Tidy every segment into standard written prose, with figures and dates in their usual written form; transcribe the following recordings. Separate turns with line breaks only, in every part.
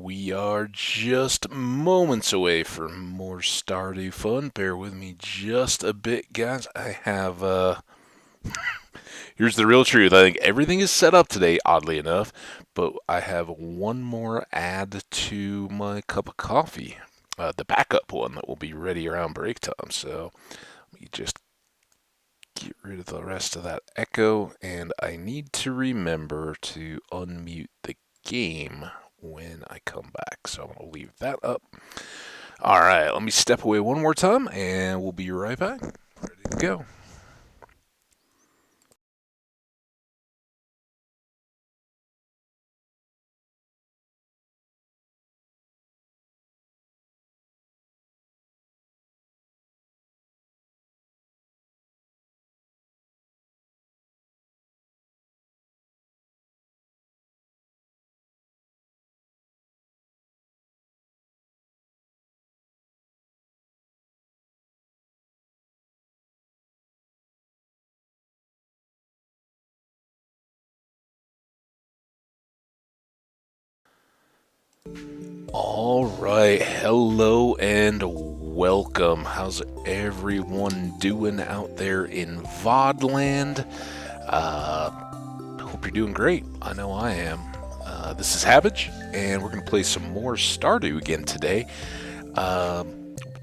We are just moments away from more Stardew fun. Bear with me just a bit, guys. Here's the real truth. I think everything is set up today, oddly enough, but I have one more add to my cup of coffee. The backup one that will be ready around break time. So let me just get rid of the rest of that echo, and I need to remember to unmute the game when I come back. So I'm going to leave that up. All right, let me step away one more time, and we'll be right back. Ready to go. All right, hello and welcome. How's everyone doing out there in VOD Hope you're doing great. I know I am. This is Havage, and we're going to play some more Stardew again today.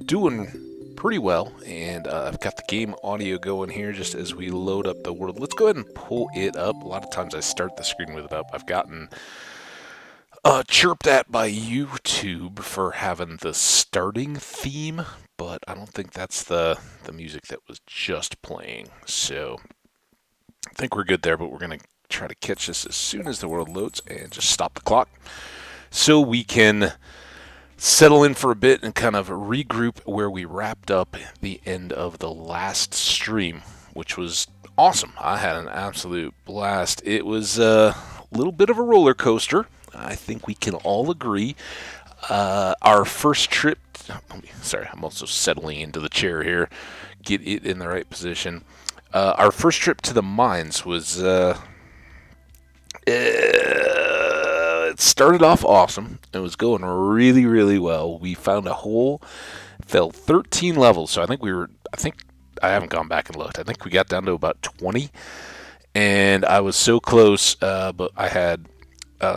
Doing pretty well, and I've got the game audio going here just as we load up the world. Let's go ahead and pull it up. A lot of times I start the screen with it up. I've gotten chirped at by YouTube for having the starting theme, but I don't think that's the music that was just playing. So I think we're good there, but we're going to try to catch this as soon as the world loads and just stop the clock so we can settle in for a bit and kind of regroup where we wrapped up the end of the last stream, which was awesome. I had an absolute blast. It was a little bit of a roller coaster. I think we can all agree. Our first trip. Sorry, I'm also settling into the chair here. Get it in the right position. Our first trip to the mines was. It started off awesome. It was going really, really well. We found a hole, fell 13 levels. So I think I haven't gone back and looked. I think we got down to about 20, and I was so close. But I had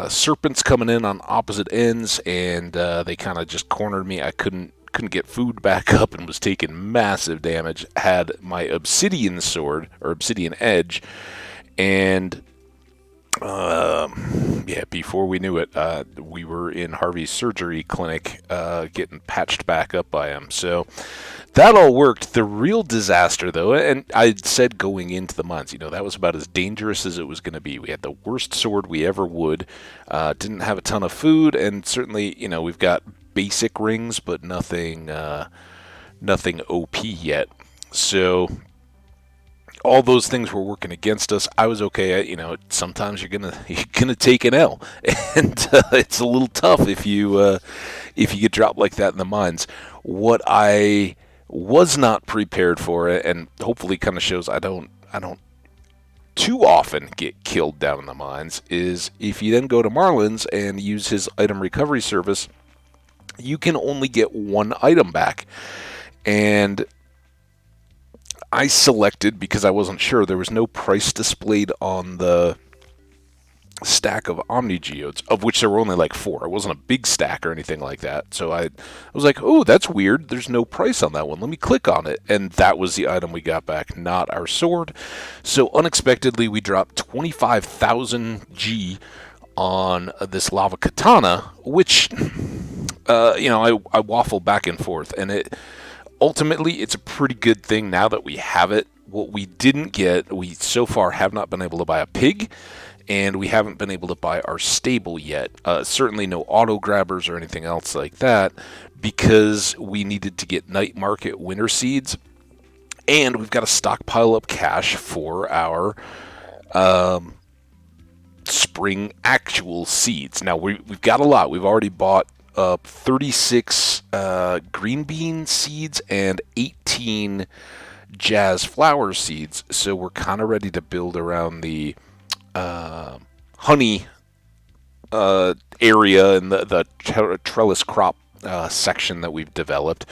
serpents coming in on opposite ends, and they kind of just cornered me. I couldn't get food back up and was taking massive damage. Had my obsidian sword or obsidian edge, and before we knew it, we were in Harvey's surgery clinic getting patched back up by him. So that all worked. The real disaster, though, and I said going into the mines, that was about as dangerous as it was going to be. We had the worst sword we ever would. Didn't have a ton of food, and certainly, we've got basic rings, but nothing OP yet. So all those things were working against us. I was okay. Sometimes you're gonna take an L, and it's a little tough if you get dropped like that in the mines. What I was not prepared for, and hopefully kind of shows I don't too often get killed down in the mines, is if you then go to Marlin's and use his item recovery service, you can only get one item back. And I selected, because I wasn't sure, there was no price displayed on the stack of Omni Geodes, of which there were only like 4. It wasn't a big stack or anything like that. So I was like, oh, that's weird. There's no price on that one. Let me click on it. And that was the item we got back, not our sword. So unexpectedly, we dropped 25,000 G on this lava katana, which, I waffle back and forth. And ultimately, it's a pretty good thing now that we have it. What we didn't get, we so far have not been able to buy a pig, and we haven't been able to buy our stable yet. Certainly no auto grabbers or anything else like that, because we needed to get night market winter seeds, and we've got to stockpile up cash for our spring actual seeds. Now, we've got a lot. We've already bought 36 green bean seeds and 18 jazz flower seeds, so we're kind of ready to build around the honey area in the trellis crop section that we've developed.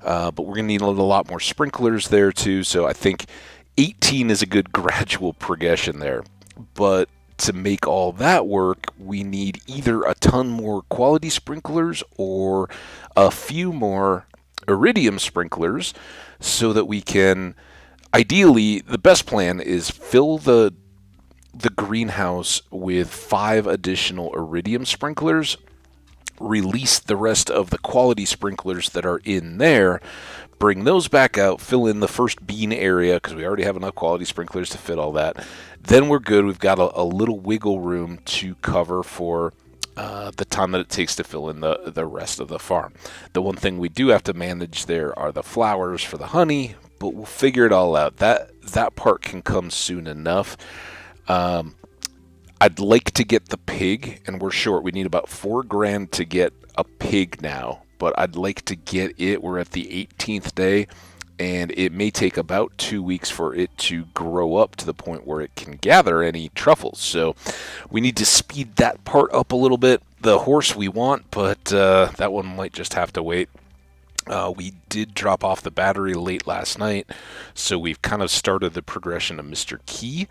But we're going to need a lot more sprinklers there too. So I think 18 is a good gradual progression there. But to make all that work, we need either a ton more quality sprinklers or a few more Iridium sprinklers so that we can, ideally, the best plan is fill the greenhouse with 5 additional Iridium sprinklers, release the rest of the quality sprinklers that are in there, bring those back out, fill in the first bean area because we already have enough quality sprinklers to fit all that. Then we're good. We've got a little wiggle room to cover for the time that it takes to fill in the rest of the farm. The one thing we do have to manage there are the flowers for the honey, but we'll figure it all out. That part can come soon enough. I'd like to get the pig, and we're short. We need about $4,000 to get a pig now, but I'd like to get it. We're at the 18th day, and it may take about 2 weeks for it to grow up to the point where it can gather any truffles. So we need to speed that part up a little bit. The horse we want, but that one might just have to wait. We did drop off the battery late last night, so we've kind of started the progression of Mr. Key.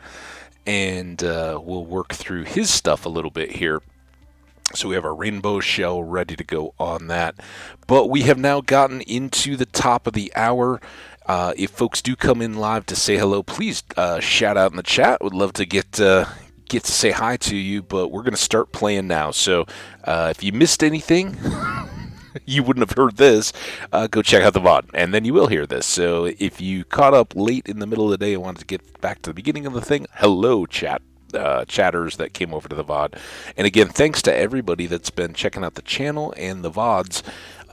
And we'll work through his stuff a little bit here. So we have our rainbow shell ready to go on that. But we have now gotten into the top of the hour. If folks do come in live to say hello, please shout out in the chat. Would love to get to say hi to you, but we're going to start playing now. So if you missed anything... you wouldn't have heard this, go check out the VOD, and then you will hear this. So if you caught up late in the middle of the day and wanted to get back to the beginning of the thing, hello, chatters that came over to the VOD. And again, thanks to everybody that's been checking out the channel and the VODs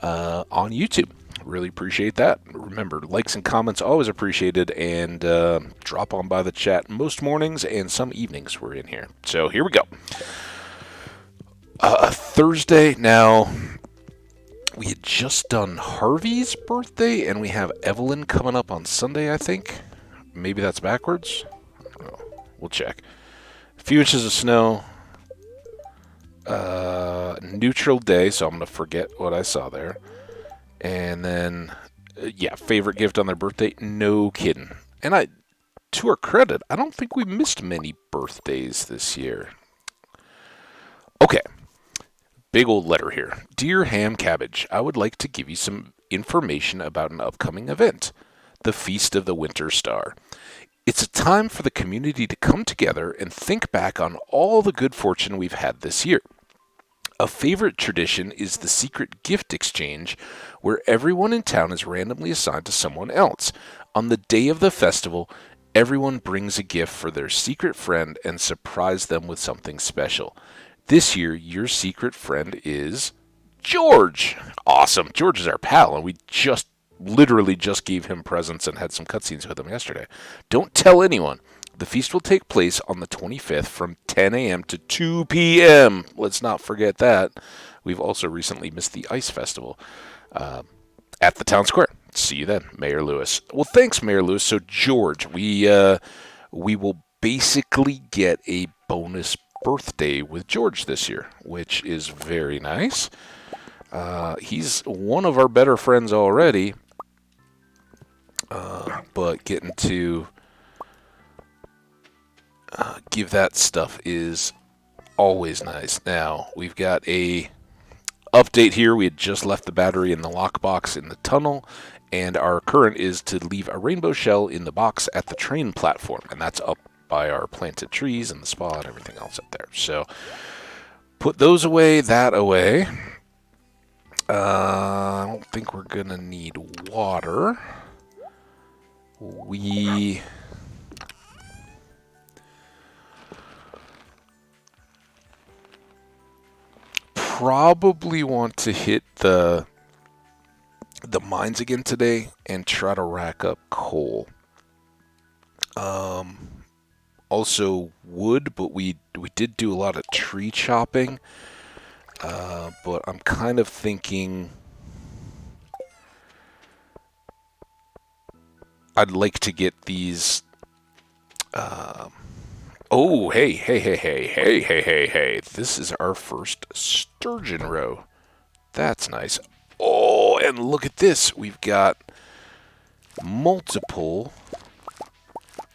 on YouTube. Really appreciate that. Remember, likes and comments always appreciated, and drop on by the chat most mornings and some evenings we're in here. So here we go. Thursday now. We had just done Harvey's birthday, and we have Evelyn coming up on Sunday, I think. Maybe that's backwards. Oh, we'll check. A few inches of snow. Neutral day, so I'm going to forget what I saw there. And then, favorite gift on their birthday? No kidding. And to our credit, I don't think we missed many birthdays this year. Okay. Big old letter here. Dear Ham Cabbage, I would like to give you some information about an upcoming event, the Feast of the Winter Star. It's a time for the community to come together and think back on all the good fortune we've had this year. A favorite tradition is the secret gift exchange, where everyone in town is randomly assigned to someone else. On the day of the festival, everyone brings a gift for their secret friend and surprise them with something special. This year, your secret friend is George. Awesome. George is our pal, and we literally just gave him presents and had some cutscenes with him yesterday. Don't tell anyone. The feast will take place on the 25th from 10 a.m. to 2 p.m. Let's not forget that. We've also recently missed the Ice Festival at the town square. See you then, Mayor Lewis. Well, thanks, Mayor Lewis. So, George, we will basically get a bonus birthday with George this year, which is very nice. He's one of our better friends already, but getting to give that stuff is always nice. Now, we've got a update here. We had just left the battery in the lockbox in the tunnel, and our current is to leave a rainbow shell in the box at the train platform, and that's up by our planted trees and the spa and everything else up there. So put those away, that away. I don't think we're going to need water. We probably want to hit the mines again today and try to rack up coal. Also wood, but we did do a lot of tree chopping. But I'm kind of thinking I'd like to get these Oh, hey, hey, hey, hey, hey, hey, hey, hey. This is our first sturgeon row. That's nice. Oh, and look at this. We've got multiple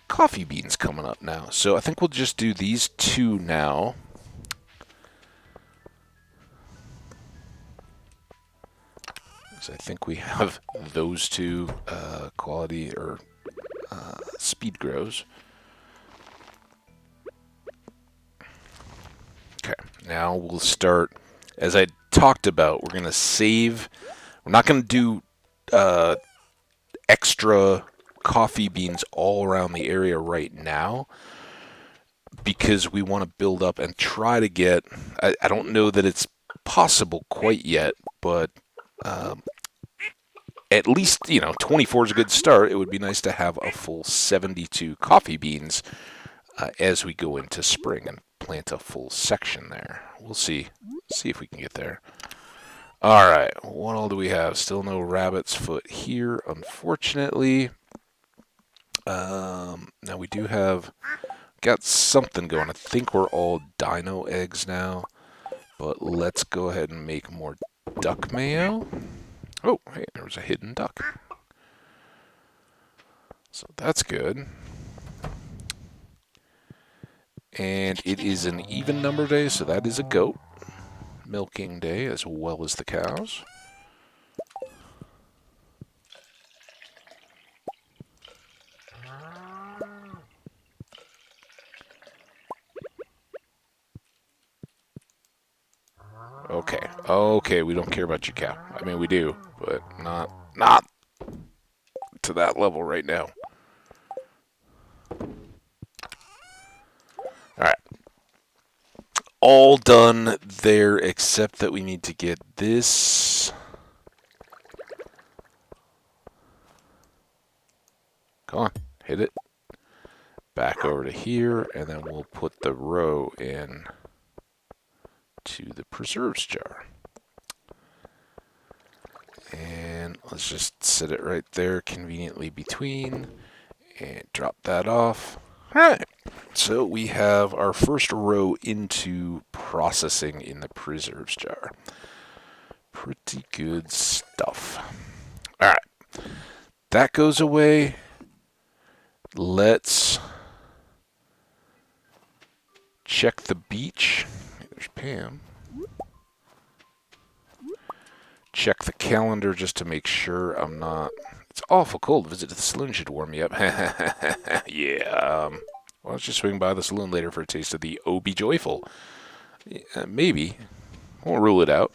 coffee beans coming up now. So I think we'll just do these two now. So I think we have those two quality or speed grows. Okay, now we'll start. As I talked about, we're going to save. We're not going to do extra coffee beans all around the area right now because we want to build up and try to get. I don't know that it's possible quite yet, but um, at least 24 is a good start. It would be nice to have a full 72 coffee beans as we go into spring and plant a full section there. We'll see if we can get there. All right, what all do we have? Still no rabbit's foot here, unfortunately. Now we do have got something going. I think we're all dino eggs now, but let's go ahead and make more duck mayo. Oh, hey, there was a hidden duck. So that's good. And it is an even number day, so that is a goat. Milking day as well as the cows. Okay, we don't care about your cow. I mean, we do, but not to that level right now. All right. All done there except that we need to get this. Come on, hit it. Back over to here, and then we'll put the row in to the preserves jar. And let's just set it right there conveniently between and drop that off. All right. So we have our first row into processing in the preserves jar. Pretty good stuff. All right. That goes away. Let's check the beach. There's Pam. Check the calendar just to make sure I'm not. It's awful cold. Visit to the saloon should warm me up. Yeah. Why don't you swing by the saloon later for a taste of the Oh Be Joyful? Maybe. Won't rule it out.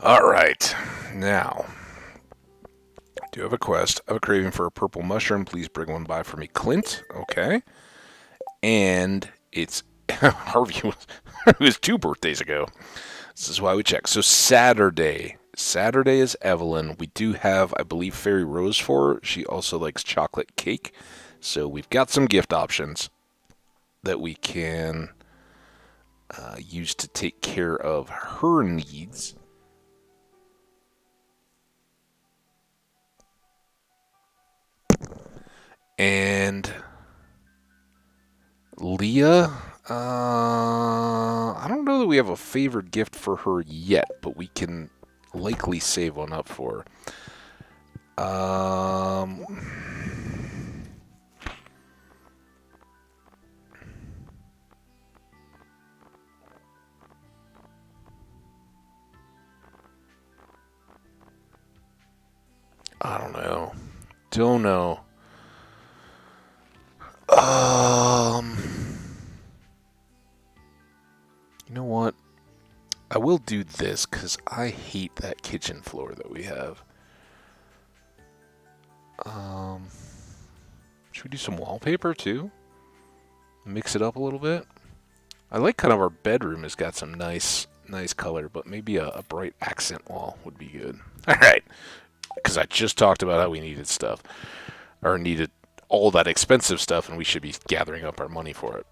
All right. Now, I do have a quest. I have a craving for a purple mushroom. Please bring one by for me, Clint. Okay. And it's Harvey was 2 birthdays ago. This is why we check. So Saturday is Evelyn. We do have, I believe, Fairy Rose for her. She also likes chocolate cake. So we've got some gift options that we can use to take care of her needs. And Leah, I don't know that we have a favored gift for her yet, but we can likely save one up for her. I don't know. Don't know. You know what? I will do this because I hate that kitchen floor that we have. Should we do some wallpaper too? Mix it up a little bit. I like kind of our bedroom has got some nice color, but maybe a bright accent wall would be good. All right, because I just talked about how we needed stuff, or needed all that expensive stuff, and we should be gathering up our money for it.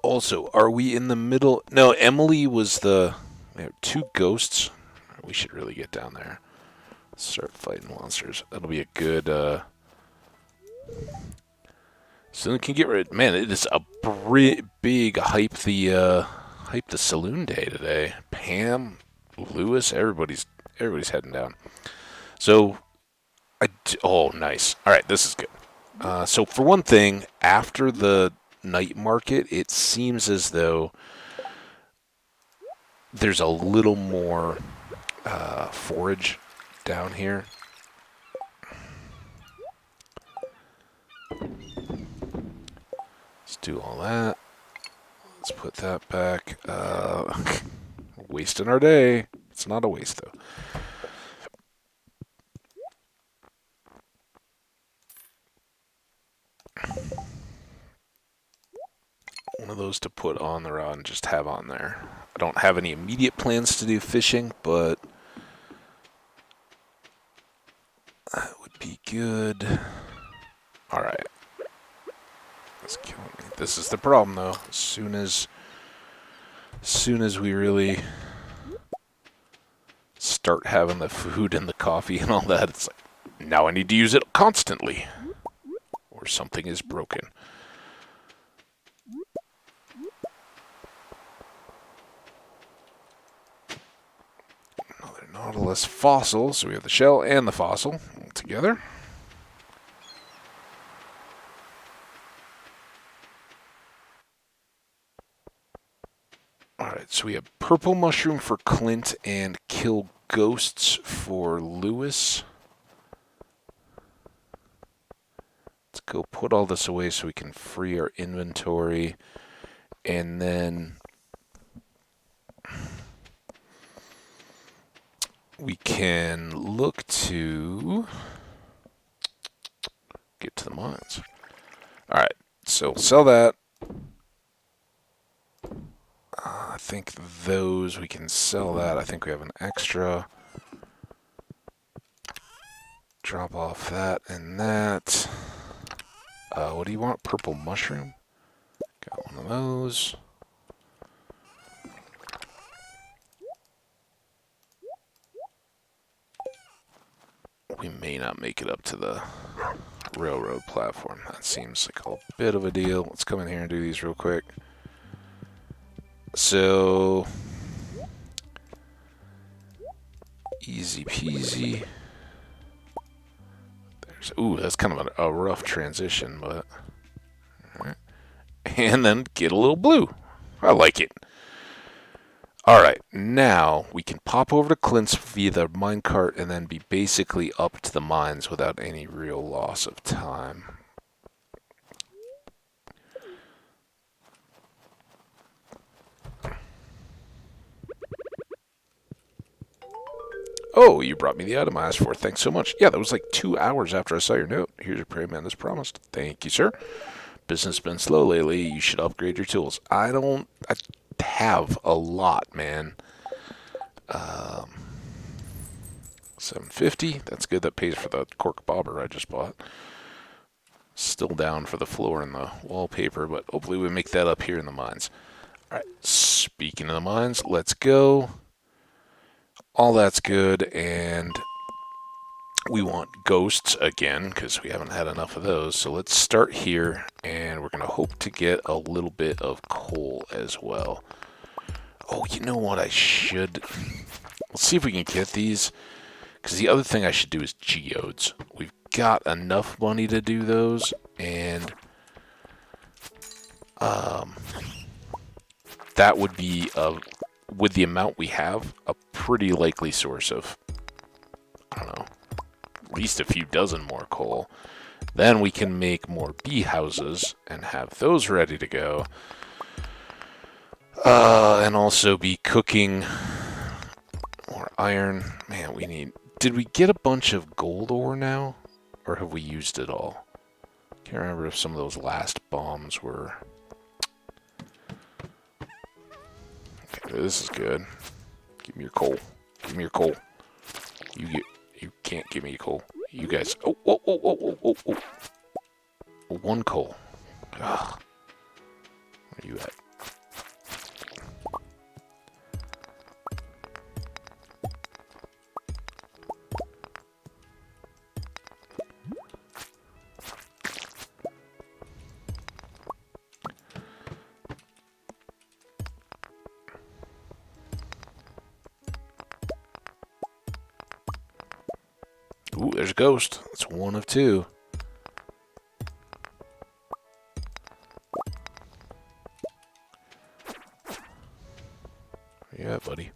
Also, are we in the middle? No, Emily was the... We have 2 ghosts. We should really get down there. Start fighting monsters. That'll be a good, soon we can get rid. Man, it is a big hype the saloon day today. Pam, Lewis, everybody's heading down. So oh, nice. All right, this is good. So for one thing, after the night market, it seems as though there's a little more forage down here. Let's do all that. Let's put that back. Wasting our day. It's not a waste, though. One of those to put on the rod and just have on there. I don't have any immediate plans to do fishing, but that would be good. Alright. That's killing me. This is the problem, though. As soon as we really start having the food and the coffee and all that, it's like, now I need to use it constantly. Or something is broken. Another Nautilus fossil. So we have the shell and the fossil all together. Alright, so we have purple mushroom for Clint and kill ghosts for Lewis. Let's go put all this away so we can free our inventory. And then we can look to get to the mines. Alright, so we'll sell that. I think those, we can sell that. I think we have an extra. Drop off that and that. What do you want? Purple mushroom? Got one of those. We may not make it up to the railroad platform. That seems like a bit of a deal. Let's come in here and do these real quick. So, easy peasy. Ooh, that's kind of a rough transition, but... Alright. And then get a little blue. I like it. Alright, now we can pop over to Clint's via the minecart and then be basically up to the mines without any real loss of time. Oh, you brought me the item I asked for. Thanks so much. Yeah, that was like 2 hours after I saw your note. Here's your prairie man as promised. Thank you, sir. Business been slow lately. You should upgrade your tools. I have a lot, man. 750. That's good. That pays for the cork bobber I just bought. Still down for the floor and the wallpaper, but hopefully we make that up here in the mines. All right. Speaking of the mines, let's go. All that's good, and we want ghosts again, because we haven't had enough of those. So let's start here, and we're going to hope to get a little bit of coal as well. Oh, you know what I should... Let's see if we can get these, because the other thing I should do is geodes. We've got enough money to do those, and that would be... with the amount we have, a pretty likely source of, I don't know, at least a few dozen more coal. Then we can make more bee houses and have those ready to go. And also be cooking more iron. Man, we need... Did we get a bunch of gold ore now? Or have we used it all? Can't remember if some of those last bombs were... This is good. Give me your coal. Give me your coal. You can't give me coal. You guys. Oh. One coal. Ugh. Where are you at? Ooh, there's a ghost. That's one of two. Yeah, buddy.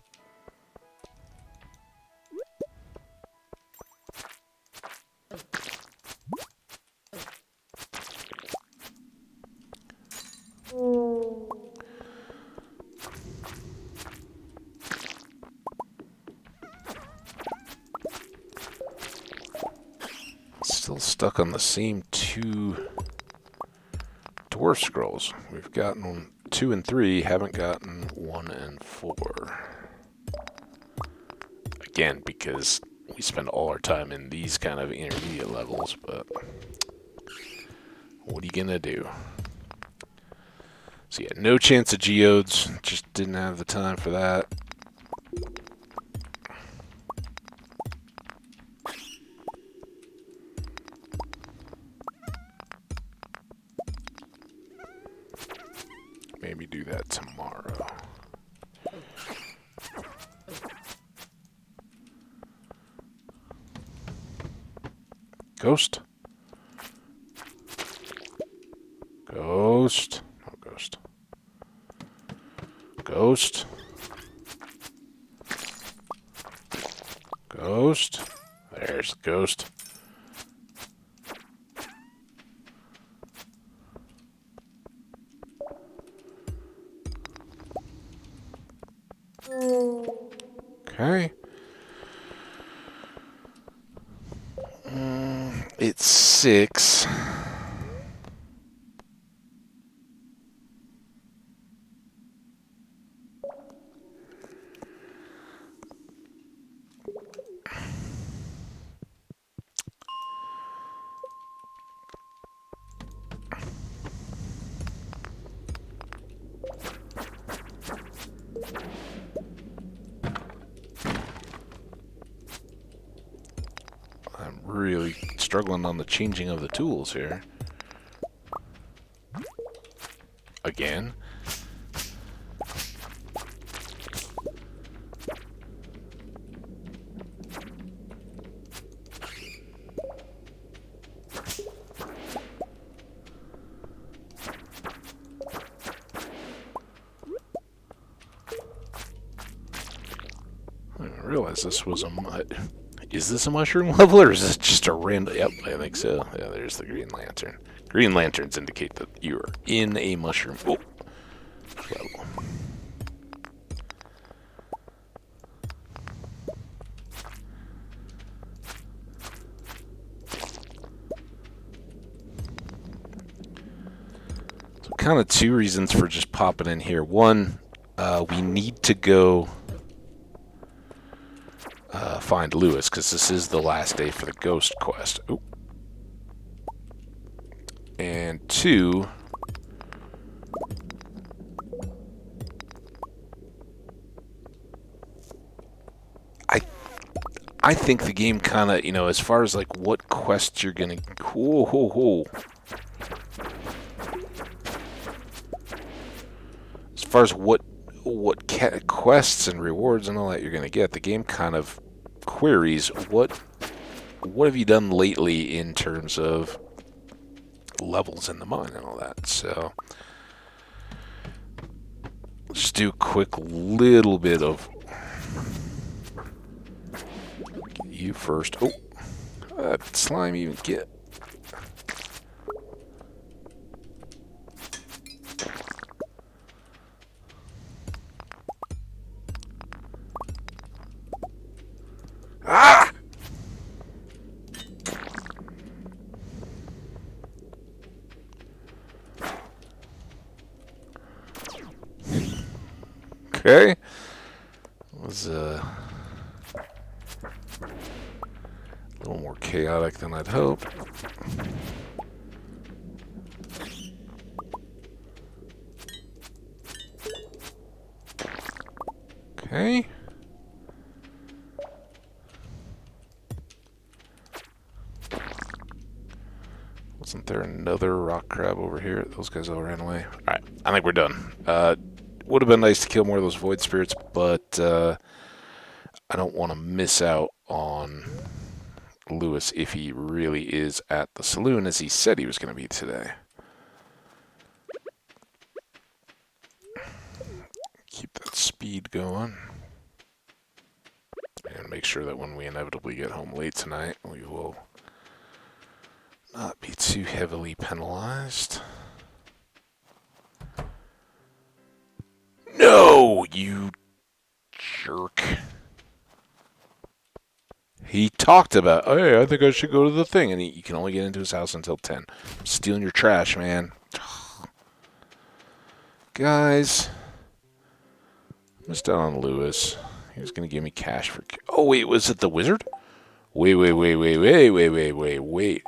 Still stuck on the same two dwarf scrolls. We've gotten 2 and 3, haven't gotten 1 and 4. Again, because we spend all our time in these kind of intermediate levels, but what are you gonna do? So yeah, no chance of geodes, just didn't have the time for that. Maybe do that tomorrow. Ghost? Ghost? No ghost. Ghost? Ghost? There's the ghost. Okay. It's 6. I'm really struggling on the changing of the tools here. Again. I didn't realize this was a mud. Is this a mushroom level, or is this just a random... Yep, I think so. Yeah, there's the green lantern. Green lanterns indicate that you're in a mushroom level. So kind of two reasons for just popping in here. One, we need to go... find Lewis, because this is the last day for the ghost quest. Ooh. And 2, I think the game kind of, as far as like what quests you're gonna... Whoa, whoa, whoa. As far as what quests and rewards and all that you're gonna get, the game kind of queries what have you done lately in terms of levels in the mine and all that. So let's just do a quick little bit of you first. Oh, that slime even get... Ah! Okay. It was a little more chaotic than I'd hoped. Okay. Wasn't there another rock crab over here? Those guys all ran away. Alright, I think we're done. Would have been nice to kill more of those void spirits, but I don't want to miss out on Lewis if he really is at the saloon as he said he was going to be today. Keep that speed going. And make sure that when we inevitably get home late tonight, we will not be too heavily penalized. No, you jerk. He talked about, hey, I think I should go to the thing, and you can only get into his house until 10. I'm stealing your trash, man. Guys, I missed out on Lewis. He was going to give me cash for... Oh, wait, was it the wizard? Wait.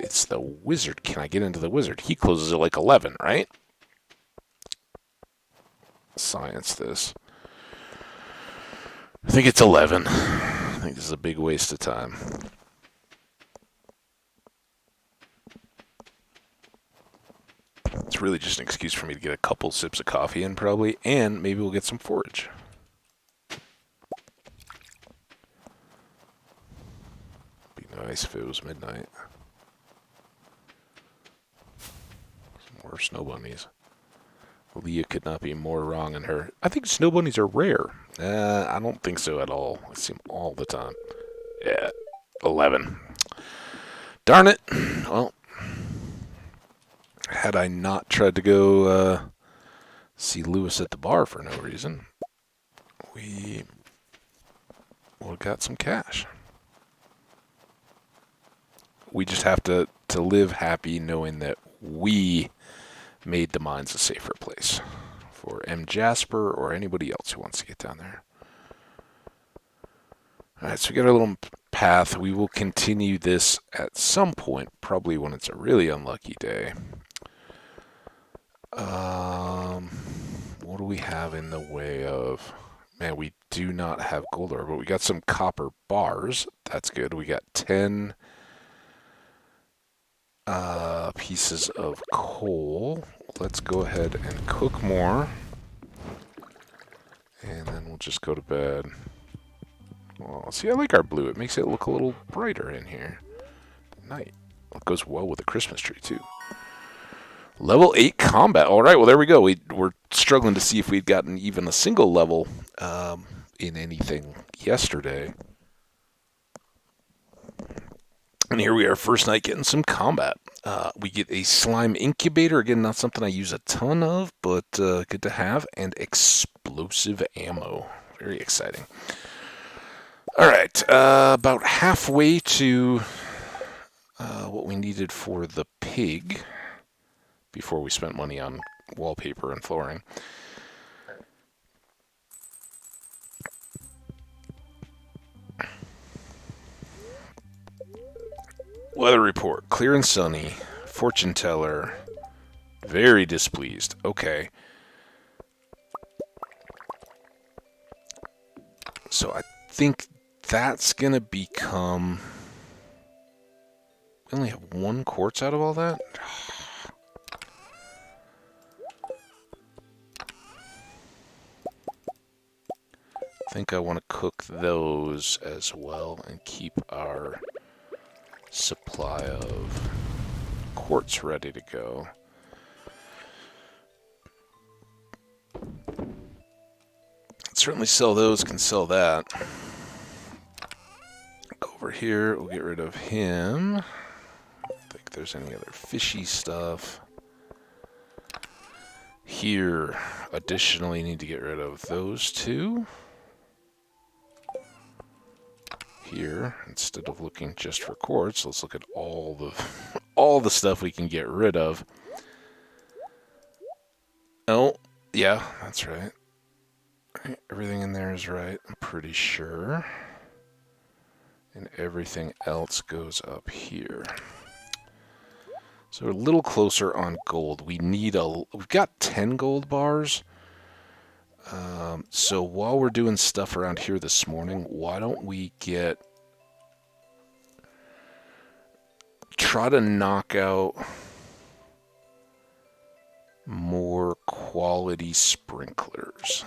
It's the wizard. Can I get into the wizard? He closes at like 11, right? Science this. I think it's 11. I think this is a big waste of time. It's really just an excuse for me to get a couple sips of coffee in, probably, and maybe we'll get some forage. Be nice if it was midnight. Some more snow bunnies. Leah could not be more wrong in her. I think snow bunnies are rare. I don't think so at all. I see them all the time. Yeah, 11. Darn it. Well, had I not tried to go see Lewis at the bar for no reason, we would have got some cash. We just have to live happy knowing that we made the mines a safer place for M. Jasper or anybody else who wants to get down there. Alright, so we got our little path. We will continue this at some point, probably when it's a really unlucky day. What do we have in the way of... Man, we do not have gold ore, but we got some copper bars. That's good. We got 10 pieces of coal. Let's go ahead and cook more. And then we'll just go to bed. Well, see, I like our blue. It makes it look a little brighter in here. Night. It goes well with the Christmas tree, too. Level 8 combat. All right, well, there we go. We're struggling to see if we'd gotten even a single level in anything yesterday. And here we are, first night, getting some combat. We get a slime incubator. Again, not something I use a ton of, but good to have. And explosive ammo. Very exciting. All right, about halfway to what we needed for the pig before we spent money on wallpaper and flooring. Weather report, clear and sunny. Fortune teller, very displeased. Okay. So I think that's going to become... We only have 1 quartz out of all that? I think I want to cook those as well and keep our supply of quartz ready to go. Certainly sell those, can sell that. Go over here, we'll get rid of him. I don't think there's any other fishy stuff. Here, additionally, need to get rid of those 2. Here, instead of looking just for quartz, let's look at all the stuff we can get rid of. Oh, yeah, that's right. Everything in there is right, I'm pretty sure. And everything else goes up here. So we're a little closer on gold. We've got 10 gold bars. So while we're doing stuff around here this morning, why don't we try to knock out more quality sprinklers.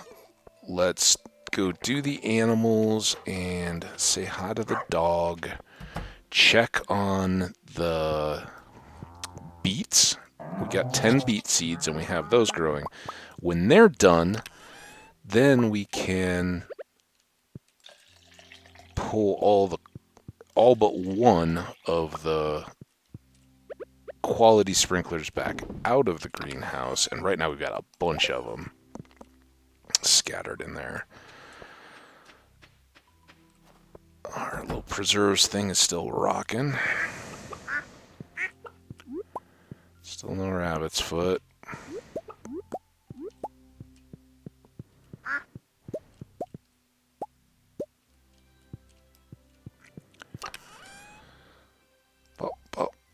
Let's go do the animals and say hi to the dog. check on the beets. We got 10 beet seeds, and we have those growing. When they're done, then we can pull all but one of the quality sprinklers back out of the greenhouse, and right now we've got a bunch of them scattered in there. Our little preserves thing is still rocking. Still no rabbit's foot.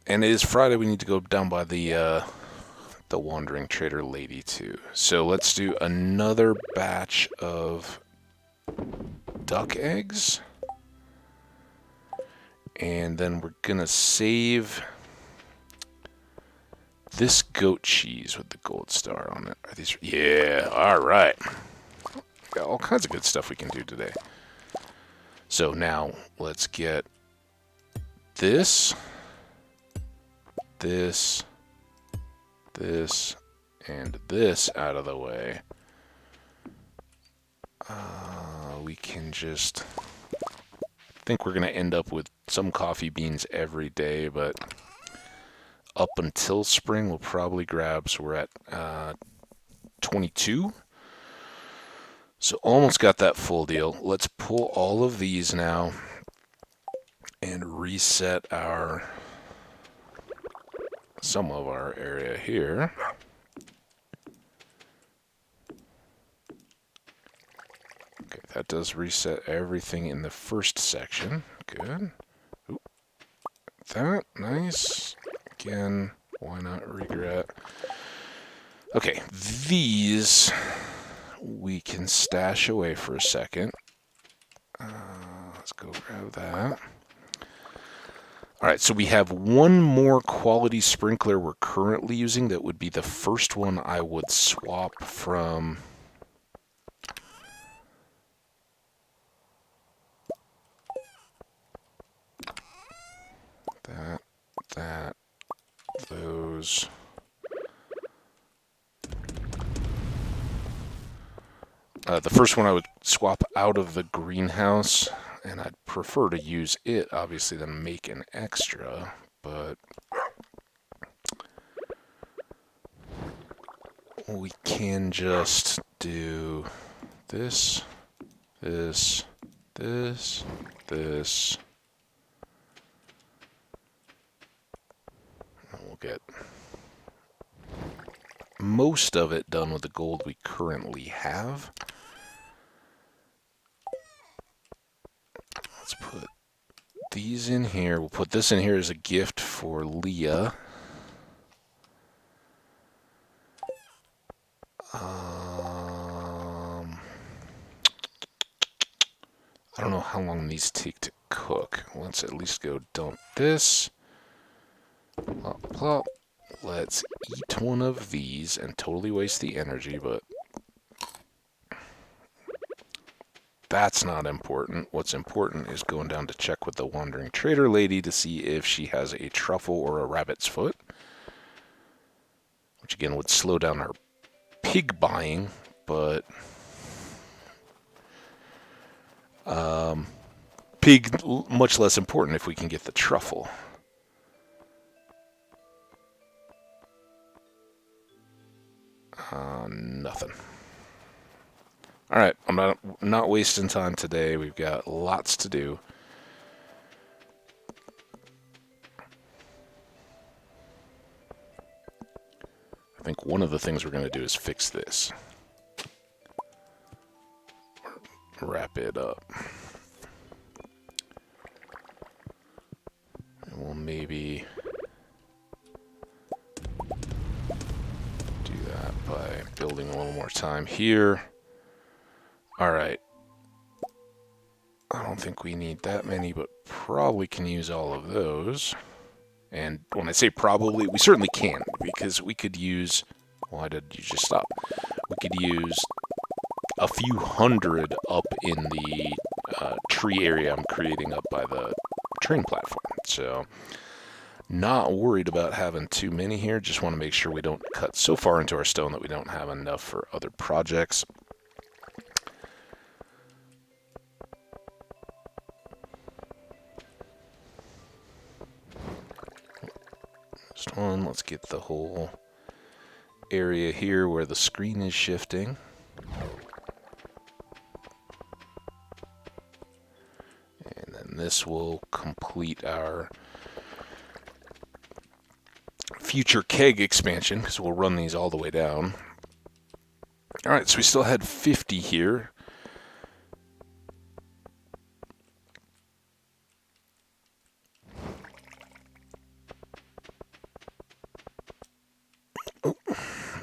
And it is Friday. We need to go down by the wandering trader lady too. So let's do another batch of duck eggs. And then we're gonna save this goat cheese with the gold star on it. Are these? Yeah, alright. Got all kinds of good stuff we can do today. So now let's get this, and this out of the way. We can just... I think we're going to end up with some coffee beans every day, but up until spring we'll probably grab, so we're at 22. So almost got that full deal. Let's pull all of these now and reset some of our area here. Okay, that does reset everything in the first section. Good. Oop. That, nice. Again, why not regret? Okay, these we can stash away for a second. Let's go grab that. Alright, so we have one more quality sprinkler we're currently using that would be the first one I would swap from... those. The first one I would swap out of the greenhouse, and I'd prefer to use it, obviously, than make an extra, but we can just do this, this, this, this. And we'll get most of it done with the gold we currently have. Let's put these in here. We'll put this in here as a gift for Leah. I don't know how long these take to cook. Let's at least go dump this. Plop, plop. Let's eat one of these and totally waste the energy, but that's not important. What's important is going down to check with the wandering trader lady to see if she has a truffle or a rabbit's foot, which again would slow down our pig buying, but pig much less important if we can get the truffle. Nothing. Alright, I'm not wasting time today. We've got lots to do. I think one of the things we're going to do is fix this. Wrap it up. And we'll maybe do that by building a little more time here. Alright. I don't think we need that many, but probably can use all of those. And when I say probably, we certainly can, because we could use... Why did you just stop? We could use a few hundred up in the tree area I'm creating up by the train platform. So not worried about having too many here. Just want to make sure we don't cut so far into our stone that we don't have enough for other projects. Stone, let's get the whole area here where the screen is shifting. And then this will complete our future keg expansion, because we'll run these all the way down. Alright, so we still had 50 here. Oh,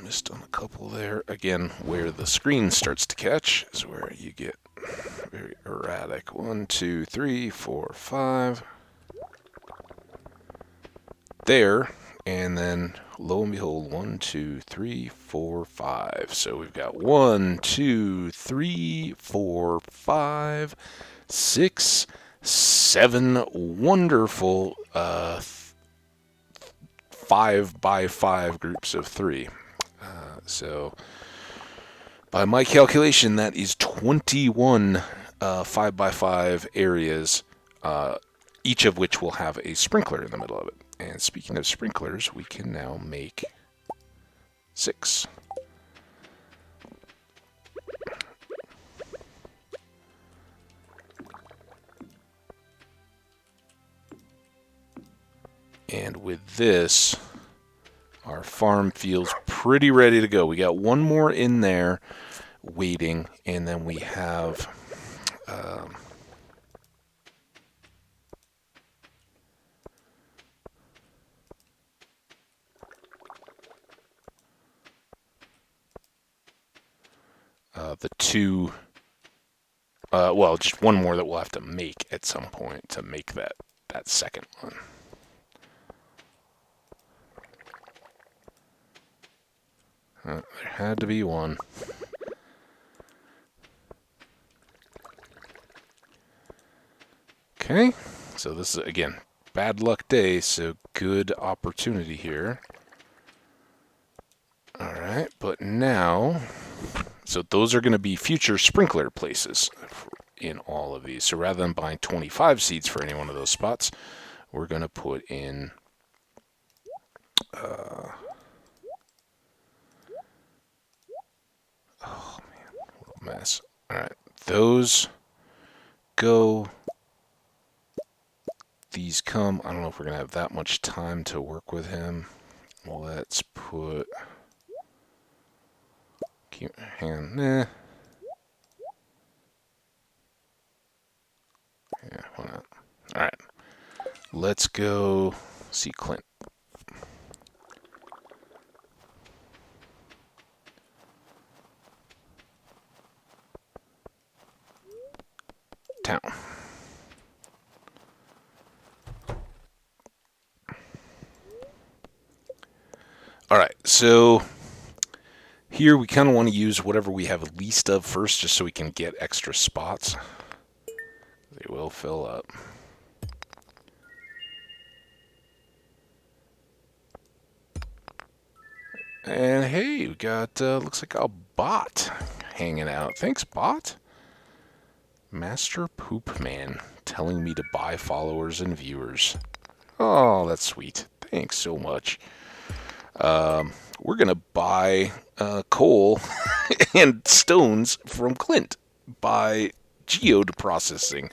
missed on a couple there. Again, where the screen starts to catch is where you get very erratic. 1, 2, 3, 4, 5. There. And then, lo and behold, 1, 2, 3, 4, 5. So we've got 1, 2, 3, 4, 5, 6, 7 wonderful 5 by 5 groups of 3. So, by my calculation, that is 21 5 by 5 areas, each of which will have a sprinkler in the middle of it. And speaking of sprinklers, we can now make 6. And with this, our farm feels pretty ready to go. We got one more in there waiting, and then we have the two, well, just one more that we'll have to make at some point to make that second one. There had to be one. Okay, so this is, again, bad luck day, so good opportunity here. Alright, but now, so those are going to be future sprinkler places in all of these. So rather than buying 25 seeds for any one of those spots, we're going to put in oh man, what a mess. Alright, those go. These come. I don't know if we're going to have that much time to work with him. Let's put... hang on. Nah. Yeah, why not? Alright. Let's go see Clint. Town. Alright, so here we kind of want to use whatever we have least of first, just so we can get extra spots. They will fill up. And hey, we got, looks like a bot hanging out. Thanks, bot. Master Poop Man telling me to buy followers and viewers. Oh, that's sweet. Thanks so much. We're going to buy coal and stones from Clint by geode processing.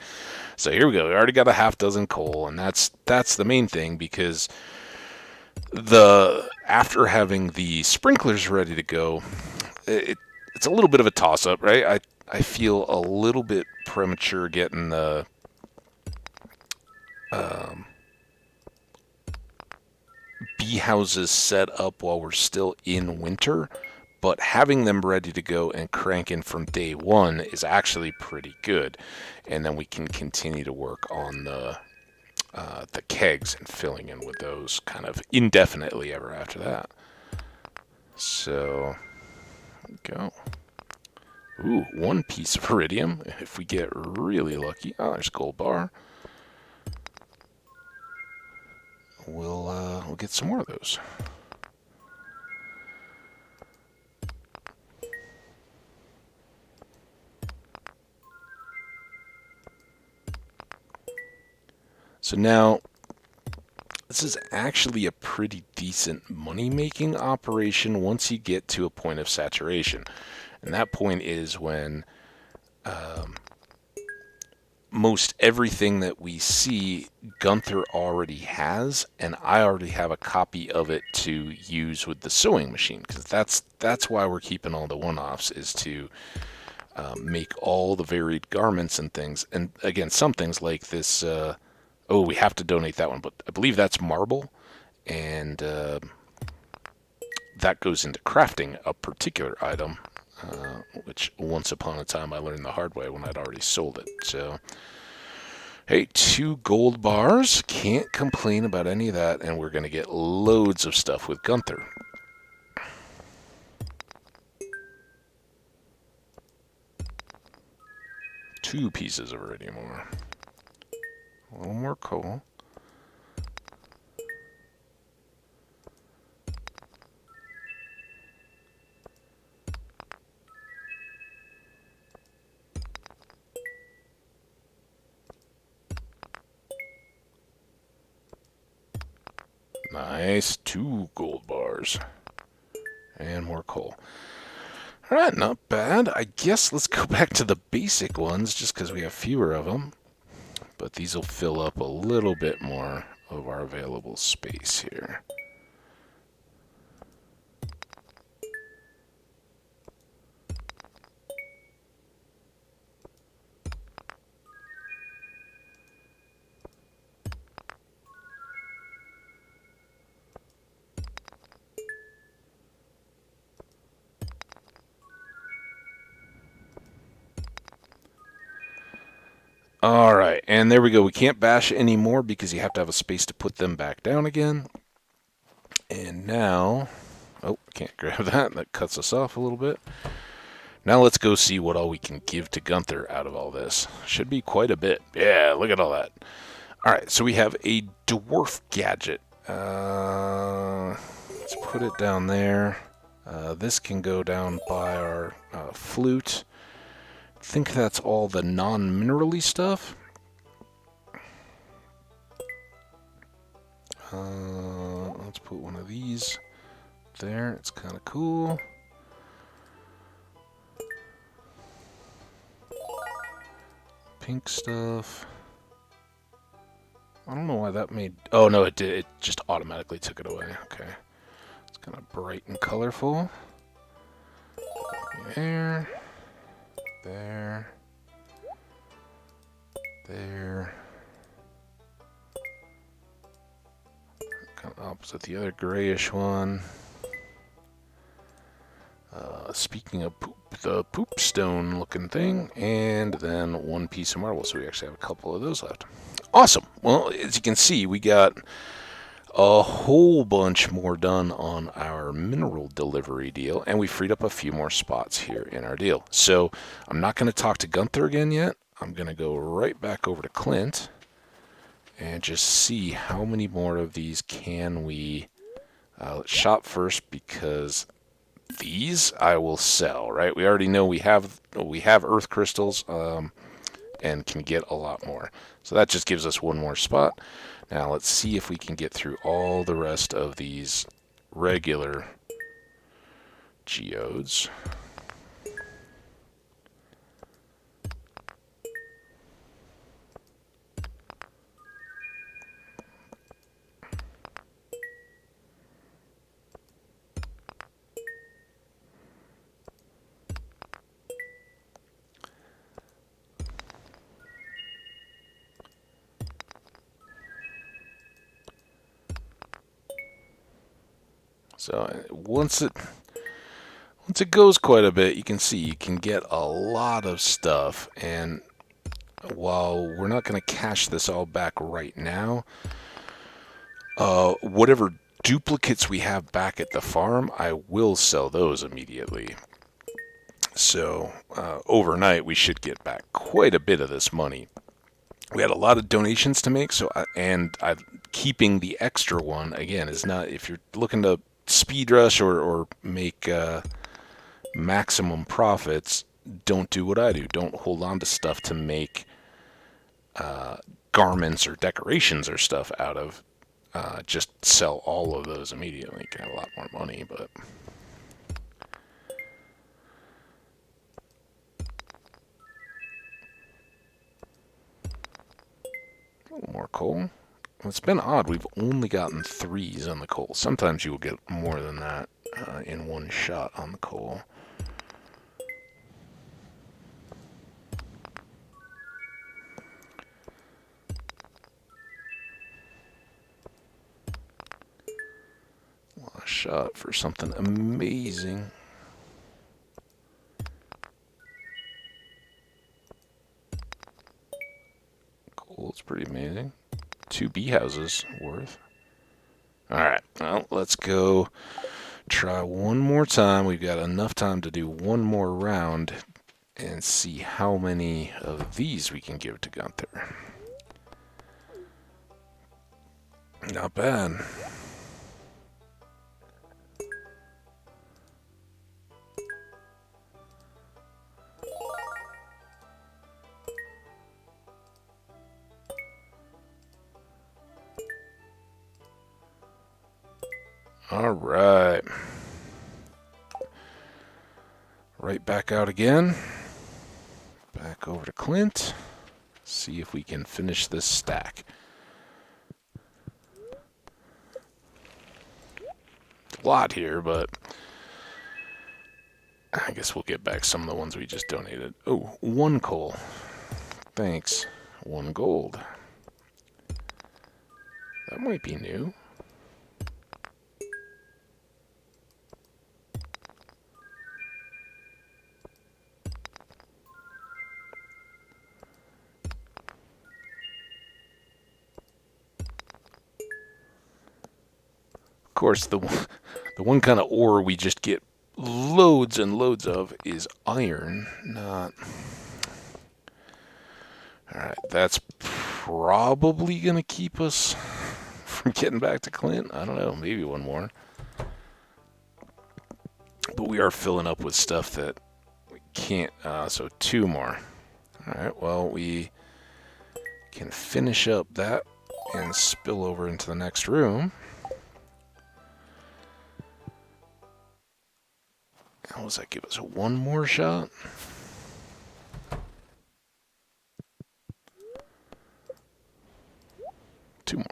So here we go. We already got a half dozen coal, and that's the main thing, because after having the sprinklers ready to go, it's a little bit of a toss-up, right? I feel a little bit premature getting the bee houses set up while we're still in winter, but having them ready to go and cranking from day one is actually pretty good. And then we can continue to work on the kegs and filling in with those kind of indefinitely ever after that. So, go. Ooh, 1 piece of iridium if we get really lucky. Oh, there's a gold bar. we'll get some more of those. So now, this is actually a pretty decent money-making operation once you get to a point of saturation. And that point is when most everything that we see Gunther already has, and I already have a copy of it to use with the sewing machine, because that's why we're keeping all the one-offs, is to make all the varied garments and things. And again, some things like this, oh, we have to donate that one, but I believe that's marble, and that goes into crafting a particular item, which once upon a time I learned the hard way when I'd already sold it. So, hey, 2 gold bars. Can't complain about any of that, and we're going to get loads of stuff with Gunther. Two pieces of iridium ore. A little more coal. Nice. 2 gold bars. And more coal. Alright, not bad. I guess let's go back to the basic ones, just because we have fewer of them. But these will fill up a little bit more of our available space here. Alright, and there we go. We can't bash anymore because you have to have a space to put them back down again. And now... oh, can't grab that. That cuts us off a little bit. Now let's go see what all we can give to Gunther out of all this. Should be quite a bit. Yeah, look at all that. Alright, so we have a dwarf gadget. Let's put it down there. This can go down by our flute. I think that's all the non-minerally stuff. Let's put one of these there. It's kind of cool. Pink stuff. I don't know why that made... oh, no, it did. It just automatically took it away. Okay. It's kind of bright and colorful. There. There. There. Kind of opposite the other grayish one. Speaking of poop, the poop stone looking thing, and then 1 piece of marble, so we actually have a couple of those left. Awesome. Well, as you can see, we got a whole bunch more done on our mineral delivery deal, and we freed up a few more spots here in our deal. So I'm not going to talk to Gunther again yet. I'm going to go right back over to Clint and just see how many more of these can we let's shop first, because these I will sell, right? We already know we have earth crystals and can get a lot more. So that just gives us 1 more spot. Now let's see if we can get through all the rest of these regular geodes. So once it goes quite a bit, you can see you can get a lot of stuff. And while we're not going to cash this all back right now, whatever duplicates we have back at the farm, I will sell those immediately. So overnight, we should get back quite a bit of this money. We had a lot of donations to make, so I keeping the extra one, again, is not, if you're looking to speed rush or make maximum profits, don't do what I do. Don't hold on to stuff to make garments or decorations or stuff out of. Just sell all of those immediately. Get a lot more money, but... A little more coal. Well, it's been odd. We've only gotten 3s on the coal. Sometimes you will get more than that in one shot on the coal. A shot for something amazing. Coal's pretty amazing. 2 bee houses worth. Alright, well, let's go try one more time. We've got enough time to do one more round and see how many of these we can give to Gunther. Not bad. All right. Right back out again. Back over to Clint. See if we can finish this stack. A lot here, but I guess we'll get back some of the ones we just donated. Oh, 1 coal. Thanks. 1 gold. That might be new. Of course, the one kind of ore we just get loads and loads of is iron, not... Alright, that's probably going to keep us from getting back to Clint. I don't know, maybe one more. But we are filling up with stuff that we can't, so 2 more. Alright, well, we can finish up that and spill over into the next room. How does that give us? 1 more shot? Two more.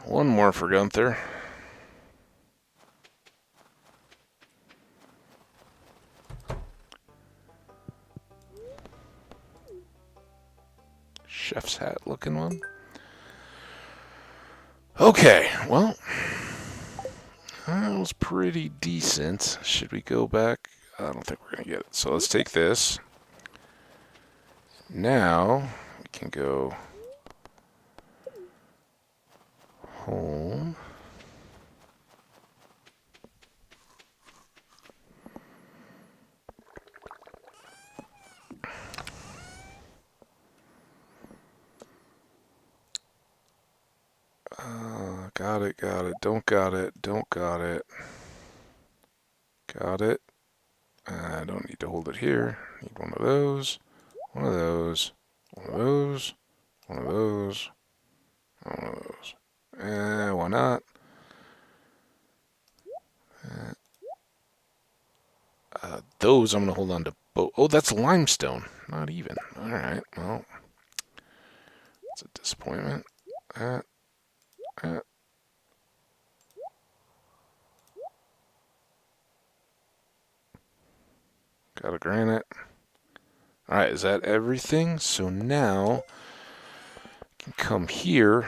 One more for Gunther. Chef's hat looking one. Okay, well, that was pretty decent. Should we go back? I don't think we're going to get it. So let's take this. Now we can go home. Got it, got it. Don't got it, don't got it. Got it. I don't need to hold it here. Need one of those, one of those, one of those, one of those, one of those. Why not? Those I'm going to hold on to both. Oh, that's limestone. Not even. Alright, well. It's a disappointment. Got a granite. Alright, is that everything? So now, I can come here.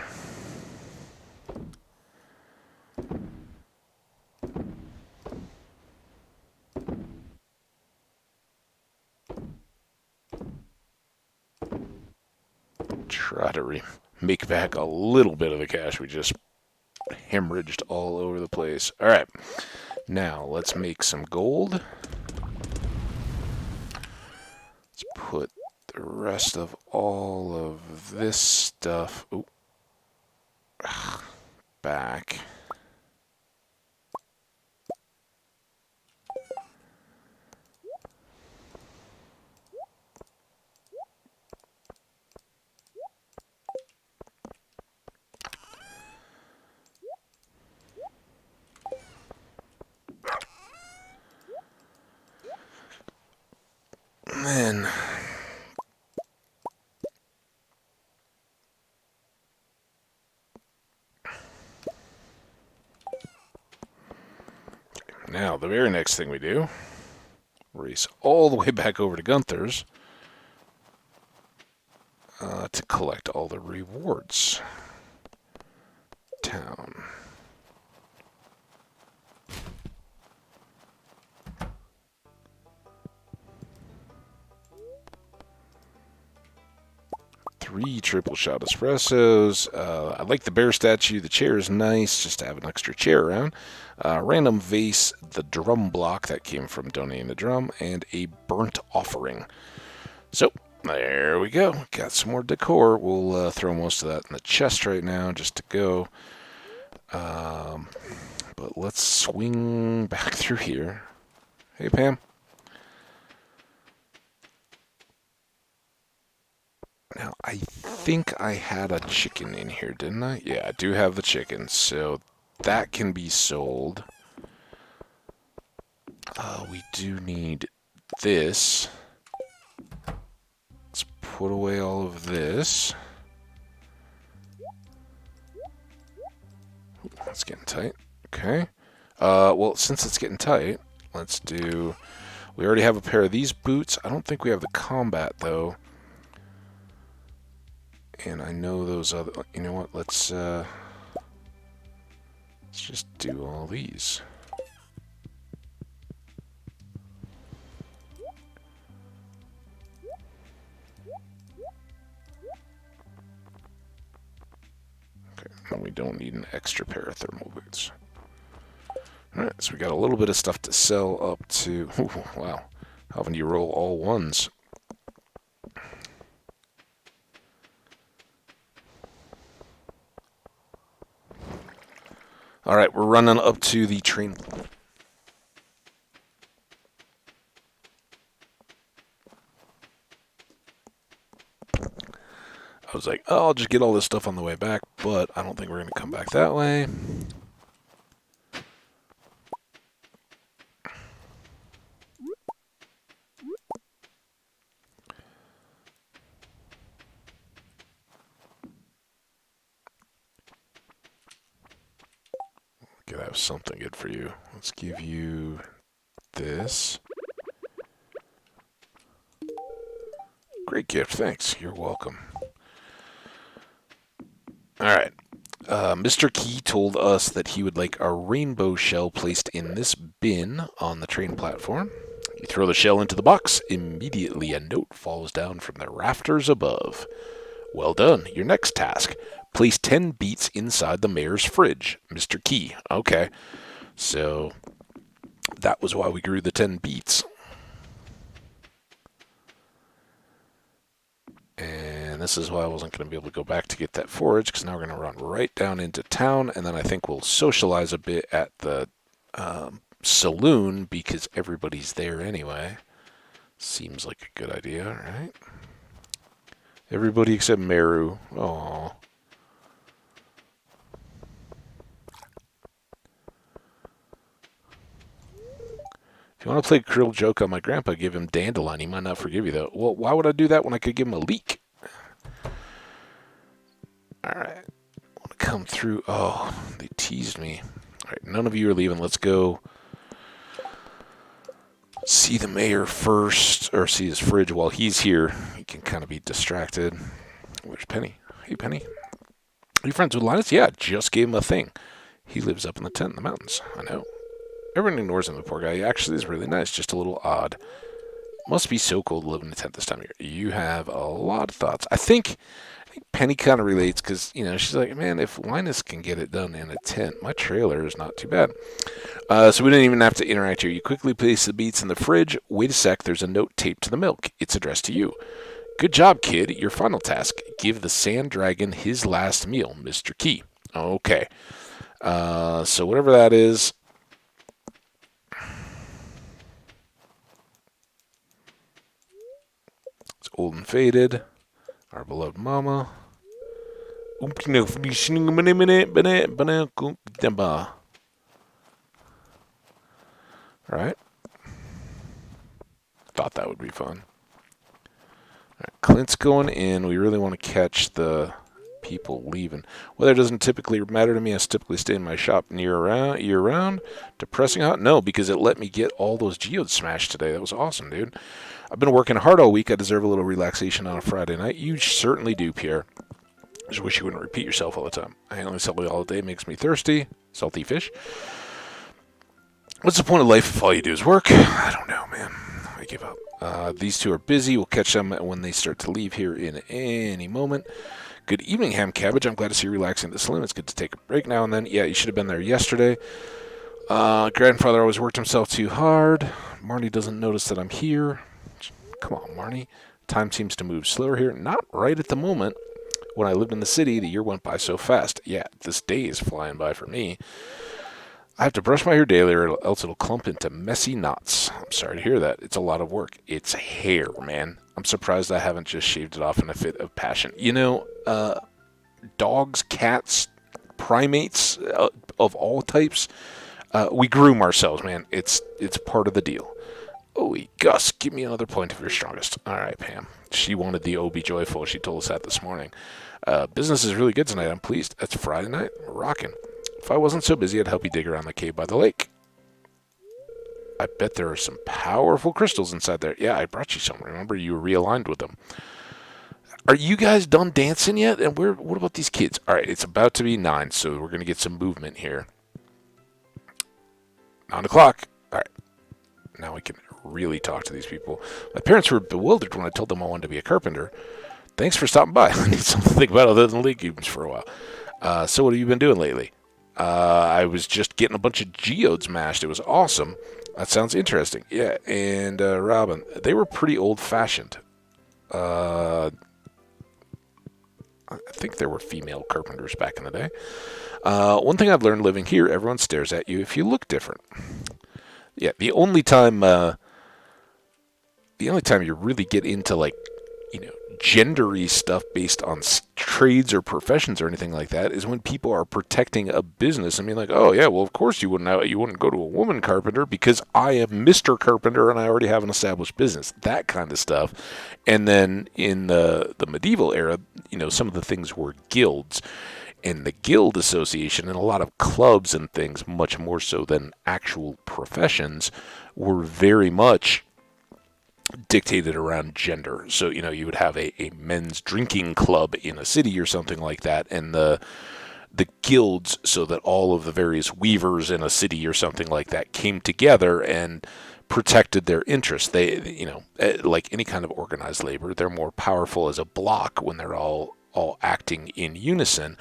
try to make back a little bit of the cash we just hemorrhaged all over the place. All right, now let's make some gold. Let's put the rest of all of this stuff back. And then now the very next thing we do, race all the way back over to Gunther's to collect all the rewards. Town. Three triple shot espressos. I like the bear statue. The chair is nice, just to have an extra chair around. Random vase, the drum block that came from donating the drum, and a burnt offering. So, there we go. Got some more decor. We'll throw most of that in the chest right now, just to go. But let's swing back through here. Hey, Pam. Now, I think I had a chicken in here, didn't I? Yeah, I do have the chicken, so that can be sold. We do need this. Let's put away all of this. Ooh, that's getting tight. Okay. Well, since it's getting tight, let's do... We already have a pair of these boots. I don't think we have the combat, though. And I know those other... You know what? Let's just do all these. Okay, and we don't need an extra pair of thermal boots. Alright, so we got a little bit of stuff to sell up to... Ooh, wow. How often do you roll all ones? Alright, we're running up to the train. I was like, oh, I'll just get all this stuff on the way back, but I don't think we're going to come back that way. Could have something good for you. Let's give you this. Great gift, thanks. You're welcome. Alright. Mr. Key told us that he would like a rainbow shell placed in this bin on the train platform. You throw the shell into the box, immediately a note falls down from the rafters above. Well done. Your next task. Place 10 beets inside the mayor's fridge. Mr. Key. Okay. So, that was why we grew the 10 beets. And this is why I wasn't going to be able to go back to get that forage, because now we're going to run right down into town, and then I think we'll socialize a bit at the saloon, because everybody's there anyway. Seems like a good idea, right? Everybody except Meru. Aww. If you want to play a cruel joke on my grandpa, give him dandelion. He might not forgive you, though. Well, why would I do that when I could give him a leek? Alright. I want to come through. Oh, they teased me. Alright, none of you are leaving. Let's go see the mayor first, or see his fridge while he's here. He can kind of be distracted. Where's Penny? Hey, Penny. Are you friends with Linus? Yeah, just gave him a thing. He lives up in the tent in the mountains. I know. Everyone ignores him, the poor guy. He actually is really nice, just a little odd. Must be so cold to live in a tent this time of year. You have a lot of thoughts. I think think Penny kind of relates because, she's like, man, if Linus can get it done in a tent, my trailer is not too bad. So we didn't even have to interact here. You quickly place the beets in the fridge. Wait a sec, there's a note taped to the milk. It's addressed to you. Good job, kid. Your final task. Give the sand dragon his last meal, Mr. Key. Okay. So whatever that is. It's old and faded. Our beloved mama. Alright. Thought that would be fun. Right, Clint's going in. We really want to catch the people leaving. Weather doesn't typically matter to me. I typically stay in my shop year round. Depressing hot? No, because it let me get all those geodes smashed today. That was awesome, dude. I've been working hard all week. I deserve a little relaxation on a Friday night. You certainly do, Pierre. Just wish you wouldn't repeat yourself all the time. I only salty all day. Makes me thirsty. Salty fish. What's the point of life if all you do is work? I don't know, man. I give up. These two are busy. We'll catch them when they start to leave here in any moment. Good evening, Ham Cabbage. I'm glad to see you relaxing at the saloon. It's good to take a break now and then. Yeah, you should have been there yesterday. Grandfather always worked himself too hard. Marnie doesn't notice that I'm here. Come on, Marnie. Time seems to move slower here. Not right at the moment. When I lived in the city, the year went by so fast. Yeah, this day is flying by for me. I have to brush my hair daily or else it'll clump into messy knots. I'm sorry to hear that. It's a lot of work. It's hair, man. I'm surprised I haven't just shaved it off in a fit of passion. Dogs, cats, primates of all types, we groom ourselves, man. It's part of the deal. Oh, Gus, give me another point of your strongest. All right, Pam. She wanted the Oh Be Joyful. She told us that this morning. Business is really good tonight. I'm pleased. It's Friday night. We're rocking. If I wasn't so busy, I'd help you dig around the cave by the lake. I bet there are some powerful crystals inside there. Yeah, I brought you some. Remember, you were realigned with them. Are you guys done dancing yet? And what about these kids? All right, it's about to be 9, so we're going to get some movement here. 9 o'clock. All right. Now we can really talk to these people. My parents were bewildered when I told them I wanted to be a carpenter. Thanks for stopping by. I need something to think about other than legumes for a while. So what have you been doing lately? I was just getting a bunch of geodes mashed. It was awesome. That sounds interesting. Yeah, and Robin, they were pretty old-fashioned. I think there were female carpenters back in the day. One thing I've learned living here, everyone stares at you if you look different. Yeah, the only time you really get into gendery stuff based on trades or professions or anything like that is when people are protecting a business. I mean, like, oh yeah, well of course you wouldn't go to a woman carpenter because I am Mr. Carpenter and I already have an established business. That kind of stuff. And then in the medieval era, some of the things were guilds. And the guild association and a lot of clubs and things, much more so than actual professions, were very much dictated around gender. So, you would have a men's drinking club in a city or something like that, and the guilds, so that all of the various weavers in a city or something like that came together and protected their interests. They, like any kind of organized labor, they're more powerful as a block when they're all acting in unison,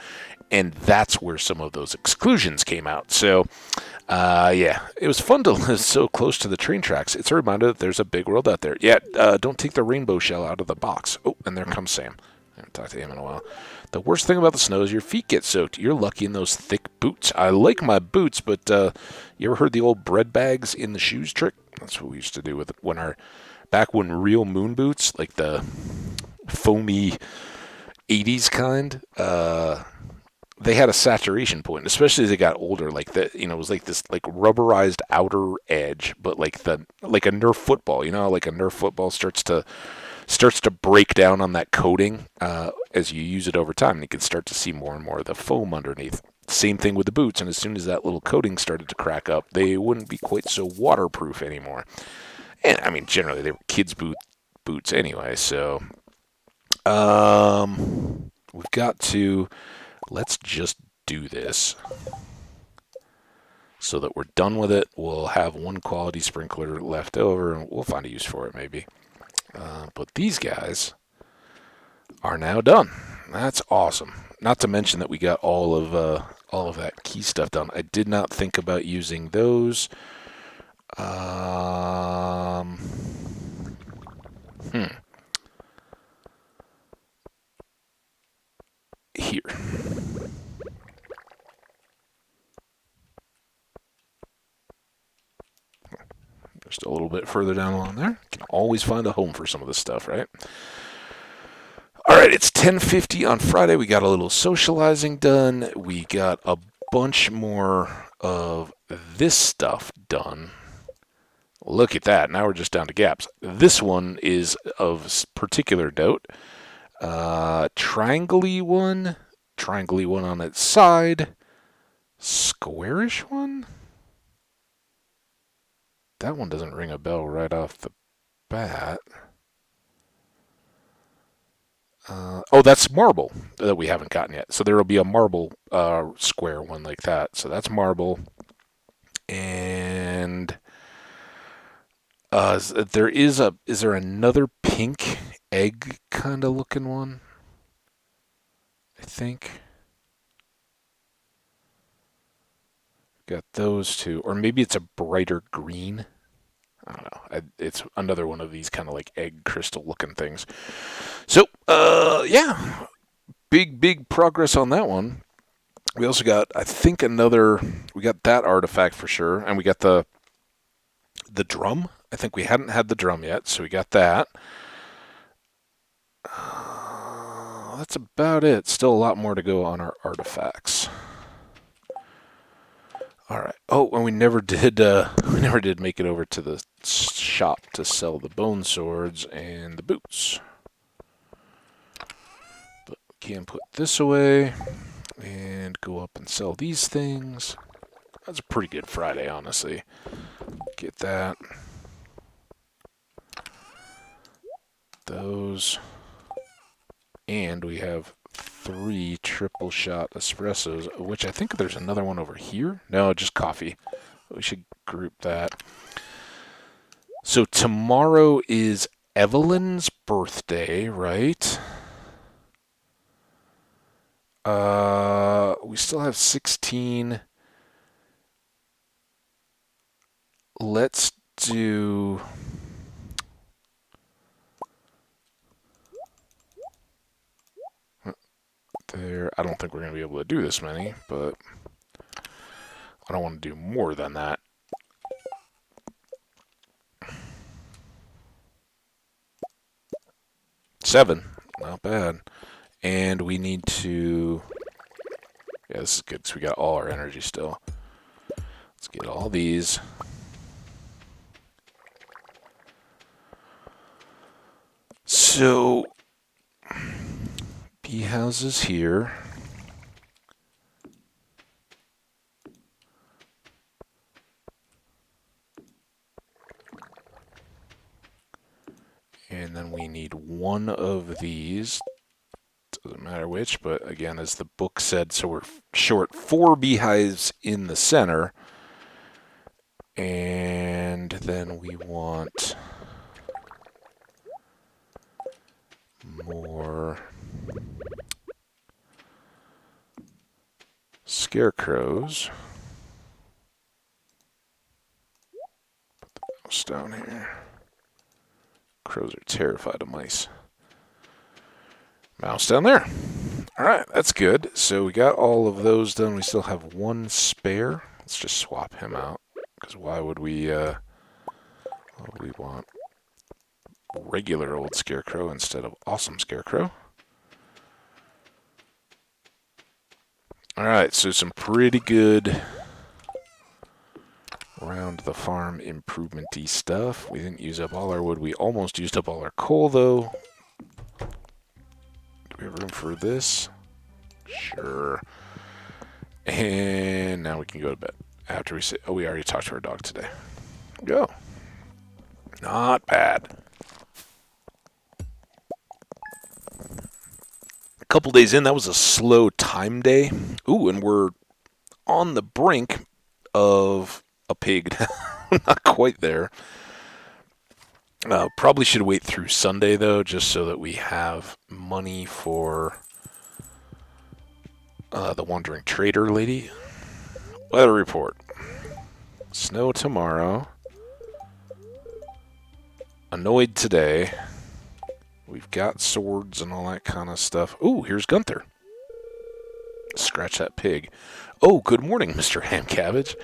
and that's where some of those exclusions came out. So, yeah, it was fun to live so close to the train tracks. It's a reminder that there's a big world out there. Yeah, don't take the rainbow shell out of the box. Oh, and there comes Sam. I haven't talked to him in a while. The worst thing about the snow is your feet get soaked. You're lucky in those thick boots. I like my boots, but you ever heard the old bread bags in the shoes trick? That's what we used to do with it back when real moon boots, like the foamy 80s kind, they had a saturation point, especially as they got older. Like it was like this like rubberized outer edge, but like a Nerf football. Like a Nerf football starts to break down on that coating as you use it over time, and you can start to see more and more of the foam underneath. Same thing with the boots, and as soon as that little coating started to crack up, they wouldn't be quite so waterproof anymore. And I mean, generally they were kids' boots anyway. So, we've got to. Let's just do this so that we're done with it. We'll have one quality sprinkler left over, and we'll find a use for it maybe. But these guys are now done. That's awesome. Not to mention that we got all of that key stuff done. I did not think about using those. Um, hmm. Here. Just a little bit further down along there. Can always find a home for some of this stuff, right? All right, it's 10:50 on Friday. We got a little socializing done. We got a bunch more of this stuff done. Look at that. Now we're just down to gaps. This one is of particular note. Triangle-y one on its side, squarish one. That one doesn't ring a bell right off the bat. Oh, that's marble that we haven't gotten yet. So there will be a marble square one like that. So that's marble. And is there another pink egg kind of looking one? I think. Got those two. Or maybe it's a brighter green. I don't know. It's another one of these kind of like egg crystal looking things. So, yeah. Big progress on that one. We also got, I think, we got that artifact for sure. And we got the drum. I think we hadn't had the drum yet, so we got that. That's about it. Still a lot more to go on our artifacts. All right. Oh, and we never did make it over to the shop to sell the bone swords and the boots. But we can put this away and go up and sell these things. That's a pretty good Friday, honestly. Get that. Those. And we have 3 triple shot espressos, which I think there's another one over here. No, just coffee. We should group that. So tomorrow is Evelyn's birthday, right? We still have 16. Let's do... There. I don't think we're going to be able to do this many, but I don't want to do more than that. Seven. Not bad. And we need to... Yeah, this is good because we got all our energy still. Let's get all these. So... Bee houses here. And then we need one of these. Doesn't matter which, but again, as the book said, so we're short 4 beehives in the center. And then we want more scarecrows. Put the mouse down here. Crows are terrified of mice. Mouse down there. Alright, that's good. So we got all of those done. We still have 1 spare. Let's just swap him out. Because why would we want regular old scarecrow instead of awesome scarecrow? Alright, so some pretty good around the farm improvement-y stuff. We didn't use up all our wood. We almost used up all our coal, though. Do we have room for this? Sure. And now we can go to bed. After we say, oh, we already talked to our dog today. Go. Not bad. A couple days in, that was a slow time day. Ooh, and we're on the brink of a pig. Not quite there. Probably should wait through Sunday, though, just so that we have money for The wandering trader lady. Weather report. Snow tomorrow. Annoyed today. We've got swords and all that kind of stuff. Ooh, here's Gunther. Scratch that pig. Oh, good morning, Mr. Ham Cabbage.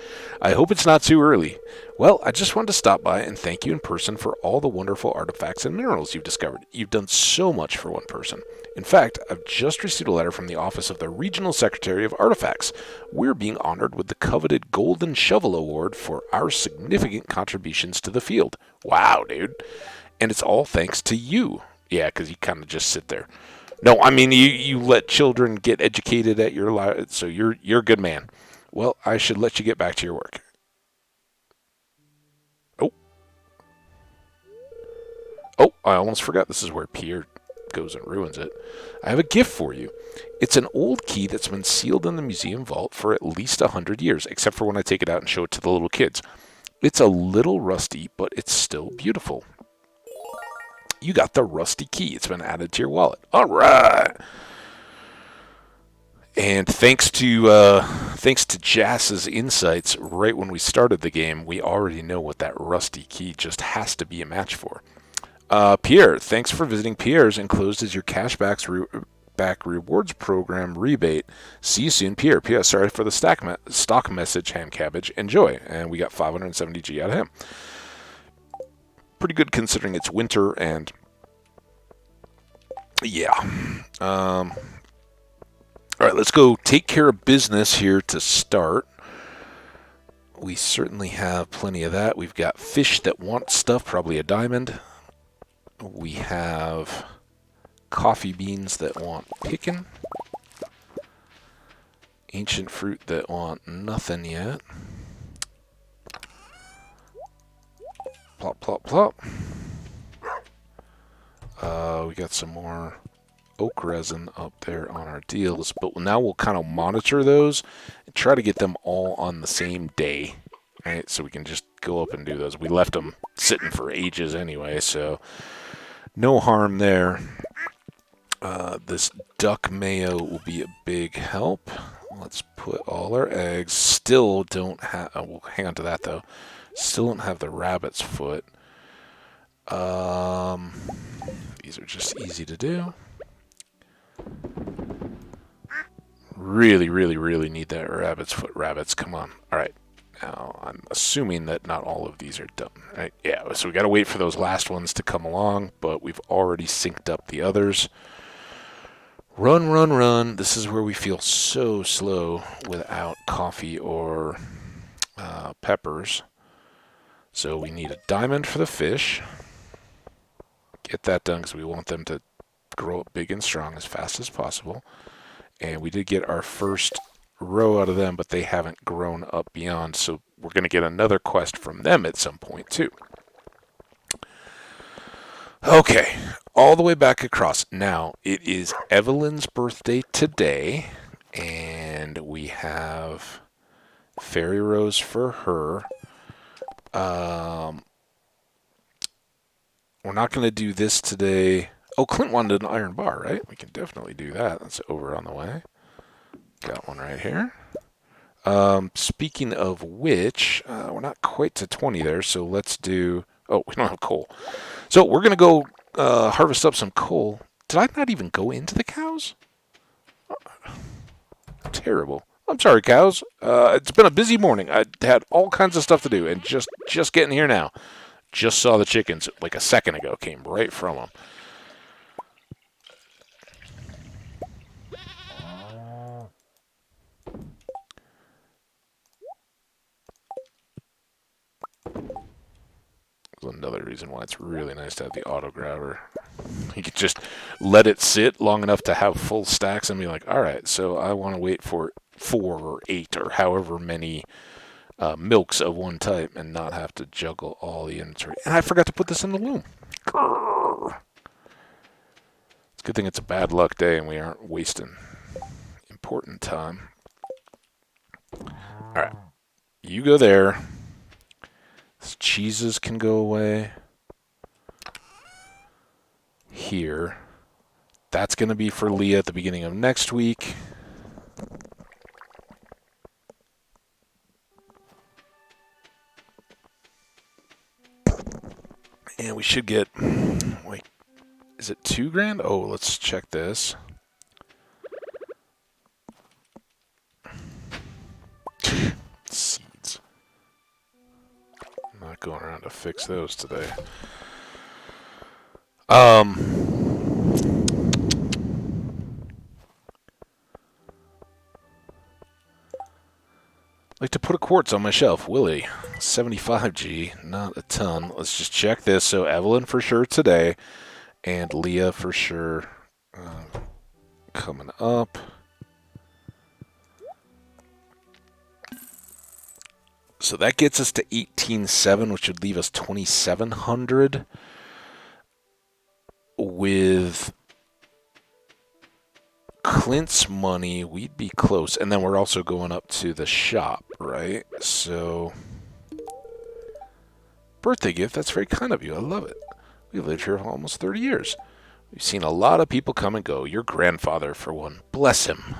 I hope it's not too early. Well, I just wanted to stop by and thank you in person for all the wonderful artifacts and minerals you've discovered. You've done so much for one person. In fact, I've just received a letter from the office of the Regional Secretary of Artifacts. We're being honored with the coveted Golden Shovel Award for our significant contributions to the field. Wow, dude. And it's all thanks to you. Yeah, because you kind of just sit there. No, I mean, you let children get educated at your life, so you're a good man. Well, I should let you get back to your work. Oh, I almost forgot. This is where Pierre goes and ruins it. I have a gift for you. It's an old key that's been sealed in the museum vault for at least 100 years, except for when I take it out and show it to the little kids. It's a little rusty, but it's still beautiful. You got the rusty key. It's been added to your wallet. All right. And thanks to Jass's insights, right when we started the game, we already know what that rusty key just has to be a match for. Pierre, thanks for visiting Pierre's. Enclosed is your cashback rewards program rebate. See you soon, Pierre. Pierre, sorry for the stock message, Ham Cabbage. Enjoy. And we got 570G out of him. Pretty good considering it's winter and yeah. All right, let's go take care of business here to start. We certainly have plenty of that. We've got fish that want stuff, probably a diamond. We have coffee beans that want picking. Ancient fruit that want nothing yet. Plop, plop, plop. We got some more oak resin up there on our deals, but now we'll kind of monitor those and try to get them all on the same day, right? So we can just go up and do those. We left them sitting for ages anyway, so no harm there. This duck mayo will be a big help. Let's put all our eggs. Still don't have... we'll hang on to that, though. Still don't have the rabbit's foot. These are just easy to do. Really, really, really need that rabbit's foot. Rabbits, come on. All right. Now, I'm assuming that not all of these are done, right? Yeah, so we got to wait for those last ones to come along, but we've already synced up the others. Run, run, run. This is where we feel so slow without coffee or peppers. So we need a diamond for the fish. Get that done because we want them to grow up big and strong as fast as possible. And we did get our first row out of them, but they haven't grown up beyond, so we're going to get another quest from them at some point, too. Okay, all the way back across. Now, it is Evelyn's birthday today, and we have fairy rose for her. We're not going to do this today. Oh, Clint wanted an iron bar, right? We can definitely do that. That's over on the way. Got one right here. Speaking of which, we're not quite to 20 there, so let's do... Oh, we don't have coal. So we're going to go harvest up some coal. Did I not even go into the cows? Terrible. I'm sorry, cows. It's been a busy morning. I had all kinds of stuff to do, and just getting here now. Just saw the chickens like a second ago. Came right from them. That's another reason why it's really nice to have the auto grabber. You could just let it sit long enough to have full stacks and be like, all right, so I want to wait for 4 or 8 or however many milks of one type and not have to juggle all the inventory. And I forgot to put this in the loom. Grrr. It's a good thing it's a bad luck day and we aren't wasting important time. All right, you go there. These cheeses can go away. Here. That's going to be for Leah at the beginning of next week. we should get, wait, is it 2 grand? Oh, let's check this. Seeds. I'm not going around to fix those today. Like to put a quartz on my shelf, Willie. 75G, not a ton. Let's just check this. So Evelyn for sure today, and Leah for sure coming up. So that gets us to 18.7, which would leave us 2,700. With Clint's money, we'd be close. And then we're also going up to the shop, right? So, birthday gift, that's very kind of you. I love it. We've lived here for almost 30 years. We've seen a lot of people come and go. Your grandfather, for one. Bless him.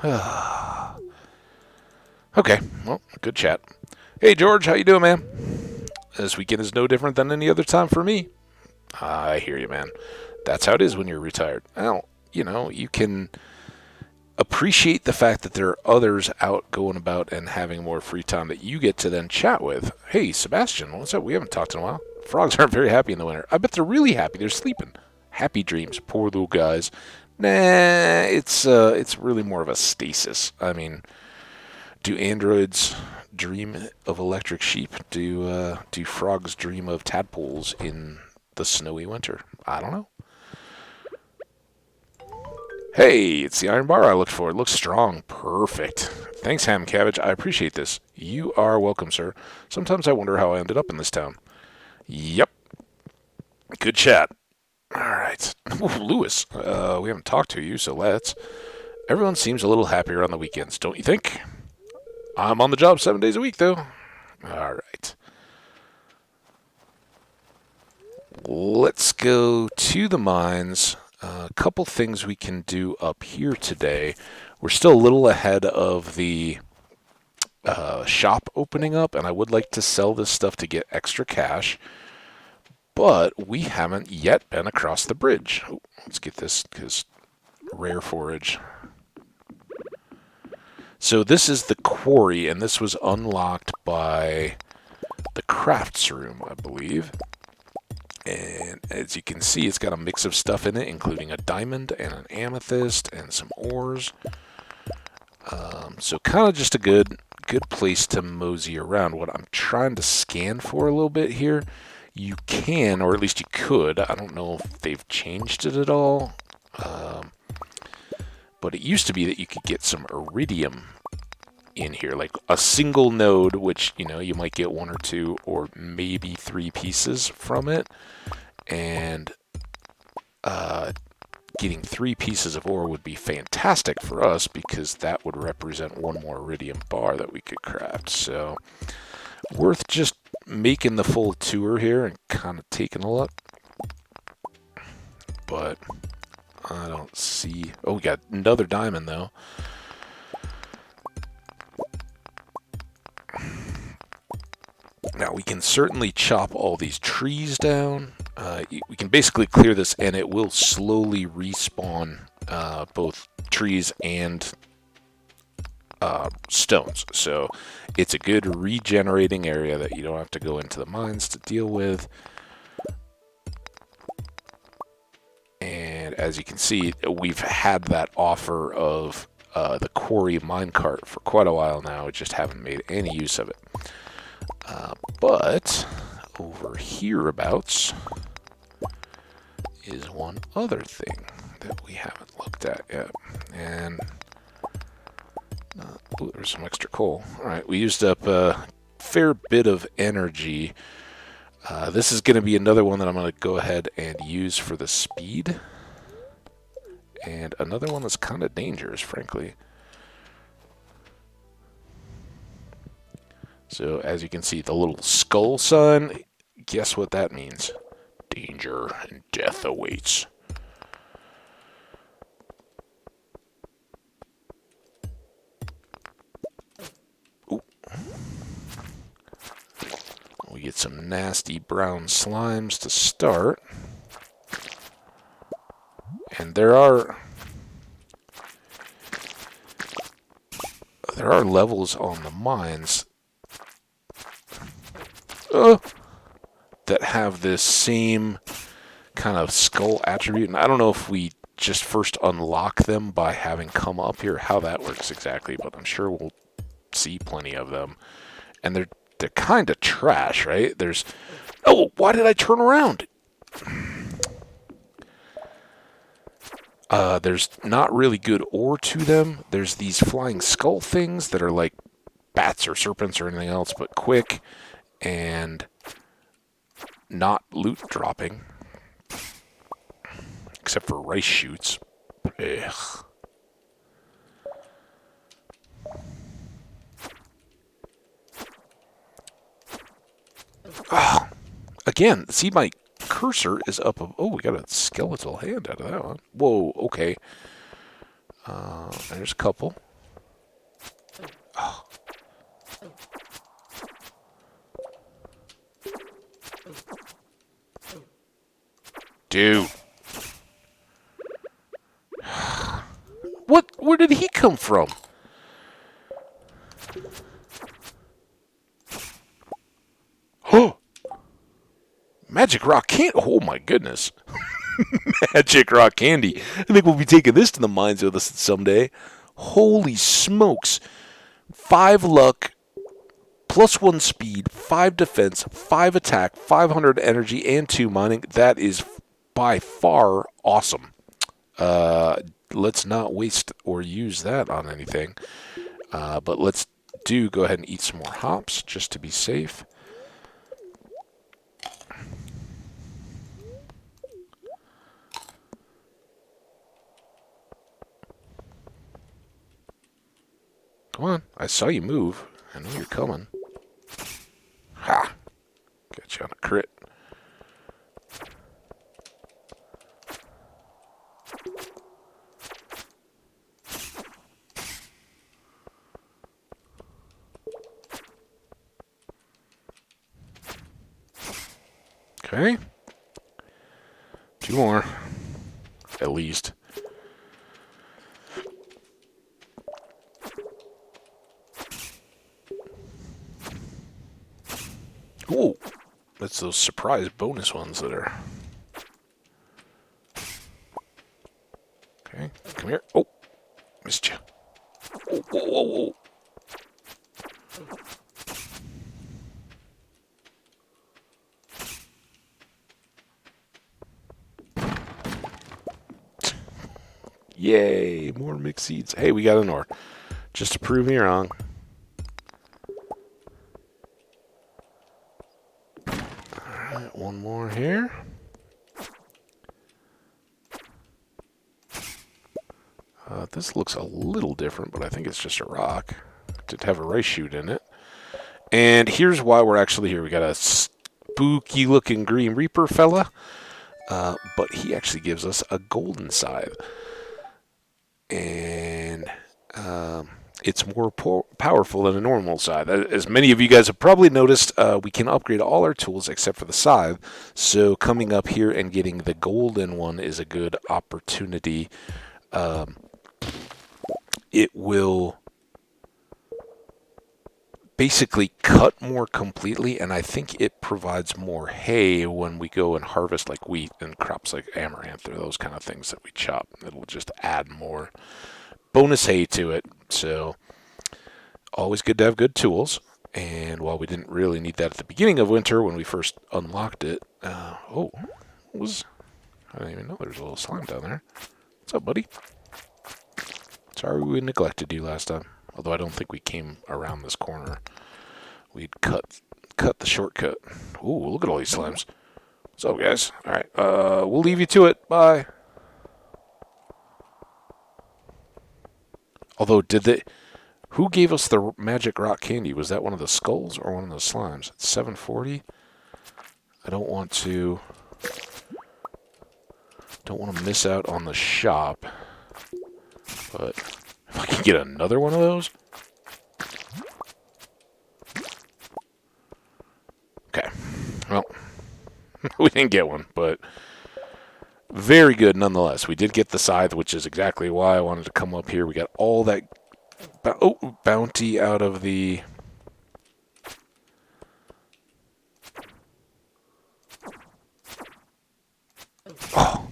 Okay, well, good chat. Hey, George, how you doing, man? This weekend is no different than any other time for me. I hear you, man. That's how it is when you're retired. Well, you know, you can appreciate the fact that there are others out going about and having more free time that you get to then chat with. Hey, Sebastian, what's up? We haven't talked in a while. Frogs aren't very happy in the winter. I bet they're really happy. They're sleeping. Happy dreams. Poor little guys. Nah, it's really more of a stasis. I mean, do androids dream of electric sheep? Do frogs dream of tadpoles in the snowy winter? I don't know. Hey, it's the iron bar I looked for. It looks strong. Perfect. Thanks, Ham Cabbage. I appreciate this. You are welcome, sir. Sometimes I wonder how I ended up in this town. Yep. Good chat. All right. Ooh, Lewis, we haven't talked to you, so let's. Everyone seems a little happier on the weekends, don't you think? I'm on the job 7 days a week, though. All right. Let's go to the mines. A couple things we can do up here today. We're still a little ahead of the shop opening up, and I would like to sell this stuff to get extra cash, but we haven't yet been across the bridge. Oh, let's get this, because rare forage. So this is the quarry, and this was unlocked by the crafts room, I believe. And as you can see, it's got a mix of stuff in it, including a diamond and an amethyst and some ores. So kind of just a good place to mosey around. What I'm trying to scan for a little bit here, you can, or at least you could, I don't know if they've changed it at all, but it used to be that you could get some iridium in here, like a single node, which, you know, you might get 1 or 2 or maybe 3 pieces from it, and getting 3 pieces of ore would be fantastic for us, because that would represent 1 more iridium bar that we could craft. So worth just making the full tour here and kind of taking a look. But I don't see. Oh, we got another diamond though. Now we can certainly chop all these trees down. We can basically clear this and it will slowly respawn both trees and stones. So it's a good regenerating area that you don't have to go into the mines to deal with. And as you can see, we've had that offer of the Quarry minecart for quite a while now. We just haven't made any use of it. But over hereabouts is one other thing that we haven't looked at yet. And ooh, there's some extra coal. All right, we used up a fair bit of energy. This is going to be another one that I'm going to go ahead and use for the speed. And another one that's kind of dangerous, frankly. So as you can see, the little skull sign, guess what that means? Danger and death awaits. Ooh. We get some nasty brown slimes to start. And there are levels on the mines that have this same kind of skull attribute. And I don't know if we just first unlock them by having come up here, how that works exactly, but I'm sure we'll see plenty of them. And they're kind of trash, right? Oh, why did I turn around? There's not really good ore to them. There's these flying skull things that are like bats or serpents or anything else, but quick and not loot dropping. Except for rice shoots. Ugh. Oh, again, see my cursor is up. Oh, we got a skeletal hand out of that one. Whoa, okay. There's a couple. Oh. Dude. What? Where did he come from? Oh! Magic rock candy. Oh my goodness. Magic rock candy. I think we'll be taking this to the mines with us someday. Holy smokes. 5 luck, +1 speed, 5 defense, 5 attack, 500 energy, and 2 mining. That is by far awesome. Let's not waste or use that on anything. But let's go ahead and eat some more hops just to be safe. Come on, I saw you move. I know you're coming. Ha! Got you on a crit. Okay. 2 more. At least. Ooh. That's those surprise bonus ones that are... Okay. Come here. Oh. Missed you. Whoa, whoa, whoa, whoa. Yay, more mixed seeds. Hey, we got an ore. Just to prove me wrong. Alright, one more here. This looks a little different, but I think it's just a rock. Did have a rice shoot in it. And here's why we're actually here. We got a spooky looking green reaper fella. But he actually gives us a golden scythe. And it's more powerful than a normal scythe. As many of you guys have probably noticed, we can upgrade all our tools except for the scythe. So coming up here and getting the golden one is a good opportunity. It will basically cut more completely, and I think it provides more hay when we go and harvest like wheat and crops like amaranth or those kind of things that we chop. It'll just add more bonus hay to it. So always good to have good tools. And while we didn't really need that at the beginning of winter when we first unlocked it, I didn't even know there was a little slime down there. What's up, buddy? Sorry we neglected you last time. Although I don't think we came around this corner. We'd cut the shortcut. Ooh, look at all these slimes. What's up, guys? All right, we'll leave you to it. Bye. Although, who gave us the magic rock candy? Was that one of the skulls or one of the slimes? It's 740. I don't want to miss out on the shop. But if I can get another one of those. Okay. We didn't get one, but very good nonetheless. We did get the scythe, which is exactly why I wanted to come up here. We got all that bounty out of the... Oh,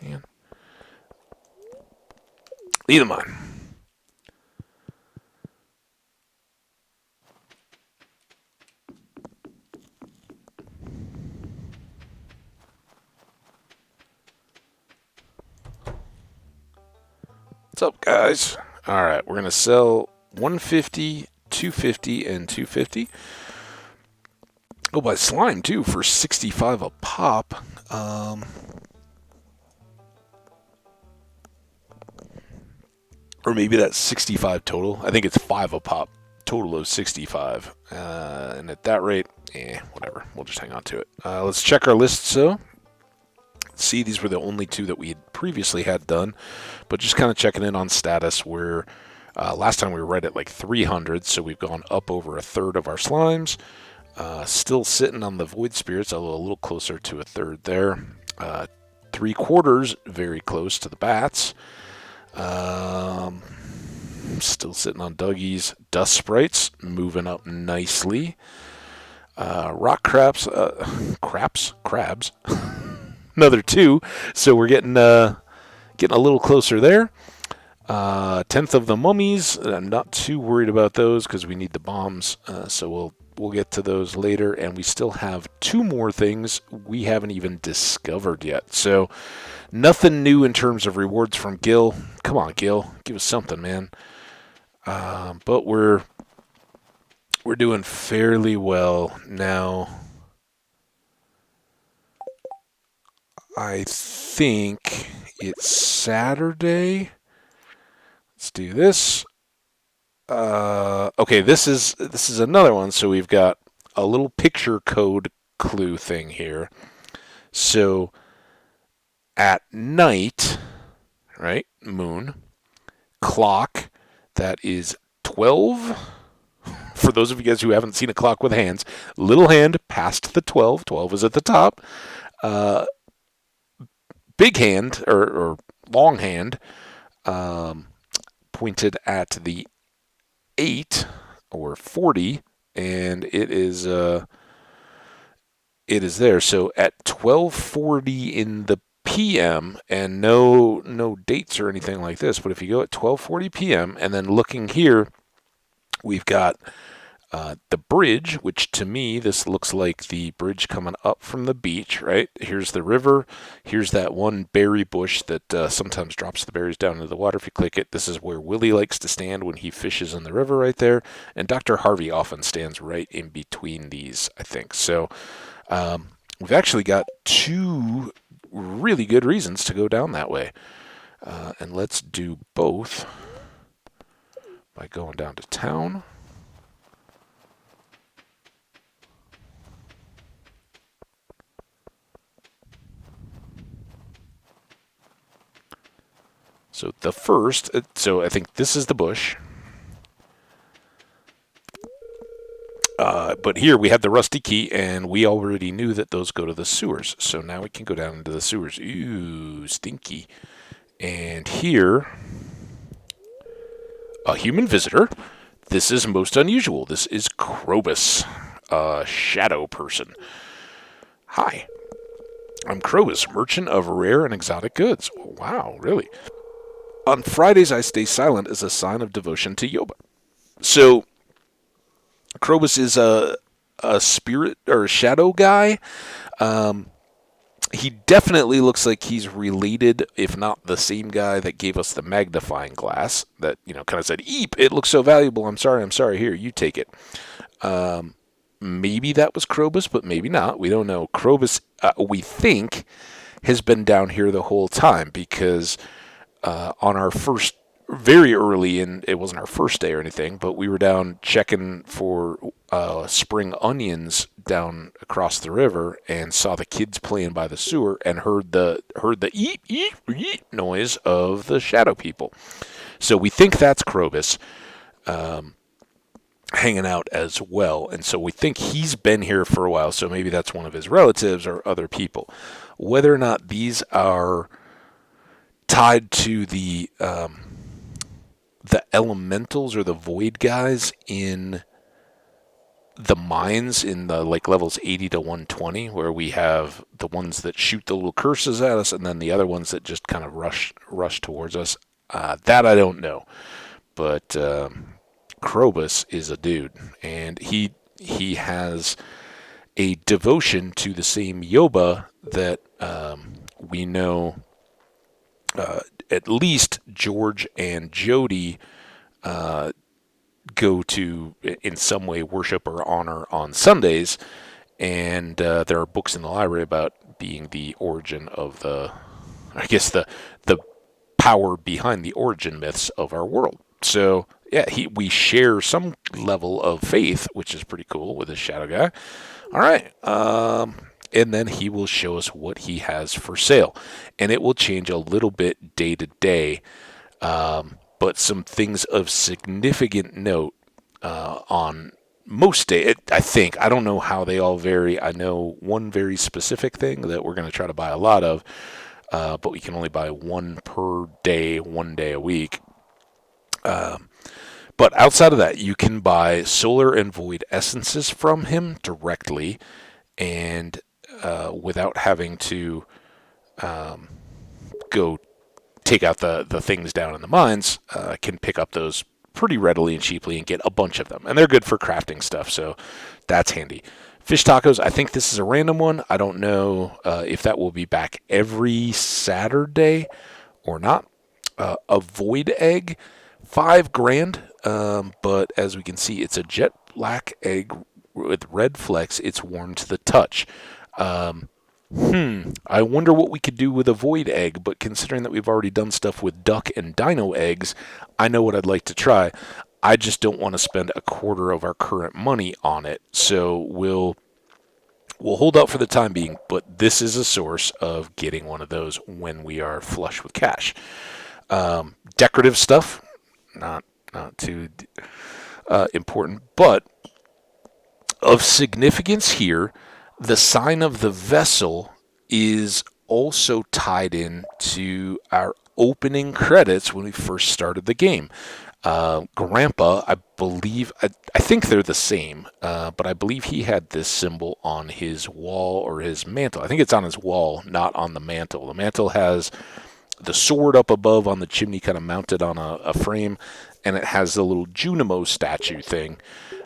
man. Leave them on. What's up, guys? All right, we're going to sell 150, 250, and 250. Go buy slime, too, for 65 a pop. Or maybe that's 65 total. I think it's 5 a pop. Total of 65. And at that rate, whatever. We'll just hang on to it. Let's check our list, so. See, these were the only two that we had previously had done. But just kind of checking in on status. Where last time we were right at like 300, so we've gone up over a third of our slimes. Still sitting on the void spirits, although a little closer to a third there. 3/4, very close to the bats. Still sitting on Dougie's dust sprites, moving up nicely. Rock crabs, crabs, another 2. So we're getting a little closer there. 10th of the mummies. I'm not too worried about those because we need the bombs. So we'll get to those later. And we still have 2 more things we haven't even discovered yet. So nothing new in terms of rewards from Gil. Come on, Gil, give us something, man. But we're doing fairly well now. I think it's Saturday. Let's do this. Okay, this is another one. So we've got a little picture code clue thing here. So at night, right? Moon clock. That is 12. For those of you guys who haven't seen a clock with hands, little hand past the 12. 12 is at the top. Big hand or long hand pointed at the 8 or 40, and it is there. So at 12:40 in the PM, and no dates or anything like this, but if you go at 12:40 PM, and then looking here, we've got the bridge, which to me, this looks like the bridge coming up from the beach, right? Here's the river. Here's that one berry bush that sometimes drops the berries down into the water if you click it. This is where Willie likes to stand when he fishes in the river right there. And Dr. Harvey often stands right in between these, I think. So we've actually got 2 really good reasons to go down that way. And let's do both by going down to town. So the first, so I think this is the bush. But here we have the rusty key, and we already knew that those go to the sewers. So now we can go down into the sewers. Ooh, stinky. And here, a human visitor. This is most unusual. This is Krobus, a shadow person. Hi, I'm Krobus, merchant of rare and exotic goods. Wow, really? On Fridays, I stay silent as a sign of devotion to Yoba. So, Krobus is a spirit or a shadow guy. He definitely looks like he's related, if not the same guy that gave us the magnifying glass that, kind of said, "Eep, it looks so valuable. I'm sorry. Here, you take it." Maybe that was Krobus, but maybe not. We don't know. Krobus, we think, has been down here the whole time because on our first, very early, and it wasn't our first day or anything, but we were down checking for spring onions down across the river and saw the kids playing by the sewer and heard the eat noise of the shadow people. So we think that's Krobus. hanging out as well. And so we think he's been here for a while, so maybe that's one of his relatives or other people. Whether or not these are tied to the elementals or the void guys in the mines in the like levels 80 to 120, where we have the ones that shoot the little curses at us and then the other ones that just kind of rush towards us, that I don't know. But Krobus is a dude, and he has a devotion to the same Yoba that we know at least George and Jody go to in some way worship or honor on Sundays, and there are books in the library about being the origin of I guess the power behind the origin myths of our world. So yeah, we share some level of faith, which is pretty cool with this shadow guy. All right, and then he will show us what he has for sale, and it will change a little bit day to day. But some things of significant note on most days, I think. I don't know how they all vary. I know one very specific thing that we're going to try to buy a lot of, but we can only buy one per day, 1 day a week. But outside of that, you can buy solar and void essences from him directly, and without having to go take out the things down in the mines, can pick up those pretty readily and cheaply and get a bunch of them. And they're good for crafting stuff, so that's handy. Fish tacos, I think this is a random one. I don't know if that will be back every Saturday or not. A void egg, $5,000, but as we can see, it's a jet black egg with red flecks. It's warm to the touch. I wonder what we could do with a void egg, but considering that we've already done stuff with duck and dino eggs, I know what I'd like to try. I just don't want to spend a quarter of our current money on it, so we'll hold out for the time being, but this is a source of getting one of those when we are flush with cash. Decorative stuff, not too important, but of significance here, the sign of the vessel is also tied in to our opening credits when we first started the game. Grandpa, I believe, I think they're the same, but I believe he had this symbol on his wall or his mantle. I think it's on his wall, not on the mantle. The mantle has the sword up above on the chimney, kind of mounted on a frame, and it has the little Junimo statue thing.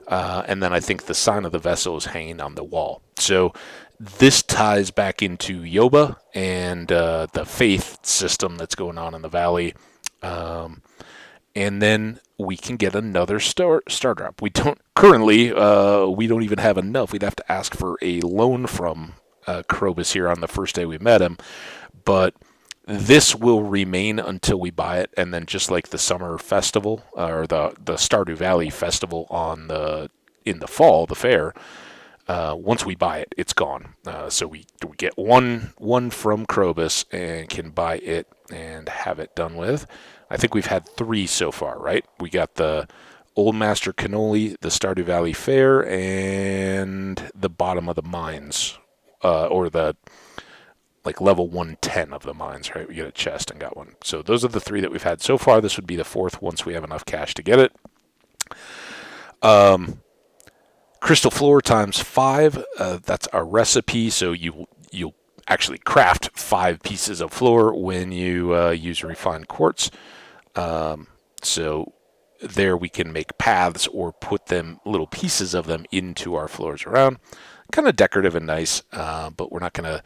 And then I think the sign of the vessel is hanging on the wall. So this ties back into Yoba and the faith system that's going on in the valley. And then we can get another star drop. We don't currently. We don't even have enough. We'd have to ask for a loan from Krobus here on the first day we met him. But this will remain until we buy it, and then just like the summer festival or the Stardew Valley festival in the fall, the fair. Once we buy it, it's gone. So we get one from Krobus and can buy it and have it done with. I think we've had 3 so far, right? We got the Old Master Cannoli, the Stardew Valley Fair, and the Bottom of the Mines, or the like level 110 of the mines, right? We get a chest and got one. So those are the 3 that we've had so far. This would be the 4th once we have enough cash to get it. Crystal floor times 5. That's our recipe. So you'll actually craft 5 pieces of floor when you use refined quartz. So there we can make paths or put little pieces of them into our floors around. Kind of decorative and nice, but we're not gonna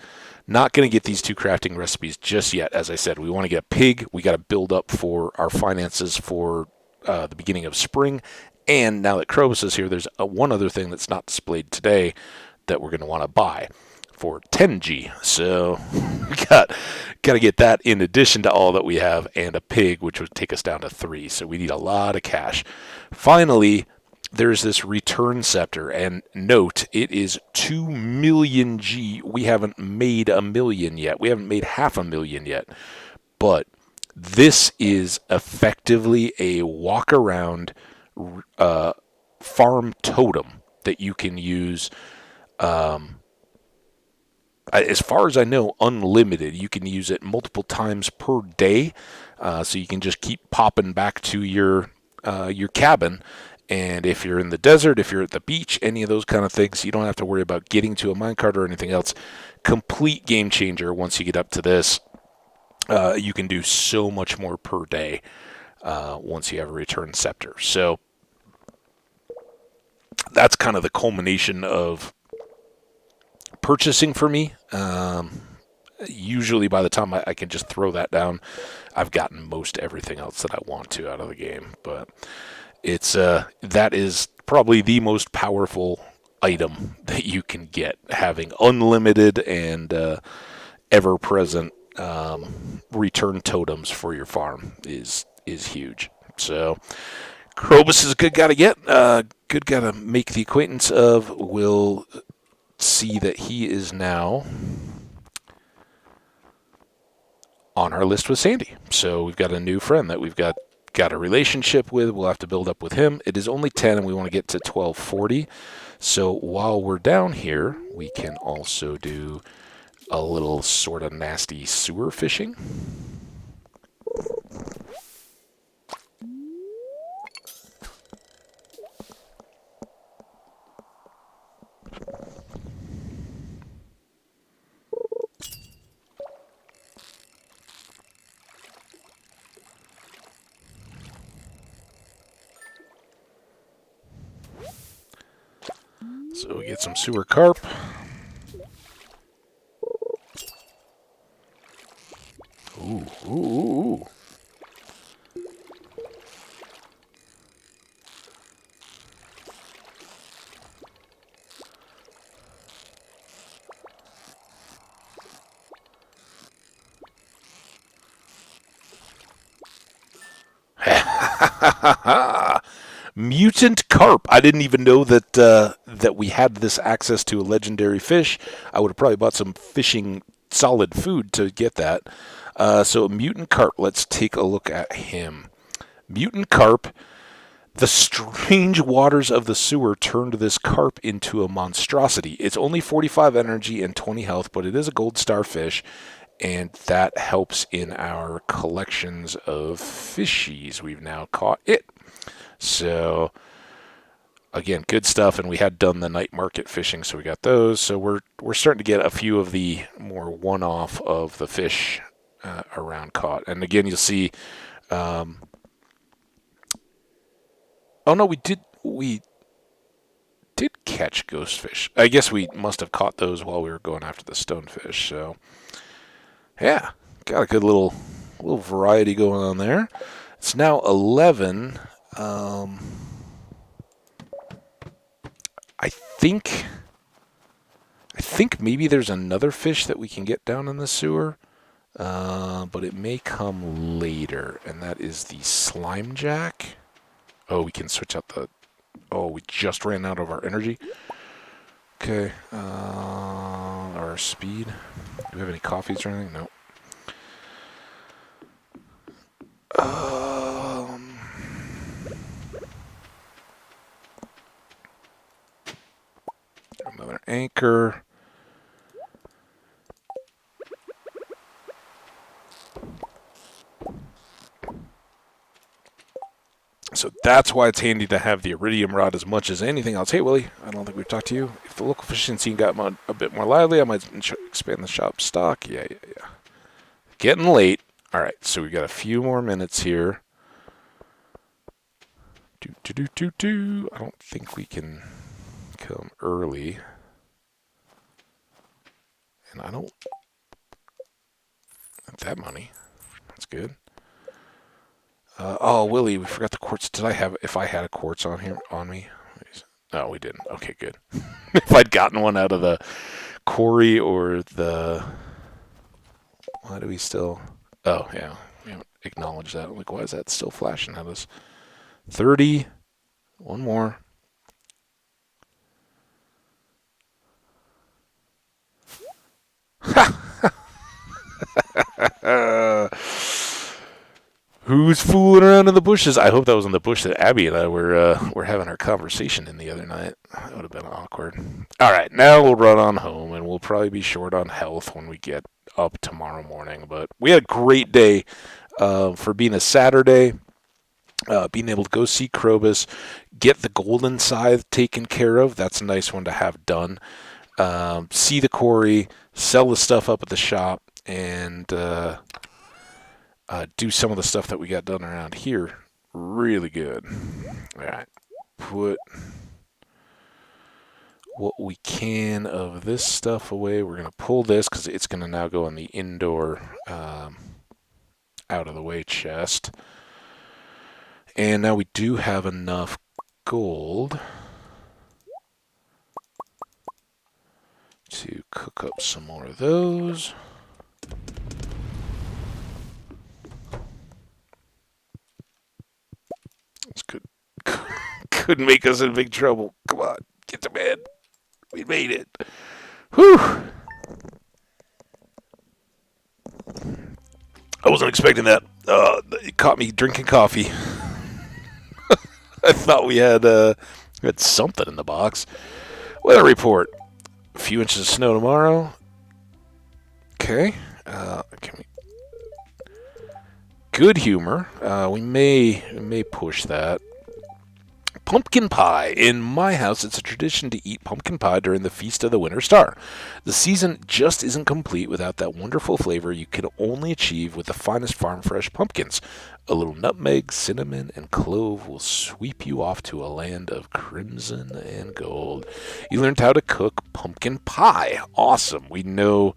get these 2 crafting recipes just yet. As I said, we want to get a pig. We got to build up for our finances for the beginning of spring. And now that Krobus is here, there's one other thing that's not displayed today that we're going to want to buy for 10G. So we got to get that in addition to all that we have, and a pig, which would take us down to 3. So we need a lot of cash. Finally, there's this return scepter, and note, it is 2 million G. We haven't made 1 million yet. We haven't made 500,000 yet. But this is effectively a walk-around farm totem that you can use. As far as I know, unlimited. You can use it multiple times per day, so you can just keep popping back to your cabin. And if you're in the desert, if you're at the beach, any of those kind of things, you don't have to worry about getting to a minecart or anything else. Complete game changer once you get up to this. You can do so much more per day once you have a return scepter. So that's kind of the culmination of purchasing for me. Usually by the time I can just throw that down, I've gotten most everything else that I want to out of the game. But it's that is probably the most powerful item that you can get. Having unlimited and ever-present return totems for your farm is huge. So Krobus is a good guy to get. Good guy to make the acquaintance of. We'll see that he is now on our list with Sandy. So we've got a new friend that we've got a relationship with. We'll have to build up with him. It is only 10 and we want to get to 1240. So while we're down here, we can also do a little sort of nasty sewer fishing. So we get some sewer carp. Ooh, ooh, ooh. Mutant Carp. I didn't even know that that we had this access to a legendary fish. I would have probably bought some fishing solid food to get that. So Mutant Carp. Let's take a look at him. Mutant Carp. The strange waters of the sewer turned this carp into a monstrosity. It's only 45 energy and 20 health, but it is a gold star fish, and that helps in our collections of fishies. We've now caught it. So, again, good stuff, and we had done the night market fishing, so we got those. So we're starting to get a few of the more one-off of the fish around caught. And again, you'll see... oh no, we did catch ghost fish. I guess we must have caught those while we were going after the stonefish. So yeah, got a good little variety going on there. It's now 11. I think maybe there's another fish that we can get down in the sewer, but it may come later, and that is the slime jack. Oh, we can switch out the... Oh, we just ran out of our energy. Okay. Our speed. Do we have any coffees or anything? No. Another anchor. So that's why it's handy to have the iridium rod as much as anything else. Hey, Willie, I don't think we've talked to you. If the local fishing scene got a bit more lively, I might expand the shop stock. Yeah. Getting late. All right, so we got a few more minutes here. I don't think we can come early. And I don't... Not that money. That's good. Oh, Willie, we forgot the quartz. If I had a quartz on me? No, we didn't. Okay, good. If I'd gotten one out of the quarry or the... Why do we still... Oh, yeah. We haven't acknowledged that. I'm like, why is that still flashing at us? 30. One more. Who's fooling around in the bushes? I hope that was in the bush that Abby and I were having our conversation in the other night. That would have been awkward. All right, now we'll run on home, and we'll probably be short on health when we get up tomorrow morning. But we had a great day for being a Saturday. Being able to go see Krobus, get the golden scythe taken care of. That's a nice one to have done. See the quarry, sell the stuff up at the shop, and do some of the stuff that we got done around here really good. All right, put what we can of this stuff away. We're going to pull this because it's going to now go in the indoor out of the way chest. And now we do have enough gold to cook up some more of those. This could make us in big trouble. Come on, get to bed. We made it. Whew. I wasn't expecting that. It caught me drinking coffee. I thought we had something in the box. Weather report. A few inches of snow tomorrow. Okay. Good humor. We may push that. Pumpkin pie. In my house, it's a tradition to eat pumpkin pie during the Feast of the Winter Star. The season just isn't complete without that wonderful flavor you can only achieve with the finest farm-fresh pumpkins. A little nutmeg, cinnamon, and clove will sweep you off to a land of crimson and gold. You learned how to cook pumpkin pie. Awesome. We know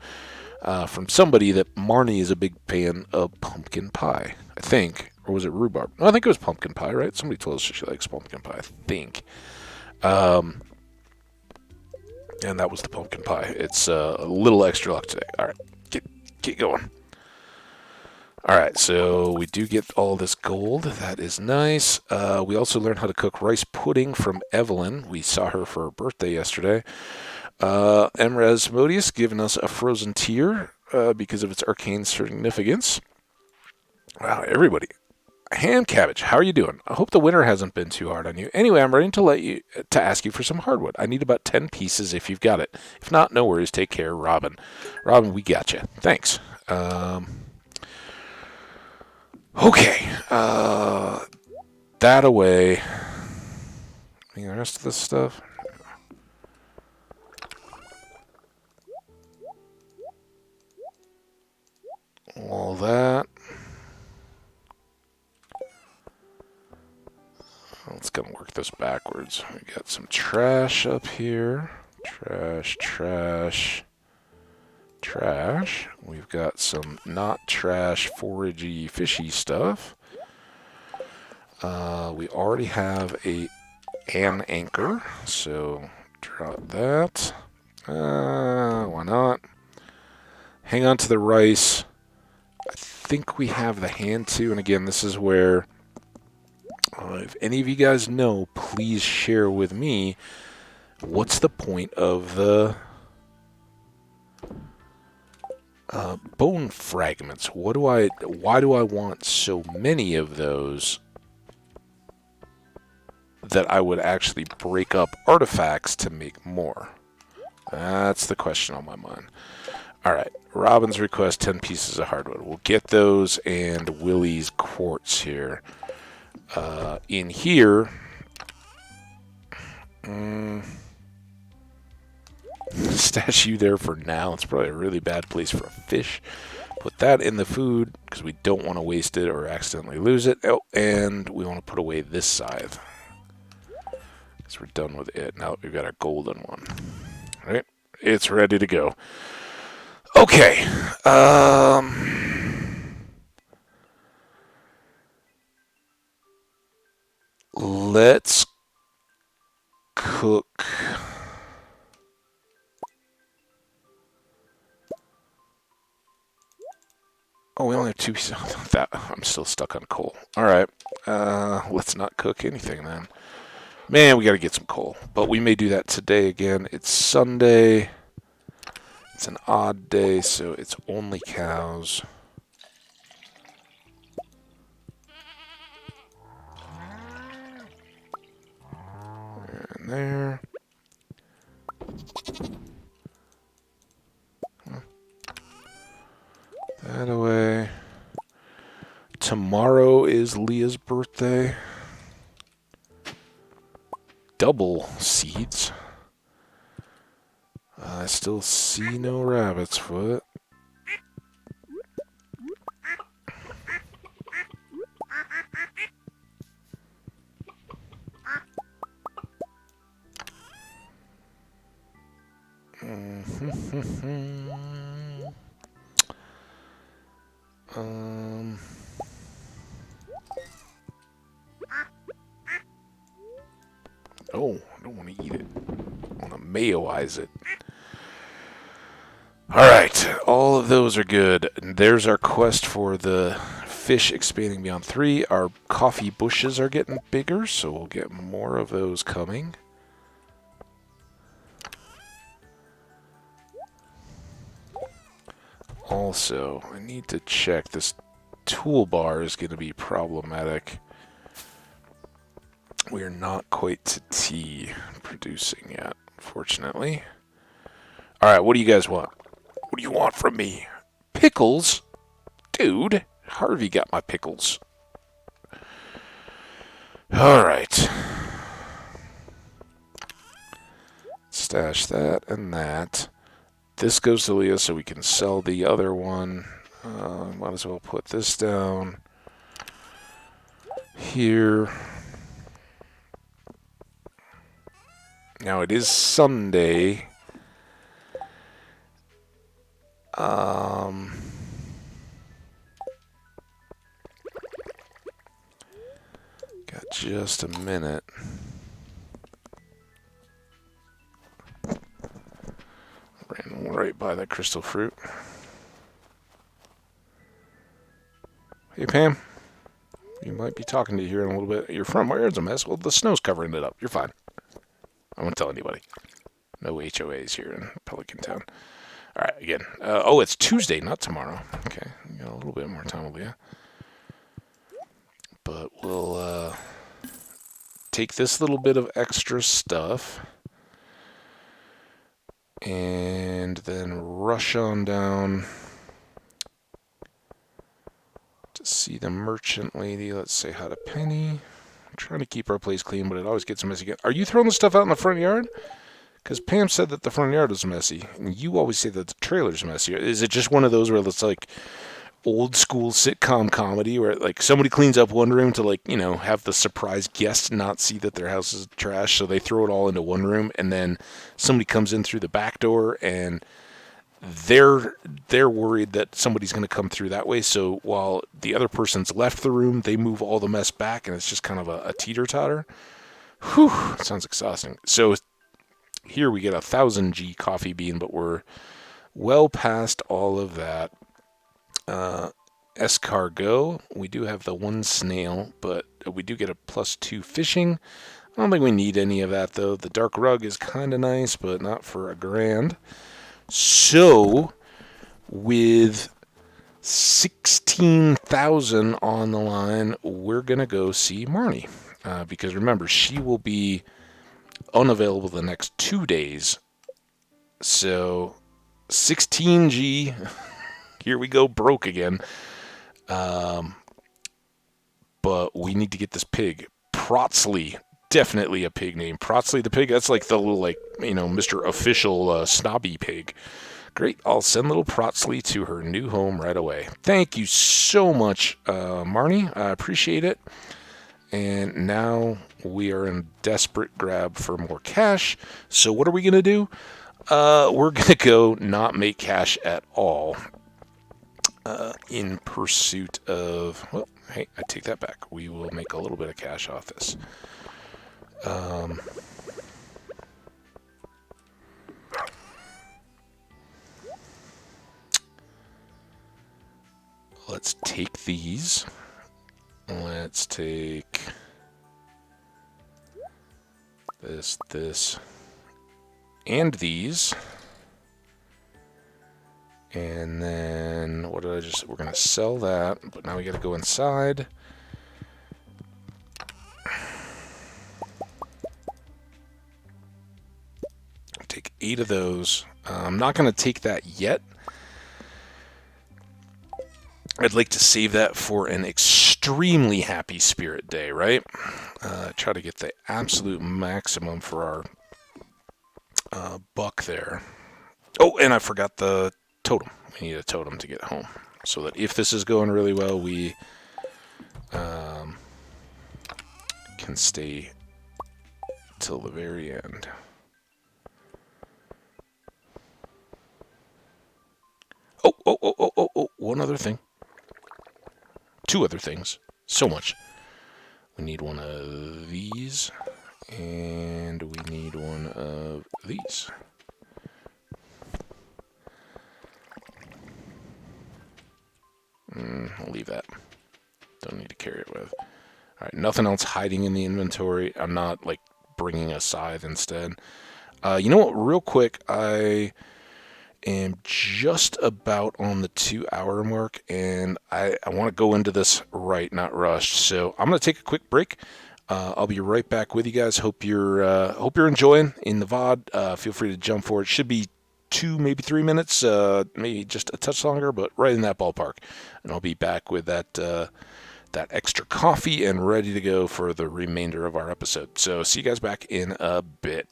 from somebody that Marnie is a big fan of pumpkin pie, I think. Or was it rhubarb? No, I think it was pumpkin pie, right? Somebody told us she likes pumpkin pie, I think. And that was the pumpkin pie. It's a little extra luck today. All right, get going. All right, so we do get all this gold. That is nice. We also learned how to cook rice pudding from Evelyn. We saw her for her birthday yesterday. Emraz Modius giving us a frozen tear because of its arcane significance. Wow, everybody. Ham Cabbage, how are you doing? I hope the winter hasn't been too hard on you. Anyway, I'm ready to ask you for some hardwood. I need about 10 pieces if you've got it. If not, no worries. Take care, Robin. Robin, we got you. Thanks. Okay. That away. The rest of this stuff. All that. Let's go and work this backwards. We got some trash up here. Trash. We've got some not trash, foragey, fishy stuff. We already have an anchor, so drop that. Why not? Hang on to the rice. I think we have the hand too, and again, this is where if any of you guys know, please share with me what's the point of the bone fragments. Why do I want so many of those that I would actually break up artifacts to make more? That's the question on my mind. All right, Robin's request 10 pieces of hardwood. We'll get those and Willie's quartz here. In here, stash you there for now. It's probably a really bad place for a fish. Put that in the food because we don't want to waste it or accidentally lose it. Oh, and we want to put away this scythe because we're done with it. Now we've got our golden one. All right, it's ready to go. Okay. Let's cook. Oh, we only have 2 pieces. That I'm still stuck on coal. All right. Let's not cook anything then. Man, we got to get some coal. But we may do that today again. It's Sunday. It's an odd day, so it's only cows. tomorrow is Leah's birthday. Double seeds. I still see no rabbit's foot. Oh, I don't want to eat it. I want to mayoize it. Alright, all of those are good. There's our quest for the fish expanding beyond 3. Our coffee bushes are getting bigger, so we'll get more of those coming. Also, I need to check. This toolbar is going to be problematic. We are not quite to tea producing yet, unfortunately. Alright, what do you guys want? What do you want from me? Pickles? Dude, Harvey got my pickles. Alright. Stash that and that. This goes to Leah so we can sell the other one. Might as well put this down here. Now it is Sunday. Got just a minute. Ran right by that crystal fruit. Hey, Pam. You might be talking to you here in a little bit. Your front yard's a mess. Well, the snow's covering it up. You're fine. I won't tell anybody. No HOAs here in Pelican Town. All right, again. Oh, it's Tuesday, not tomorrow. Okay, we got a little bit more time, Leah. But we'll take this little bit of extra stuff and then rush on down to see the merchant lady. Let's say hi to Penny. I'm trying to keep our place clean, but it always gets messy again. Are you throwing the stuff out in the front yard? Because Pam said that the front yard was messy, and you always say that the trailer's messy. Is it just one of those where it's like old school sitcom comedy where like somebody cleans up one room to like, you know, have the surprise guest not see that their house is trash, so they throw it all into one room, and then somebody comes in through the back door and they're worried that somebody's going to come through that way, so while the other person's left the room, they move all the mess back, and it's just kind of a teeter-totter. Whew, sounds exhausting. So here we get 1000 G coffee bean, but we're well past all of that. Escargot, we do have the 1 snail, but we do get a +2 fishing. I don't think we need any of that, though. The dark rug is kind of nice, but not for a grand. So, with 16,000 on the line, we're going to go see Marnie. Because remember, she will be unavailable the next 2 days. So 16G, here we go, broke again. But we need to get this pig. Protsley, definitely a pig name. Protsley the pig, that's like the little, like, you know, Mr. Official snobby pig. Great, I'll send little Protsley to her new home right away. Thank you so much, Marnie. I appreciate it. And now we are in desperate grab for more cash. So what are we going to do? We're going to go not make cash at all in pursuit of... Well, hey, I take that back. We will make a little bit of cash off this. Let's take these. Let's take this, and these. And then, what did I just... We're going to sell that, but now we got to go inside. Take 8 of those. I'm not going to take that yet. I'd like to save that for an extremely happy spirit day, right? Try to get the absolute maximum for our buck there. Oh, and I forgot the totem. We need a totem to get home. So that if this is going really well, we can stay till the very end. Oh, one other thing. Two other things. So much. We need one of these, and we need one of these. I'll leave that. Don't need to carry it with. Alright, nothing else hiding in the inventory. I'm not, like, bringing a scythe instead. You know what? Real quick, I am just about on the 2-hour mark, and I want to go into this right, not rushed. So I'm going to take a quick break. I'll be right back with you guys. Hope you're enjoying in the VOD. Feel free to jump forward. It should be 2, maybe 3 minutes, maybe just a touch longer, but right in that ballpark. And I'll be back with that extra coffee and ready to go for the remainder of our episode. So see you guys back in a bit.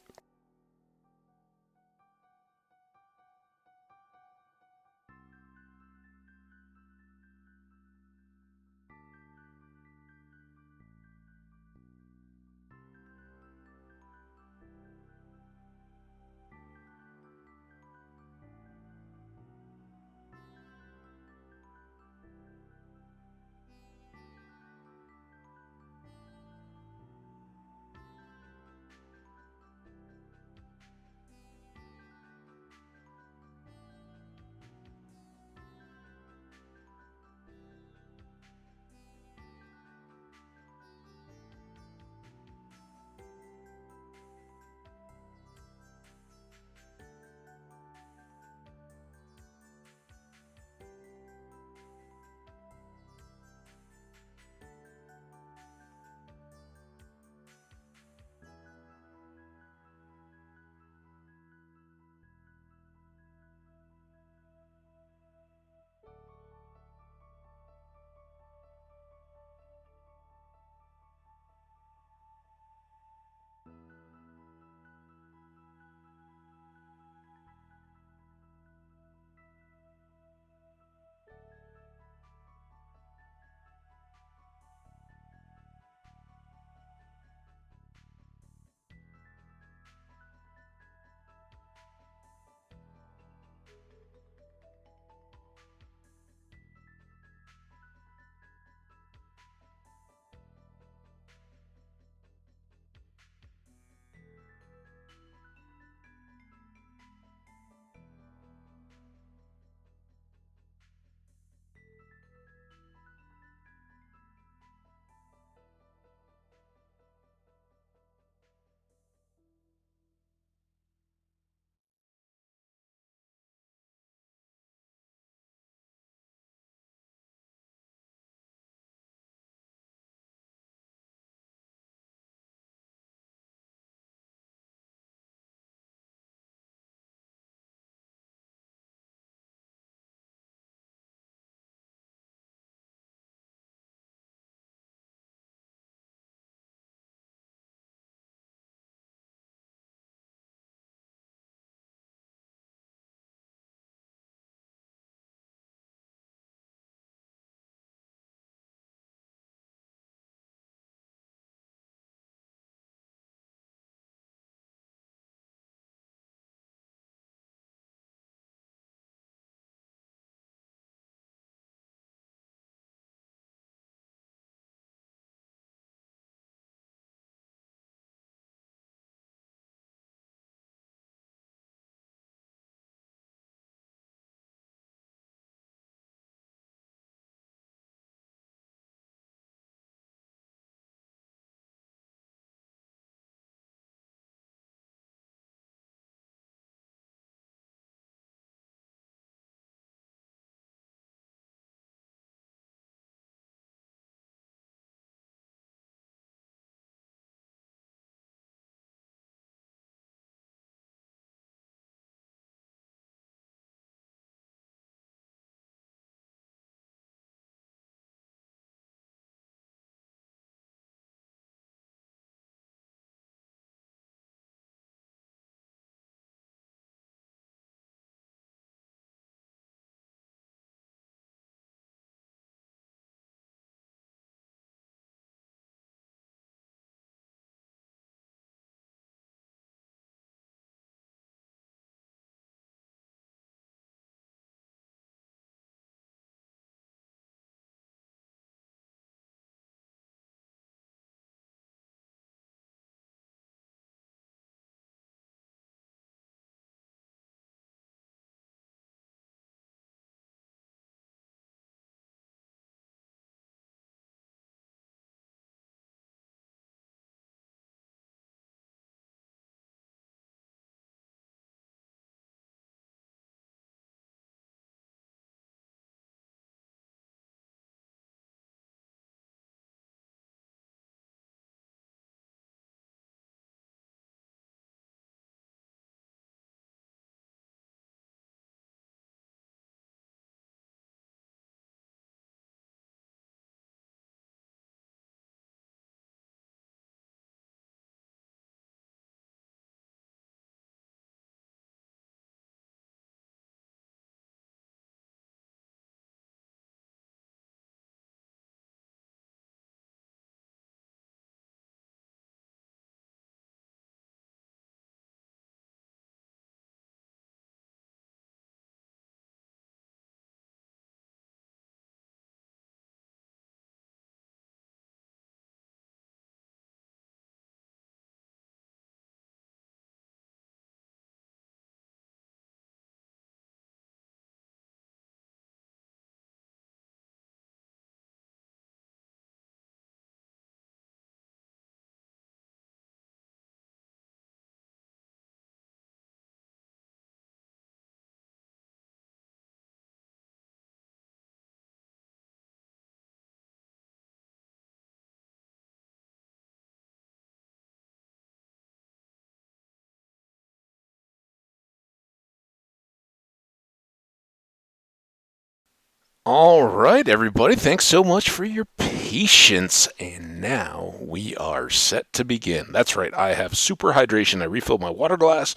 All right, everybody. Thanks so much for your patience. And now we are set to begin. That's right. I have super hydration. I refilled my water glass.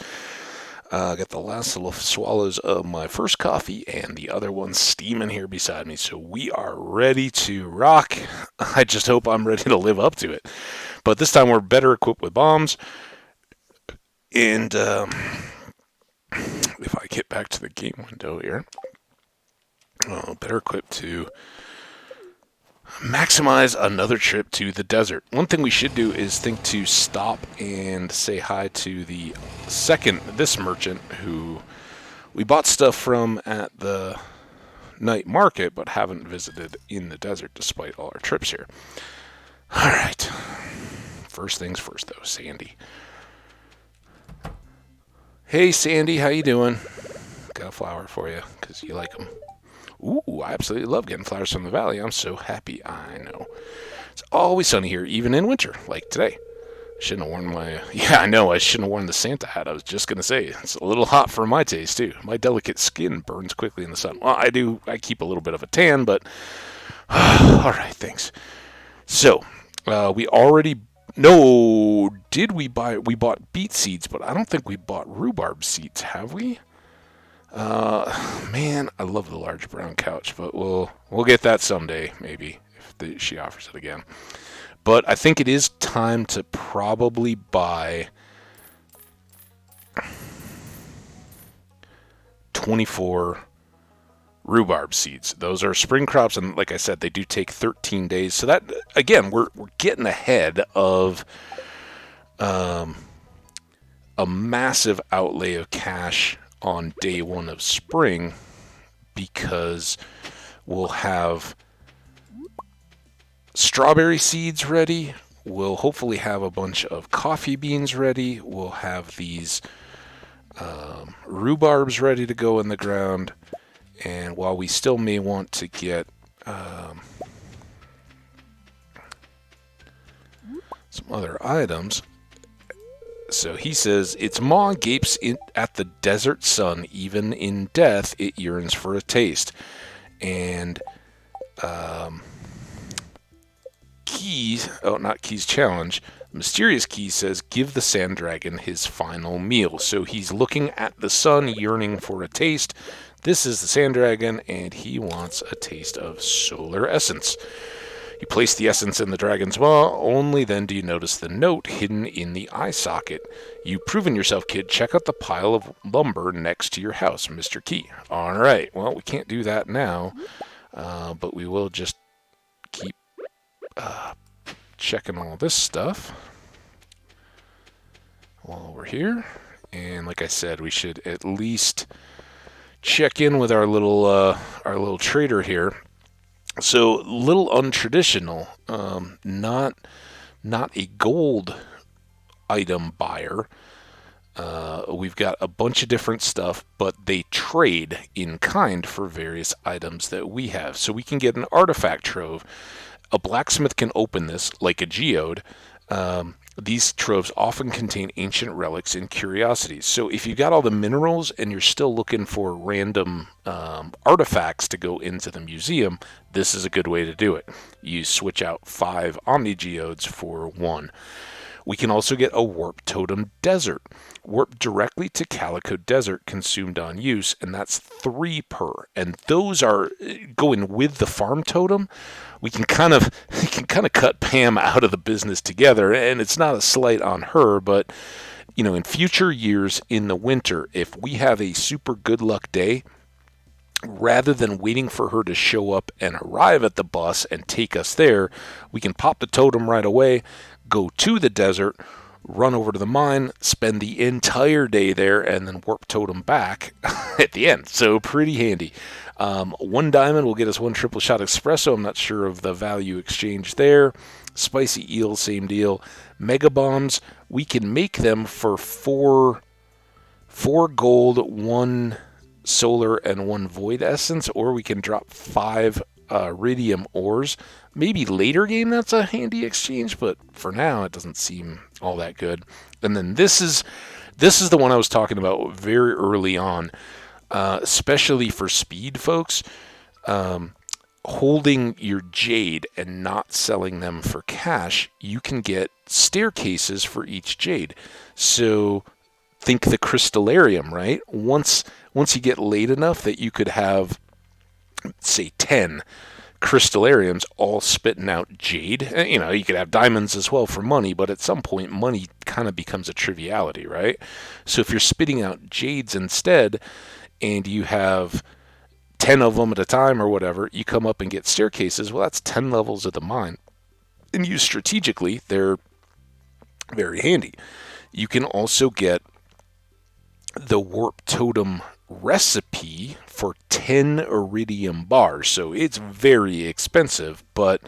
Got the last little swallows of my first coffee and the other one steaming here beside me. So we are ready to rock. I just hope I'm ready to live up to it. But this time we're better equipped with bombs. And if I get back to the game window here, better equipped to maximize another trip to the desert. One thing we should do is think to stop and say hi to this merchant who we bought stuff from at the night market but haven't visited in the desert despite all our trips here. All right. First things first though, Sandy. Hey Sandy, how you doing? Got a flower for you because you like them. Ooh, I absolutely love getting flowers from the valley. I'm so happy. I know. It's always sunny here, even in winter, like today. Shouldn't have worn my... Yeah, I know. I shouldn't have worn the Santa hat. I was just going to say. It's a little hot for my taste, too. My delicate skin burns quickly in the sun. Well, I do. I keep a little bit of a tan, but... All right, thanks. So, we already... No, did we buy... We bought beet seeds, but I don't think we bought rhubarb seeds, have we? Man, I love the large brown couch, but we'll get that someday, maybe, if she offers it again. But I think it is time to probably buy 24 rhubarb seeds. Those are spring crops, and like I said, they do take 13 days. So that, again, we're getting ahead of a massive outlay of cash on day one of spring, because we'll have strawberry seeds ready. We'll hopefully have a bunch of coffee beans ready. We'll have these rhubarbs ready to go in the ground. And while we still may want to get some other items, so he says, its maw gapes at the desert sun. Even in death, it yearns for a taste. And Key's challenge. Mysterious Key says, give the sand dragon his final meal. So he's looking at the sun, yearning for a taste. This is the sand dragon, and he wants a taste of solar essence. You place the essence in the dragon's maw, only then do you notice the note hidden in the eye socket. You've proven yourself, kid. Check out the pile of lumber next to your house, Mr. Key. All right, well, we can't do that now, but we will just keep checking all this stuff while we're here. And like I said, we should at least check in with our little trader here. So, little untraditional, not a gold item buyer. We've got a bunch of different stuff, but they trade in kind for various items that we have. So we can get an artifact trove. A blacksmith can open this like a geode. These troves often contain ancient relics and curiosities. So if you got all the minerals and you're still looking for random artifacts to go into the museum, this is a good way to do it. You switch out 5 Omni Geodes for 1. We can also get a Warp Totem Desert. Warp directly to Calico Desert, consumed on use, and that's 3 per. And those are going with the Farm Totem. We can kind of cut Pam out of the business together, and it's not a slight on her, but in future years in the winter, if we have a super good luck day, rather than waiting for her to show up and arrive at the bus and take us there, we can pop the totem right away, go to the desert, run over to the mine, spend the entire day there, and then warp totem back at the end. So pretty handy. 1 diamond will get us 1 triple shot espresso. I'm not sure of the value exchange there. Spicy eel, same deal. Mega bombs, we can make them for 4 gold, 1 solar, and 1 void essence, or we can drop 5 iridium ores. Maybe later game that's a handy exchange, but for now it doesn't seem all that good. And then this is the one I was talking about very early on, especially for speed folks. holding your jade and not selling them for cash, you can get staircases for each jade. So think the crystallarium, right? Once you get late enough that you could have, say, 10 crystallariums all spitting out jade. You know, you could have diamonds as well for money, but at some point money kind of becomes a triviality, right? So if you're spitting out jades instead and you have 10 of them at a time or whatever, you come up and get staircases. Well, that's 10 levels of the mine. And used strategically, they're very handy. You can also get the warp totem recipe for 10 iridium bars. So it's very expensive, but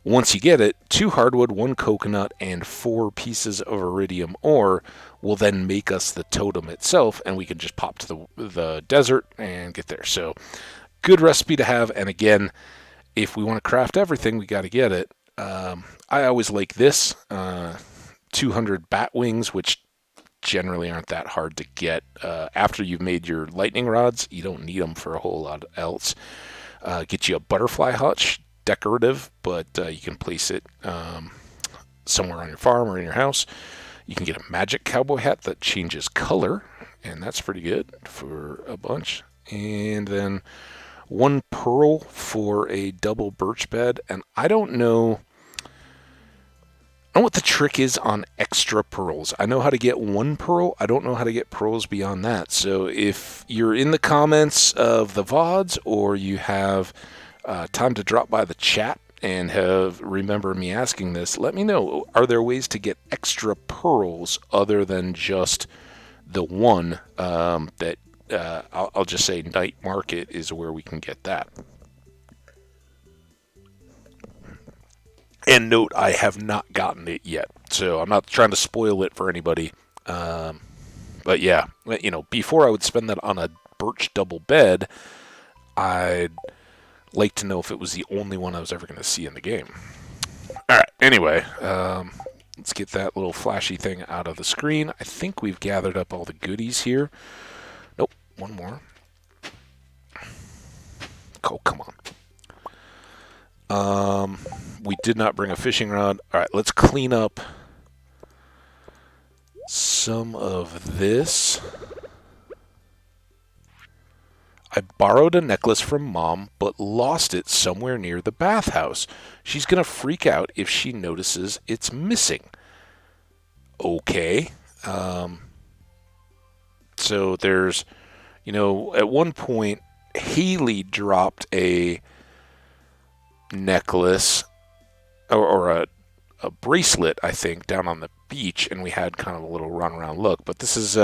once you get it, 2 hardwood, 1 coconut, and 4 pieces of iridium ore will then make us the totem itself, and we can just pop to the desert and get there. So good recipe to have, and again, if we want to craft everything, we got to get it. I always like this, 200 bat wings, which generally aren't that hard to get. After you've made your lightning rods, you don't need them for a whole lot else. Get you a butterfly hutch, decorative, but you can place it somewhere on your farm or in your house. You can get a magic cowboy hat that changes color, and that's pretty good for a bunch. And then 1 pearl for a double birch bed, and I don't know what the trick is on extra pearls. I know how to get 1 pearl. I don't know how to get pearls beyond that. So if you're in the comments of the VODs or you have time to drop by the chat and remember me asking this, let me know. Are there ways to get extra pearls other than just the one that I'll just say night market is where we can get that. And note, I have not gotten it yet, so I'm not trying to spoil it for anybody. But yeah, you know, before I would spend that on a birch double bed, I'd like to know if it was the only one I was ever going to see in the game. All right, anyway, let's get that little flashy thing out of the screen. I think we've gathered up all the goodies here. Nope, one more. Oh, come on. We did not bring a fishing rod. All right, let's clean up some of this. I borrowed a necklace from Mom, but lost it somewhere near the bathhouse. She's going to freak out if she notices it's missing. Okay. So there's, you know, at one point, Haley dropped a necklace or a bracelet, I think, down on the beach, and we had kind of a little run around look. But this is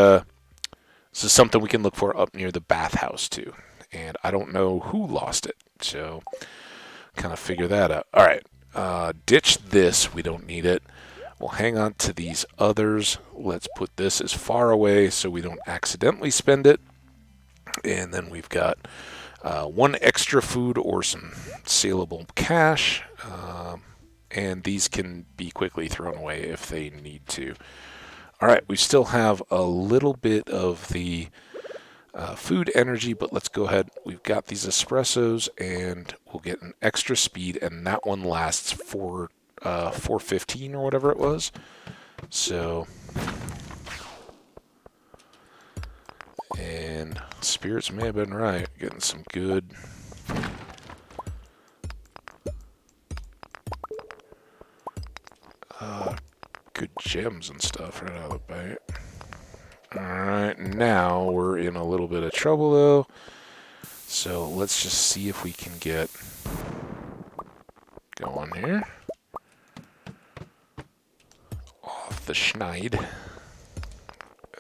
something we can look for up near the bathhouse too, and I don't know who lost it, so kind of figure that out. All right, ditch this. We don't need it. We'll hang on to these others. Let's put this as far away so we don't accidentally spend it. And then we've got 1 extra food or some saleable cash, and these can be quickly thrown away if they need to. All right, we still have a little bit of the food energy, but let's go ahead. We've got these espressos, and we'll get an extra speed, and that one lasts for 4:15 or whatever it was. So, and spirits may have been right. Getting some good gems and stuff right out of the bait. Alright, now we're in a little bit of trouble though. So let's just see if we can get going here. Off the schneid,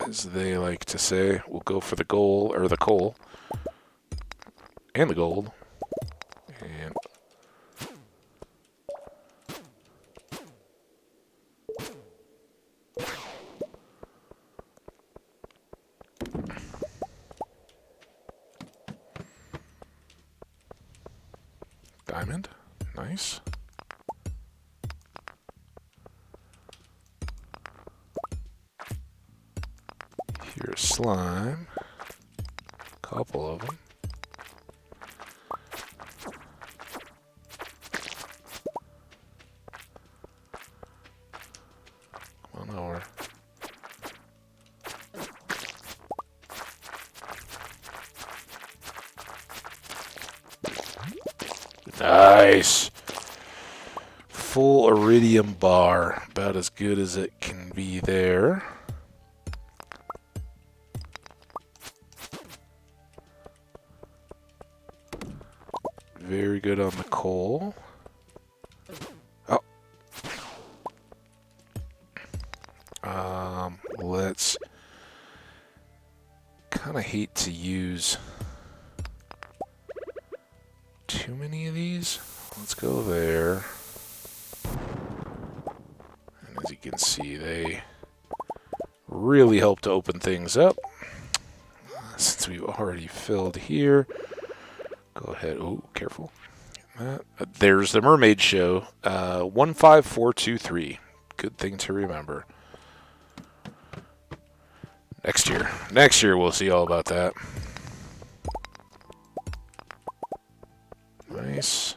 as they like to say. We'll go for the goal, or the coal. And the gold. And diamond. Nice. Here's slime. Couple of them. Nice. Full iridium bar. About as good as it can be there. Very good on the coal. Oh. Let's... kind of hate to use too many of these. Let's go there. And as you can see, they really help to open things up. Since we've already filled here, go ahead. Oh, careful. There's the mermaid show. 15423. Good thing to remember. Next year we'll see all about that. Nice.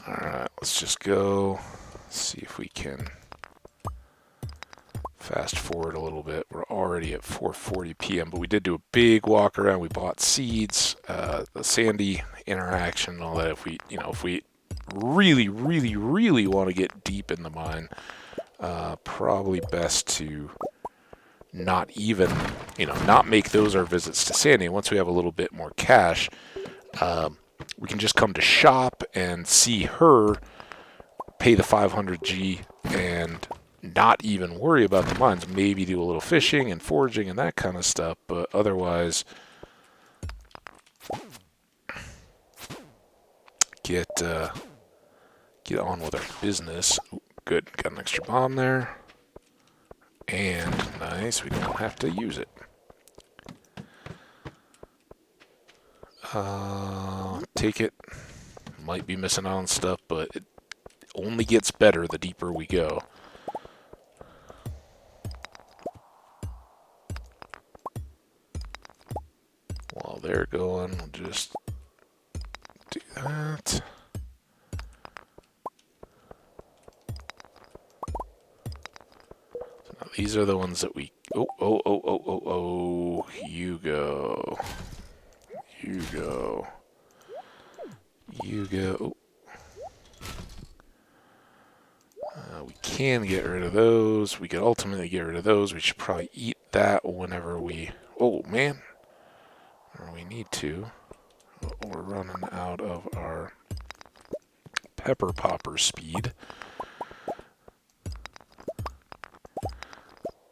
Alright, let's just go see if we can fast forward a little bit. We're already at 4:40 p.m., but we did do a big walk around. We bought seeds, the sandy interaction and all that. If we really, really, really want to get deep in the mine, probably best to not even, not make those our visits to Sandy. Once we have a little bit more cash, we can just come to shop and see her, pay the 500G, and not even worry about the mines. Maybe do a little fishing and foraging and that kind of stuff, but otherwise, get on with our business. Ooh, good, got an extra bomb there. And nice, we don't have to use it. Take it. Might be missing out on stuff, but it only gets better the deeper we go. While they're going, we'll just do that. These are the ones that we... Oh, you go. You go. You go. We can get rid of those. We could ultimately get rid of those. We should probably eat that whenever we... Oh, man. Or we need to. We're running out of our pepper popper speed.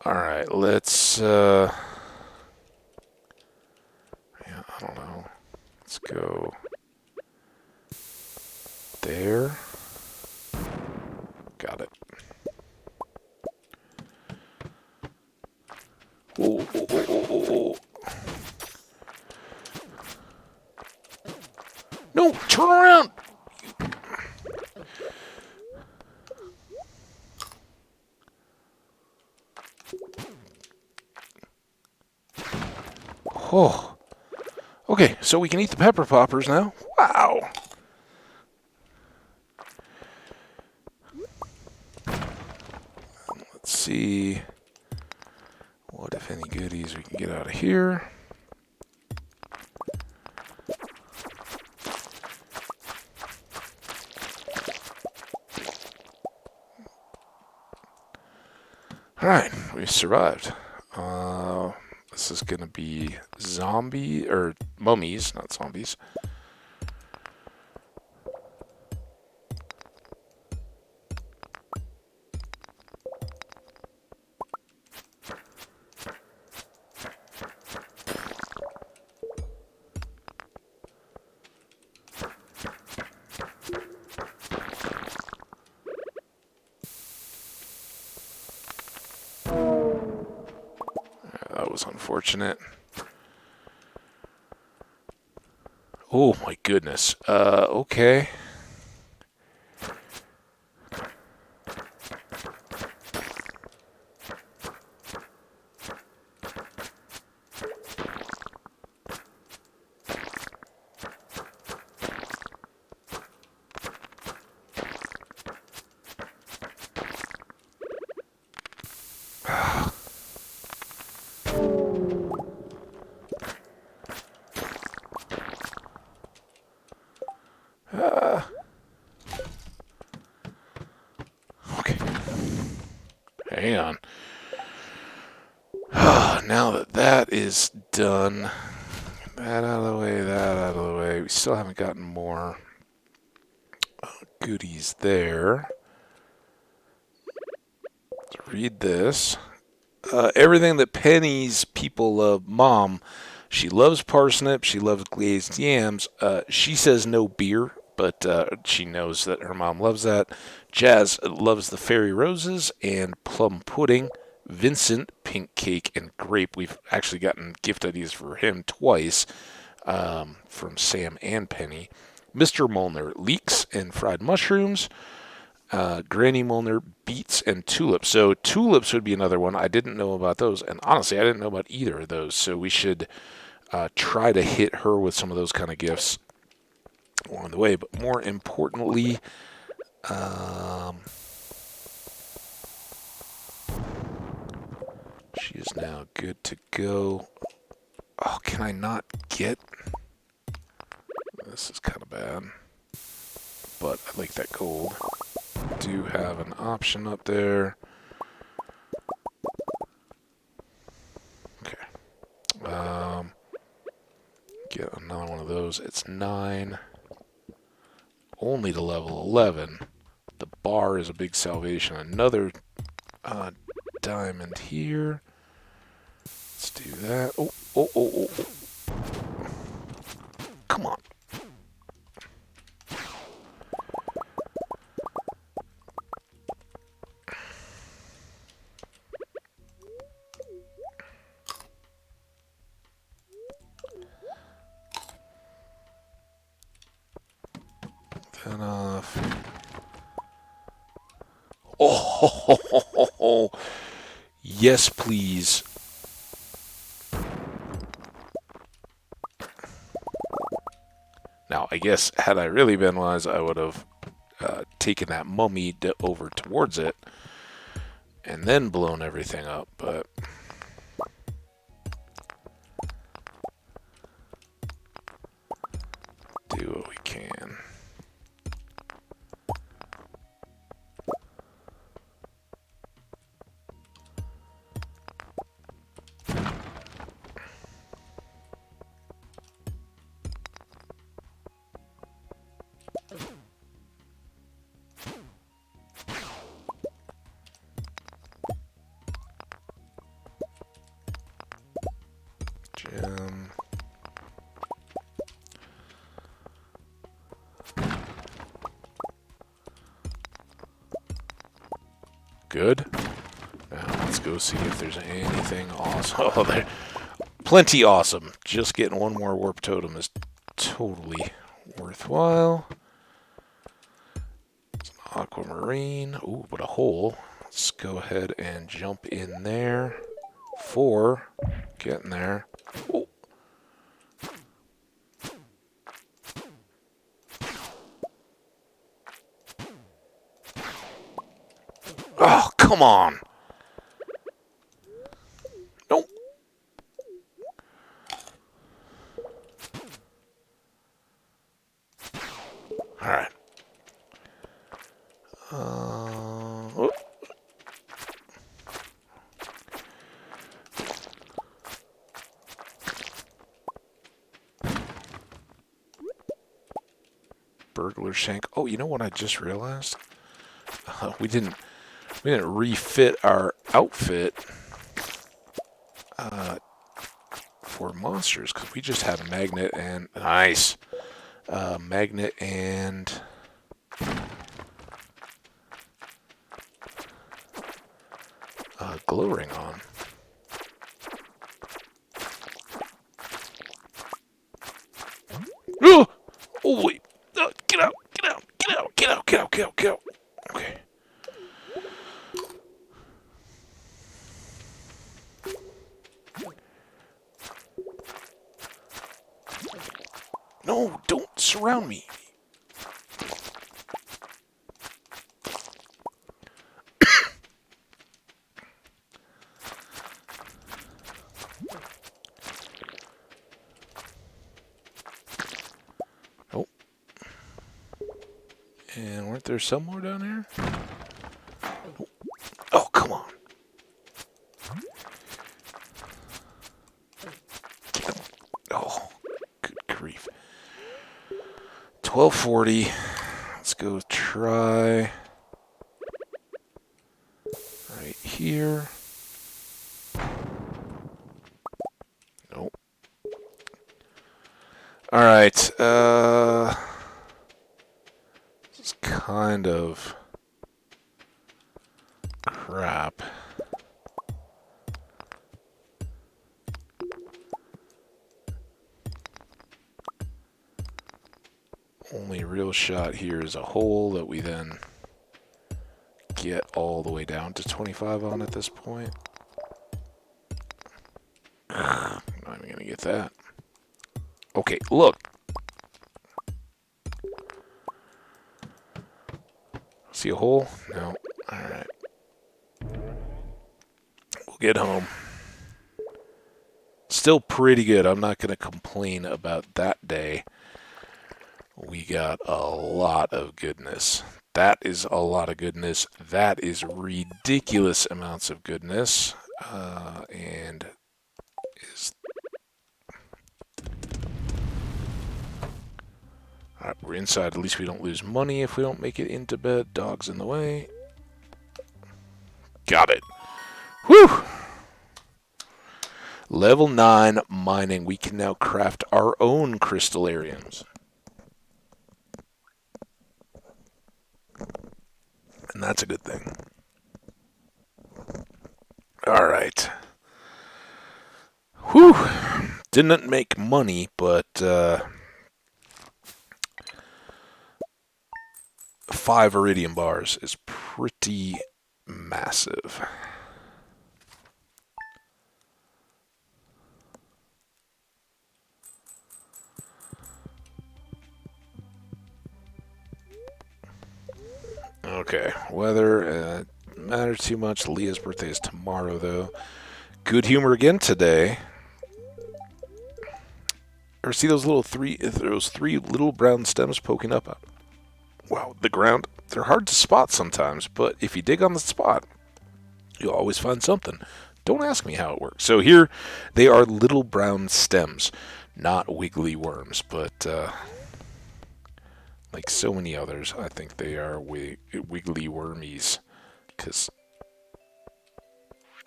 Alright, let's, yeah, I don't know. Let's go there. Got it. Oh. No, turn around! Oh. Okay, so we can eat the pepper poppers now. Wow. Let's see what, if any, goodies we can get out of here. Alright, we survived. This is going to be zombie, or mummies, not zombies. That was unfortunate. Oh my goodness. Okay. hang on. Now that that is done, that out of the way, that out of the way. We still haven't gotten more goodies there. Let's read this. Everything that Penny's people love. Mom, she loves parsnip. She loves glazed yams. She says no beer, but she knows that her mom loves that. Jazz loves the fairy roses and plum pudding. Vincent, pink cake and grape. We've actually gotten gift ideas for him twice from Sam and Penny. Mr. Molnar, leeks and fried mushrooms. Granny Molnar, beets and tulips. So tulips would be another one. I didn't know about those, and honestly, I didn't know about either of those. So we should try to hit her with some of those kind of gifts along the way. But more importantly, she is now good to go. Oh, can I not get? This is kind of bad, but I like that gold. Do have an option up there. Okay. Get another one of those. It's 9. Only to level 11. The bar is a big salvation. Another diamond here. Let's do that. Oh, oh, oh, oh. Come on. That off. Oh, yes, please. Now, I guess had I really been wise, I would have taken that mummy over towards it and then blown everything up, but do what we can. Gem. Good. Now let's go see if there's anything awesome. Oh, there. Plenty awesome. Just getting one more warp totem is totally worthwhile. It's an aquamarine. Ooh, but a hole. Let's go ahead and jump in there. 4. Getting there. Oh. Oh, come on. Nope. All right. Oh. Burglar shank. Oh, you know what I just realized? We didn't refit our outfit for monsters because we just had magnet and magnet and glow ring on. Oh, wait. Get out. Okay. No, don't surround me. Oh. And weren't there some more down here? Oh, come on. 1240. Let's go try right here. Nope. Alright, this is kind of crap. Only real shot here is a hole that we then get all the way down to 25 on at this point. Not even gonna get that. Okay, look. See a hole? No. Alright. We'll get home. Still pretty good. I'm not gonna complain about that day. We got a lot of goodness. That is a lot of goodness. That is ridiculous amounts of goodness. And is... Alright, we're inside. At least we don't lose money if we don't make it into bed. Dog's in the way. Got it. Whew! Level 9 mining. We can now craft our own crystallariums. And that's a good thing. Alright. Whew! Didn't make money, but 5 iridium bars is pretty massive. Okay, weather matters too much. Leah's birthday is tomorrow, though. Good humor again today. Or see those three little brown stems poking up out. Wow, the ground. They're hard to spot sometimes, but if you dig on the spot, you'll always find something. Don't ask me how it works. So here, they are little brown stems, not wiggly worms, but like so many others, I think they are wiggly wormies. Because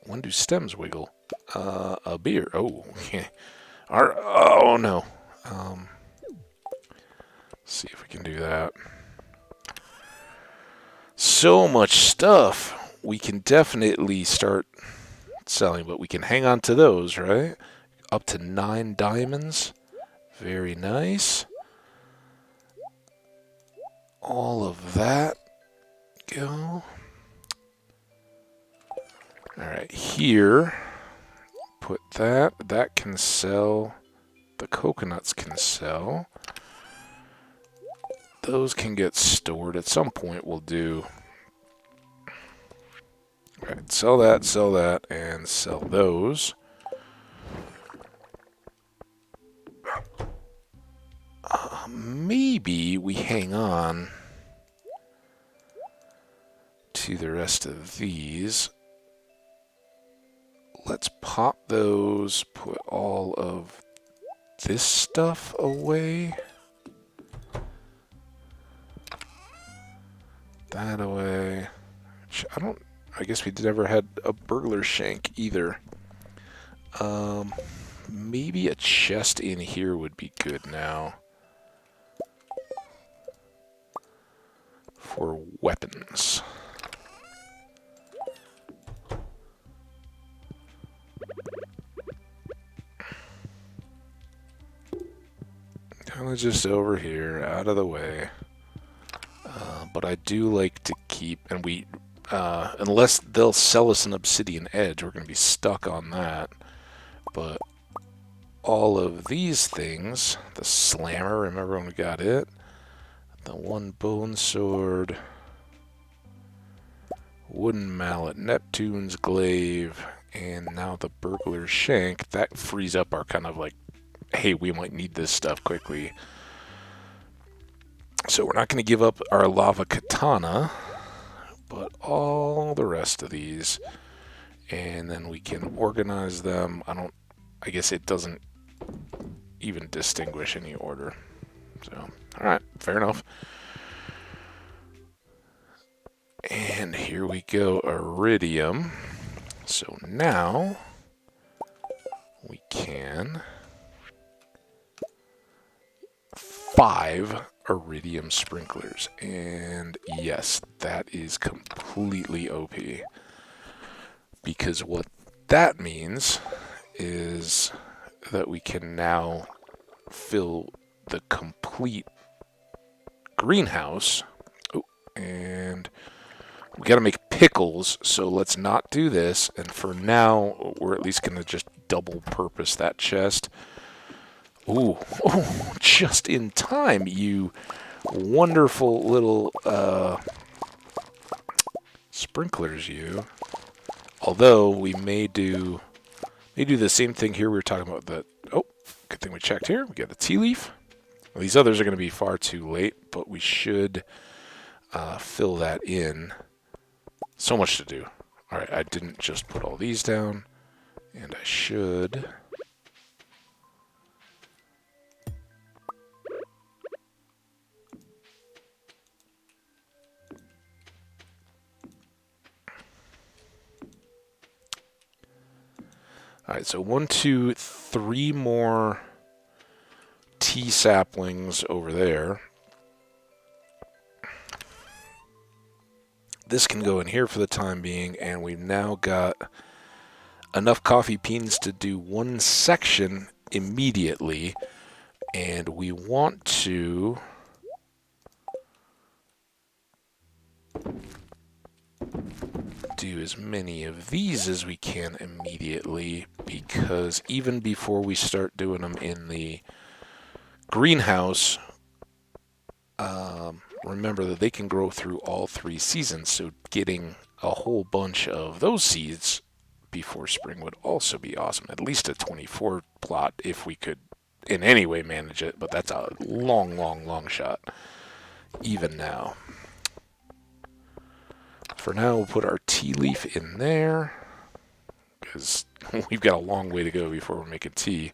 when do stems wiggle? A beer. Oh, okay. Oh no. See if we can do that. So much stuff. We can definitely start selling, but we can hang on to those, right? Up to 9 diamonds. Very nice. All of that go. Alright, here, put that. That can sell. The coconuts can sell. Those can get stored. At some point we'll do... Alright, sell that, and sell those. Maybe we hang on to the rest of these. Let's pop those, put all of this stuff away. That away. I guess we never had a burglar shank either. Maybe a chest in here would be good now. For weapons. Kind of just over here, out of the way. But I do like to keep, and we, unless they'll sell us an obsidian edge, we're going to be stuck on that. But all of these things, the slammer, remember when we got it? The 1 bone sword, wooden mallet, Neptune's glaive, and now the burglar's shank. That frees up our kind of like, hey, we might need this stuff quickly. So we're not going to give up our lava katana, but all the rest of these, and then we can organize them. I guess it doesn't even distinguish any order. So, Alright, fair enough. And here we go, Iridium. So now we can 5 Iridium Sprinklers. And yes, that is completely OP. Because what that means is that we can now fill the complete greenhouse. Oh, and we got to make pickles, so let's not do this. And for now, we're at least going to just double purpose that chest. Ooh, oh, just in time, you wonderful little sprinklers, you. Although we may do the same thing here we were talking about. Oh, good thing we checked here. We got a tea leaf. Well, these others are going to be far too late, but we should fill that in. So much to do. All right, I didn't just put all these down, and I should. All right, so 1, 2, 3 more tea saplings over there. This can go in here for the time being, and we've now got enough coffee beans to do 1 section immediately, and we want to do as many of these as we can immediately, because even before we start doing them in the greenhouse, remember that they can grow through all 3 seasons, so getting a whole bunch of those seeds before spring would also be awesome. At least a 24 plot if we could in any way manage it, but that's a long, long, long shot, even now. For now, we'll put our tea leaf in there, because we've got a long way to go before we're making tea.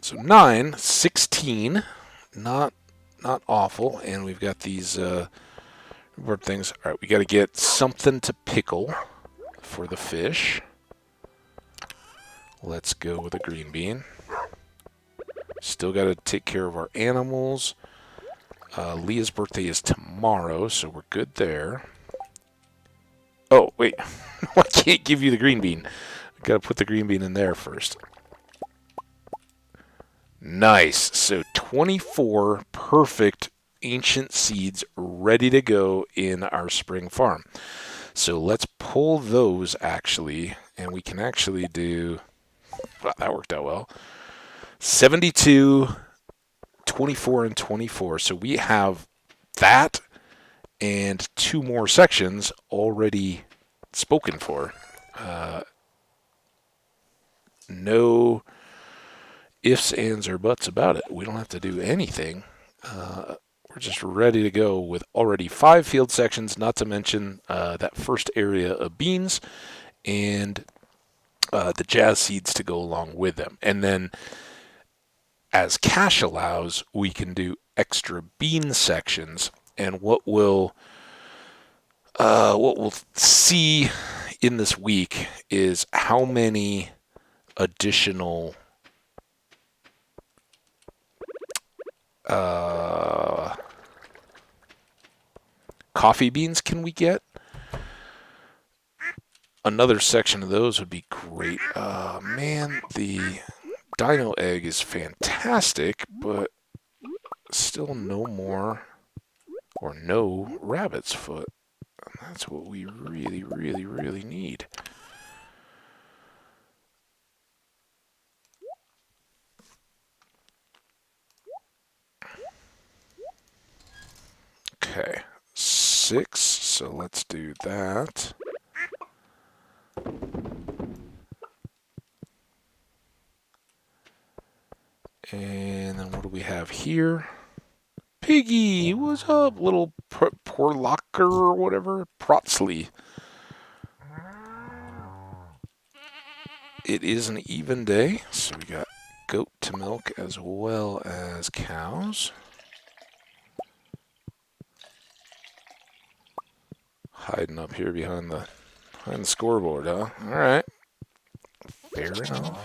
So 9, 16, not awful, and we've got these rhubarb things. All right, we got to get something to pickle for the fish. Let's go with a green bean. Still got to take care of our animals. Leah's birthday is tomorrow, so we're good there. Oh, wait. I can't give you the green bean. I've got to put the green bean in there first. Nice. So 24 perfect ancient seeds ready to go in our spring farm. So let's pull those, actually, and we can actually do... Well, that worked out well. 72, 24, and 24. So we have that and 2 more sections already spoken for. No ifs, ands, or buts about it. We don't have to do anything. We're just ready to go with already 5 field sections, not to mention that first area of beans and the jazz seeds to go along with them. And then, as cash allows, we can do extra bean sections. And what we'll see in this week is how many additional coffee beans can we get. Another section of those would be great. Man, the dino egg is fantastic, but still no more or no rabbit's foot. And that's what we really, really, really need. Okay, 6, so let's do that. And then what do we have here? Piggy, what's up, little Porlocker or whatever? Protsley. it is an even day, so we got goat to milk as well as cows. Hiding up here behind the scoreboard, huh? All right. Fair enough.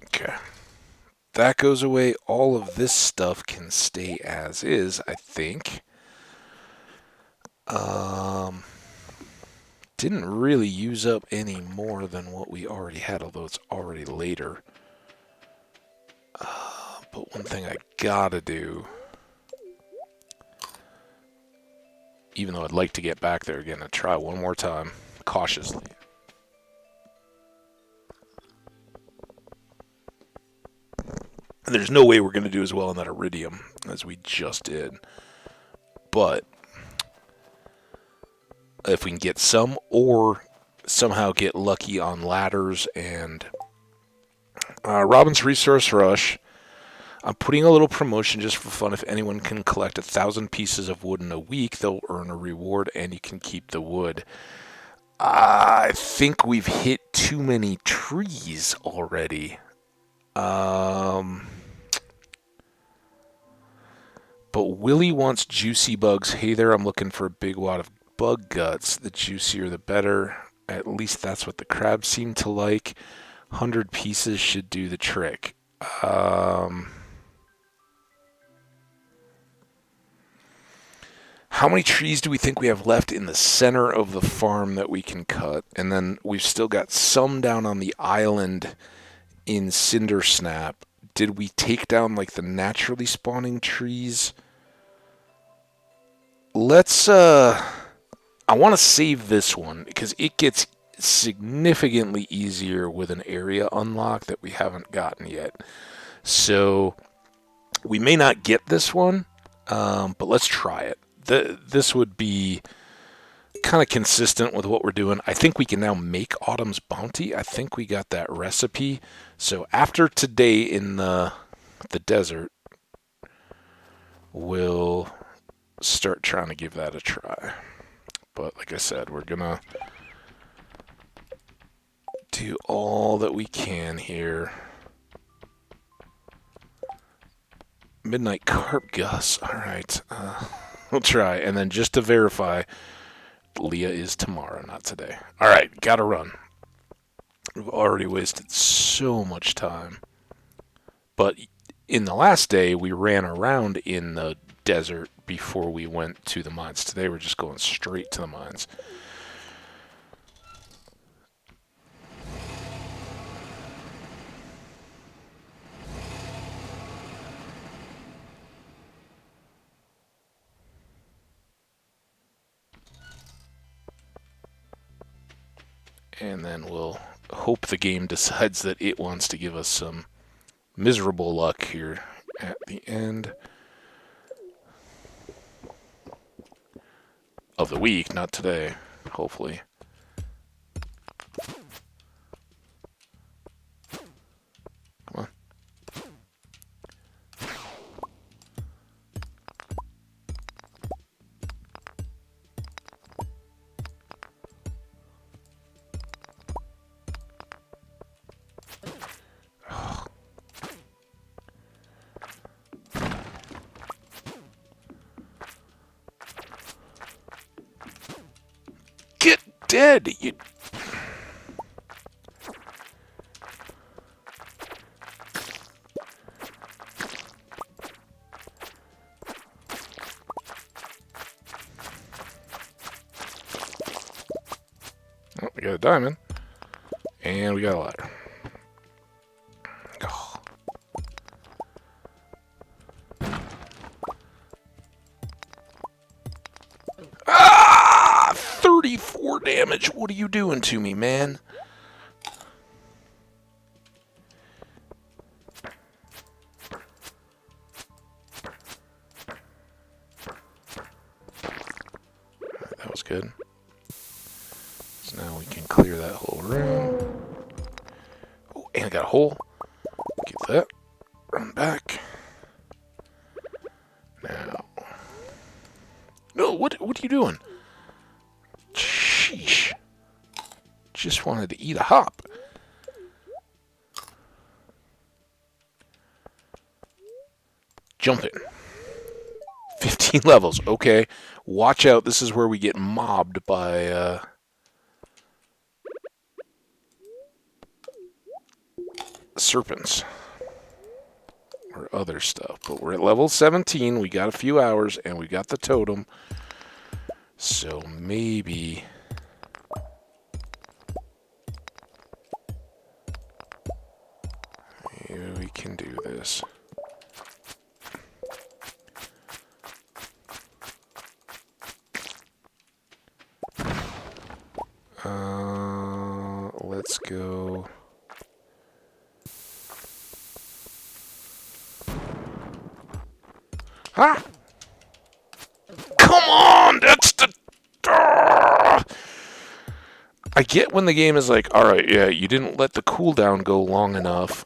Okay. That goes away. All of this stuff can stay as is, I think. Didn't really use up any more than what we already had, although it's already later. But one thing I gotta do, even though I'd like to get back there again and try one more time, cautiously. And there's no way we're going to do as well in that Iridium as we just did. But if we can get some, or somehow get lucky on ladders and Robin's Resource Rush, I'm putting a little promotion just for fun. If anyone can collect 1,000 pieces of wood in a week, they'll earn a reward and you can keep the wood. I think we've hit too many trees already. But Willie wants juicy bugs. Hey there, I'm looking for a big wad of bug guts. The juicier the better. At least that's what the crabs seem to like. 100 pieces should do the trick. How many trees do we think we have left in the center of the farm that we can cut? And then we've still got some down on the island in Cinder Snap. Did we take down like the naturally spawning trees? Let's I want to save this one because it gets significantly easier with an area unlock that we haven't gotten yet. So we may not get this one, but let's try it. This would be kind of consistent with what we're doing. I think we can now make Autumn's Bounty. I think we got that recipe. So after today in the desert, we'll start trying to give that a try. But like I said, we're going to do all that we can here. Midnight Carp Gus. All right. We'll try. And then just to verify, Leah is tomorrow, not today. All right, gotta run. We've already wasted so much time. But in the last day, we ran around in the desert before we went to the mines. Today, we're just going straight to the mines. And then we'll hope the game decides that it wants to give us some miserable luck here at the end of the week, not today, hopefully. Come on. Get dead, you... Oh, we got a diamond. And we got a ladder. Oh. Ah! 34 damage. What are you doing to me, man? that was good. So now we can clear that whole room. Oh, and I got a hole. Get that. Run back. Now. No, what are you doing? Sheesh. Just wanted to eat a hop. Jump it. 15 levels. Okay. Watch out. This is where we get mobbed by serpents. Or other stuff. But we're at level 17. We got a few hours, and we got the totem. So maybe... maybe we can do this. Let's go... Ah! Come on! That's the... I get when the game is like, alright, yeah, you didn't let the cooldown go long enough,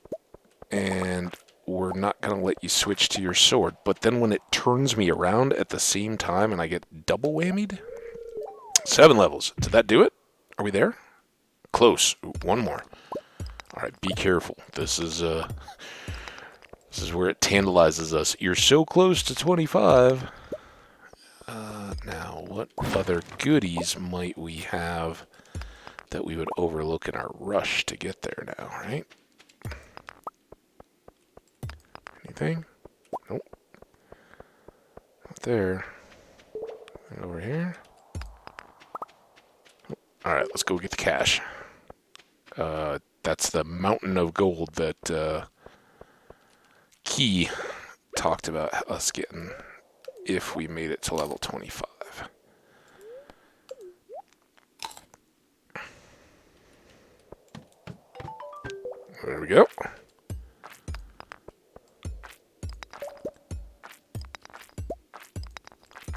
and we're not going to let you switch to your sword. But then when it turns me around at the same time and I get double whammied? 7 levels. Did that do it? Are we there? Close. Ooh, one more. Alright, be careful. This is where it tantalizes us. You're so close to 25. Now, what other goodies might we have that we would overlook in our rush to get there now, right? Anything? Nope. Not there. And over here. Oh, alright, let's go get the cash. That's the mountain of gold that Key talked about us getting if we made it to level 25. There we go.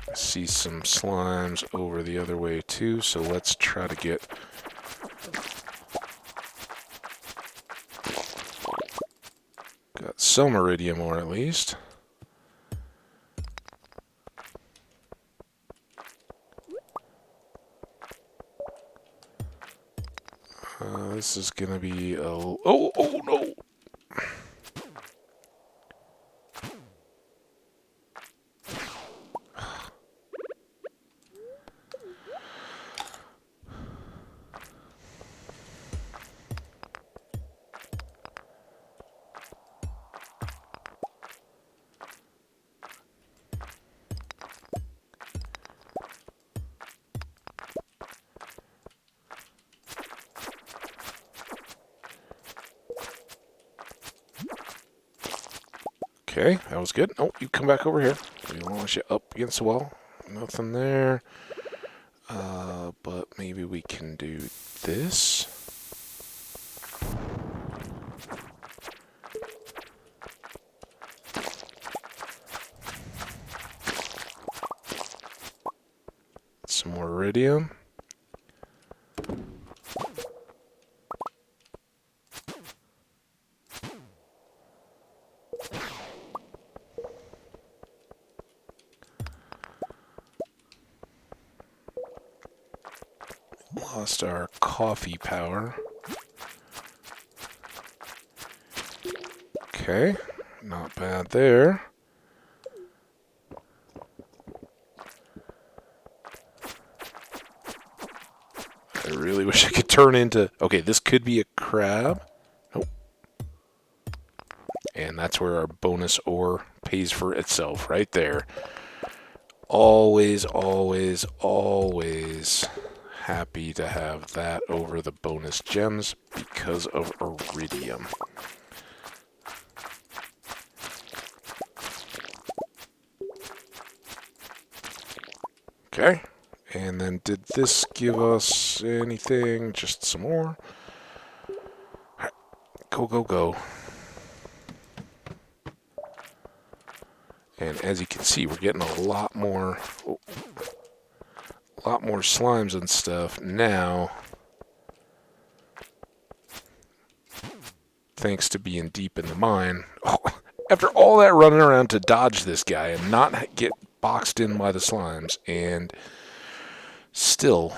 I see some slimes over the other way too, so let's try to get... got some iridium ore at least. This is gonna be a... oh no! Okay, that was good. Oh, you come back over here. We launch you up against the wall. Nothing there. But maybe we can do this. Some more iridium. Lost our coffee power. Okay, not bad there. I really wish I could turn into... okay, this could be a crab. Nope. And that's where our bonus ore pays for itself, right there. Always, always, always happy to have that over the bonus gems because of iridium. Okay. And then did this give us anything? Just some more. Right. Go, go, go. And as you can see, we're getting a lot more a lot more slimes and stuff now, thanks to being deep in the mine. Oh, after all that running around to dodge this guy and not get boxed in by the slimes, and still,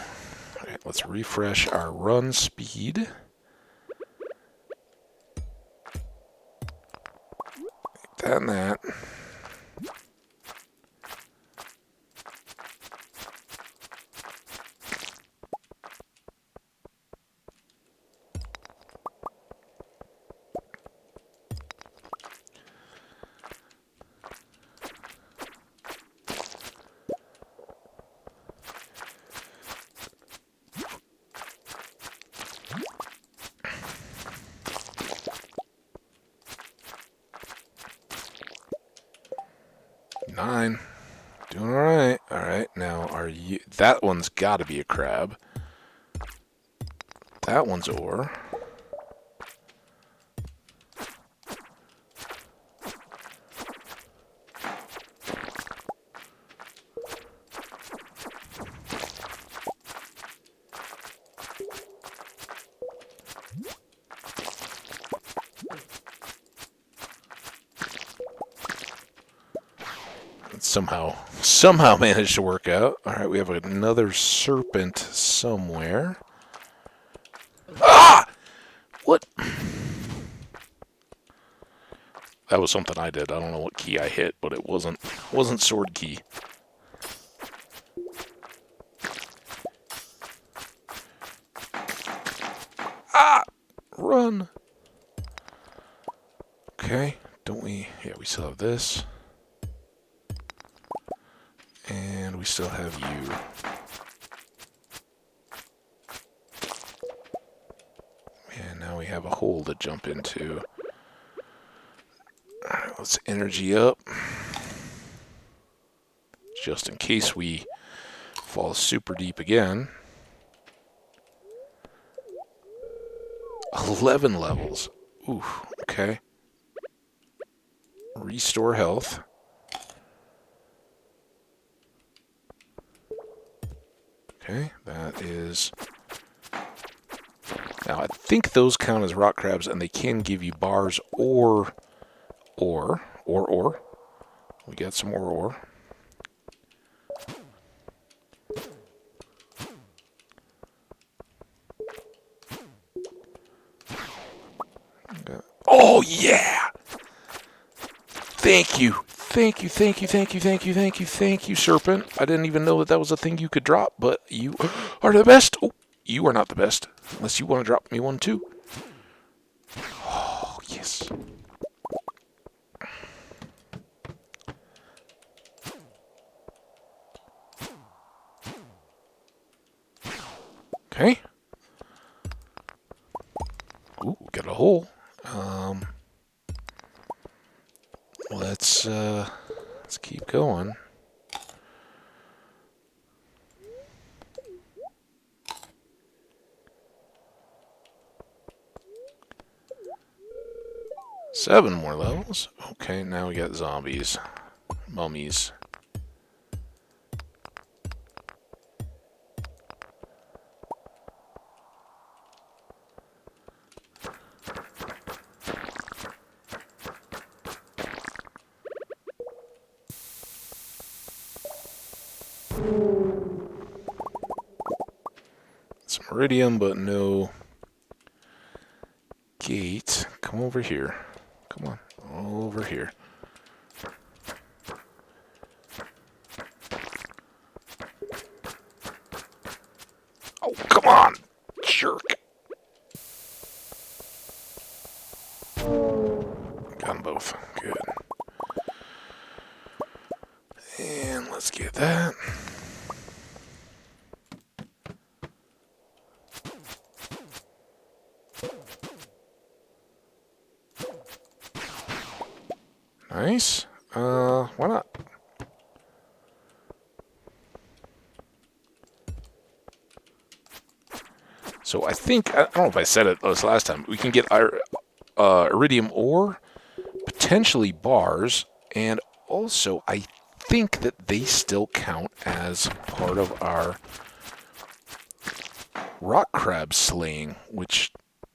all right, let's refresh our run speed. That and that. Nine. Doing alright. Alright, now are you... That one's gotta be a crab. That one's ore. Somehow managed to work out. Alright, we have another serpent somewhere. Ah! What? That was something I did. I don't know what key I hit, but it wasn't sword key. Ah! Run! Okay, don't we... Yeah, we still have this. And we still have you. And now we have a hole to jump into. Alright, let's energy up. Just in case we fall super deep again. 11 levels. Ooh, okay. Restore health. Okay, that is... Now, I think those count as rock crabs, and they can give you bars or ore. We got some more ore. Oh, yeah! Thank you. Thank you, serpent. I didn't even know that was a thing you could drop, but you are the best. Oh, you are not the best. Unless you want to drop me one, too. Oh, yes. Okay. Ooh, got a hole. Let's keep going. Seven more levels. Okay, now we got zombies. Mummies. Some iridium, but no gate. Come over here. Come on, over here. Oh, come on, jerk. Got them both. Good. And let's get that. Nice. Why not? So I think, I don't know if I said it this last time, we can get iridium ore, potentially bars, and also I think that they still count as part of our rock crab slaying, which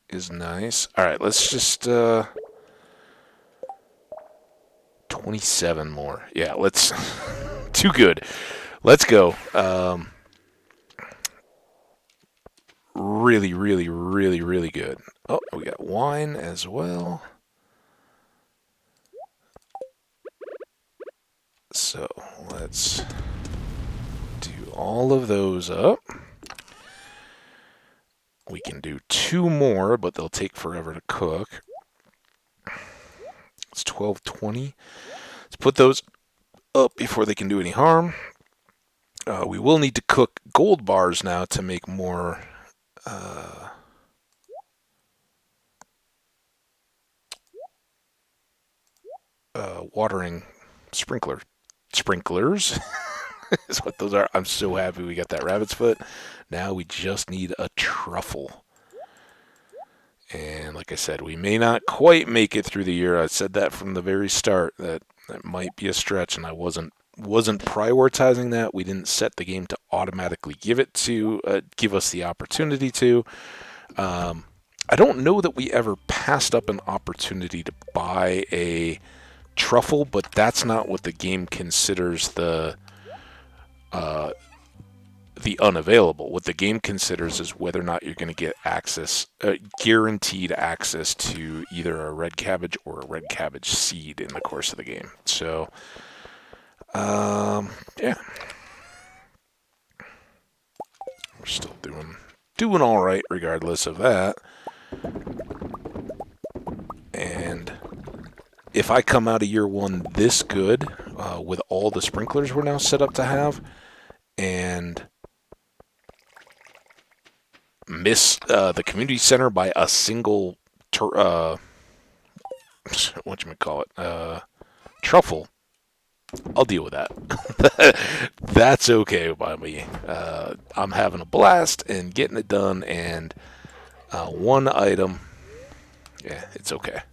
is nice. All right, let's just 27 more. Yeah, let's too good. Let's go. Really, really, really, really good. Oh, we got wine as well. So let's do all of those up. We can do 2 more, but they'll take forever to cook. It's 12:20. Let's put those up before they can do any harm. We will need to cook gold bars now to make more watering sprinklers is what those are. I'm so happy we got that rabbit's foot. Now we just need a truffle. And like I said, we may not quite make it through the year. I said that from the very start, that might be a stretch, and I wasn't prioritizing that. We didn't set the game to automatically give us the opportunity to. I don't know that we ever passed up an opportunity to buy a truffle, but that's not what the game considers the unavailable. What the game considers is whether or not you're going to get guaranteed access to either a red cabbage or a red cabbage seed in the course of the game. So, yeah, we're still doing all right regardless of that. And if I come out of year 1 this good, with all the sprinklers we're now set up to have, and miss the community center by a single truffle, I'll deal with that. That's okay by me. I'm having a blast and getting it done, and 1 item, yeah, it's okay.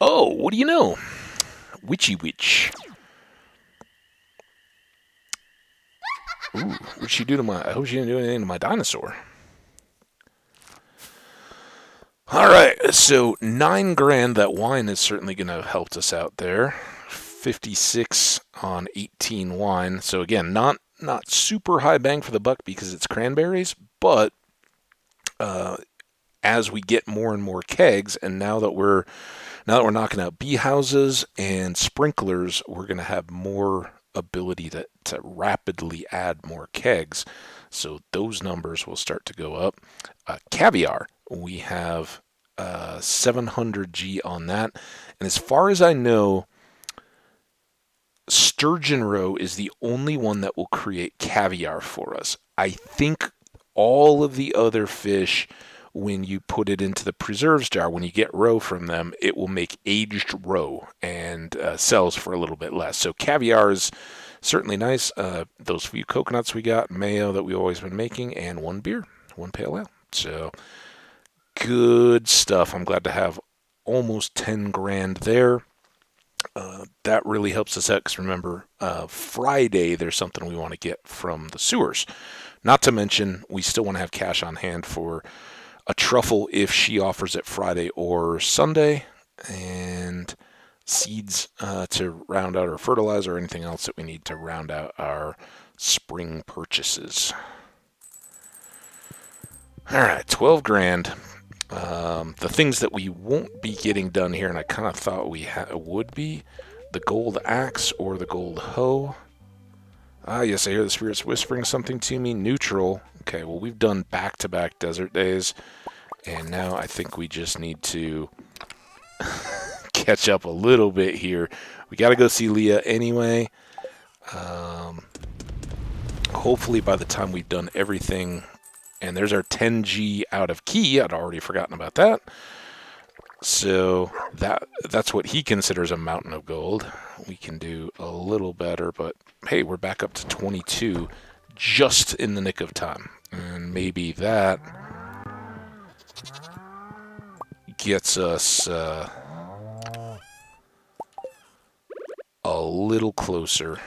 Oh, what do you know? Witchy witch. Ooh, what'd she do to I hope she didn't do anything to my dinosaur. Alright, so 9 grand. That wine is certainly going to have helped us out there. 56 on 18 wine. So again, not super high bang for the buck because it's cranberries, but as we get more and more kegs, and now that we're knocking out bee houses and sprinklers, we're going to have more ability to rapidly add more kegs. So those numbers will start to go up. Caviar, we have 700G on that. And as far as I know, Sturgeon Roe is the only one that will create caviar for us. I think all of the other fish, when you put it into the preserves jar, when you get roe from them, it will make aged roe and sells for a little bit less. So caviar is certainly nice. Those few coconuts we got, mayo that we've always been making, and 1 beer, 1 pale ale. So good stuff. I'm glad to have almost 10 grand there. That really helps us out because remember, Friday there's something we want to get from the sewers. Not to mention, we still want to have cash on hand for a truffle if she offers it Friday or Sunday, and seeds to round out our fertilizer or anything else that we need to round out our spring purchases. All right, 12 grand. The things that we won't be getting done here, and I kind of thought we would be, the gold axe or the gold hoe. Ah, yes, I hear the spirits whispering something to me. Neutral. Okay, well, we've done back-to-back desert days, and now I think we just need to catch up a little bit here. We got to go see Leah anyway. Hopefully by the time we've done everything, and there's our 10G out of key. I'd already forgotten about that. So that's what he considers a mountain of gold. We can do a little better, but hey, we're back up to 22 just in the nick of time. And maybe that gets us little closer.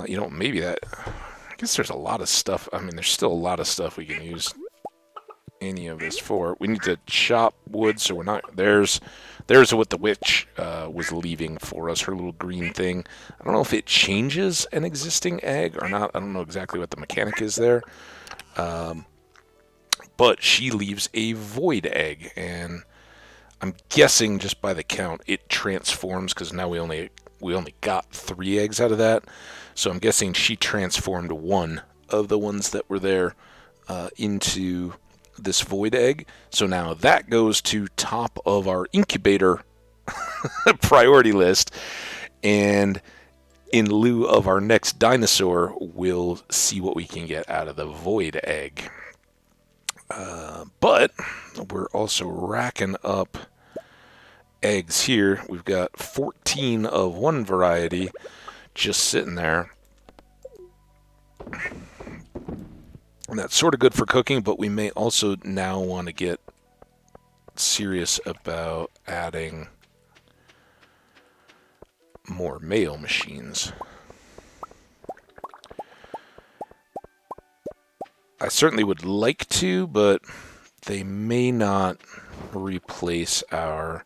You know, maybe that... I guess there's a lot of stuff. I mean, there's still a lot of stuff we can use any of this for. We need to chop wood, so we're not... There's what the witch was leaving for us, her little green thing. I don't know if it changes an existing egg or not. I don't know exactly what the mechanic is there. But she leaves a void egg, and I'm guessing just by the count, it transforms, because now we only got 3 eggs out of that. So I'm guessing she transformed one of the ones that were there into this void egg. So now that goes to top of our incubator priority list. And in lieu of our next dinosaur, we'll see what we can get out of the void egg. But we're also racking up eggs here. We've got 14 of one variety just sitting there. And that's sort of good for cooking, but we may also now want to get serious about adding more mail machines. I certainly would like to, but they may not replace our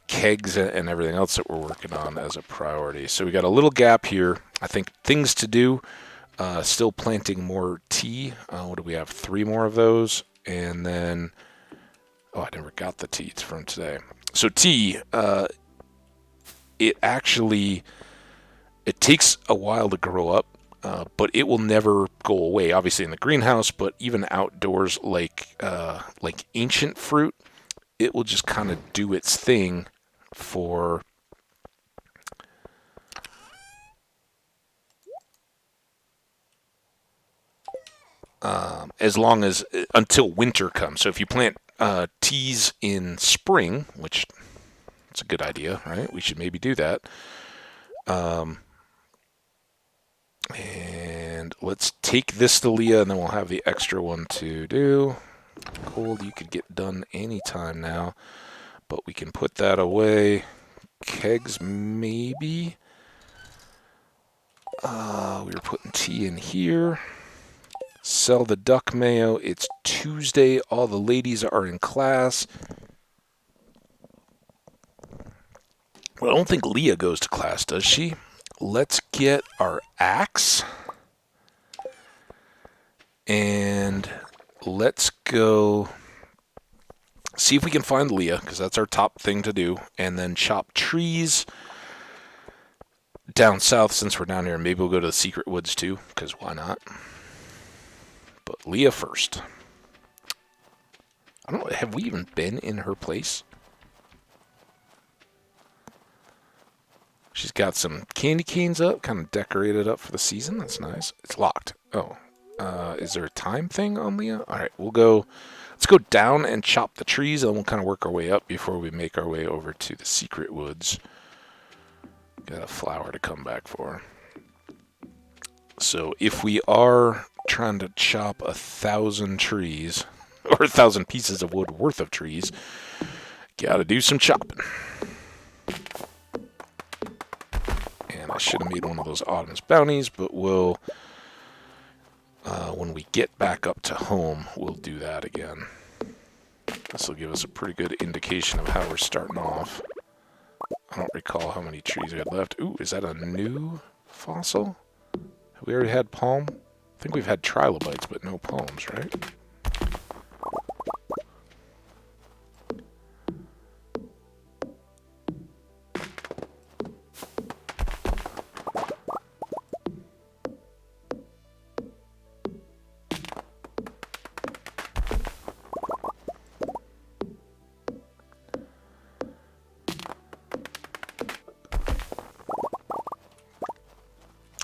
kegs and everything else that we're working on as a priority. So we got a little gap here. I think things to do. Still planting more tea. What do we have? 3 more of those. And then... Oh, I never got the tea from today. So tea, it takes a while to grow up, but it will never go away. Obviously in the greenhouse, but even outdoors, like ancient fruit, it will just kind of do its thing for as long as until winter comes. So if you plant teas in spring, which it's a good idea, right? We should maybe do that. And let's take this to Leah, and then we'll have the extra one to do. Cold, you could get done anytime now, but we can put that away. Kegs, maybe. We were putting tea in here. Sell the duck mayo. It's Tuesday. All the ladies are in class. Well, I don't think Leah goes to class, does she? Let's get our axe. And let's go see if we can find Leah, because that's our top thing to do. And then chop trees down south since we're down here. Maybe we'll go to the secret woods too, because why not? But Leah first. I don't know, have we even been in her place? She's got some candy canes up, kind of decorated up for the season. That's nice. It's locked. Oh. Is there a time thing on Leah? All right, let's go down and chop the trees, and we'll kind of work our way up before we make our way over to the secret woods. Got a flower to come back for. So if we are trying to chop 1,000 trees, or 1,000 pieces of wood worth of trees, gotta do some chopping. And I should have made one of those Autumn's bounties, but we'll... when we get back up to home, we'll do that again. This will give us a pretty good indication of how we're starting off. I don't recall how many trees we had left. Ooh, is that a new fossil? Have we already had palm? I think we've had trilobites, but no palms, right?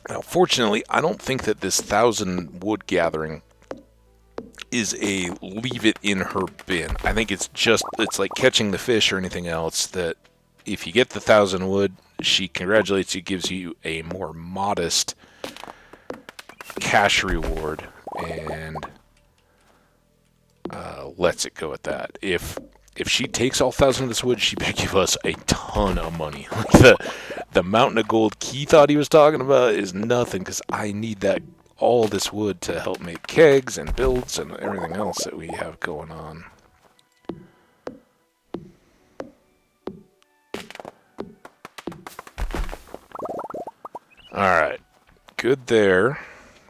Now, fortunately, I don't think that this 1,000 wood gathering is a leave it in her bin. I think it's like catching the fish or anything else, that if you get the 1,000 wood, she congratulates you, gives you a more modest cash reward, and lets it go at that. If she takes all 1,000 of this wood, she better give us a ton of money. Like the mountain of gold Key thought he was talking about is nothing, because I need that all this wood to help make kegs and builds and everything else that we have going on. Alright, good there.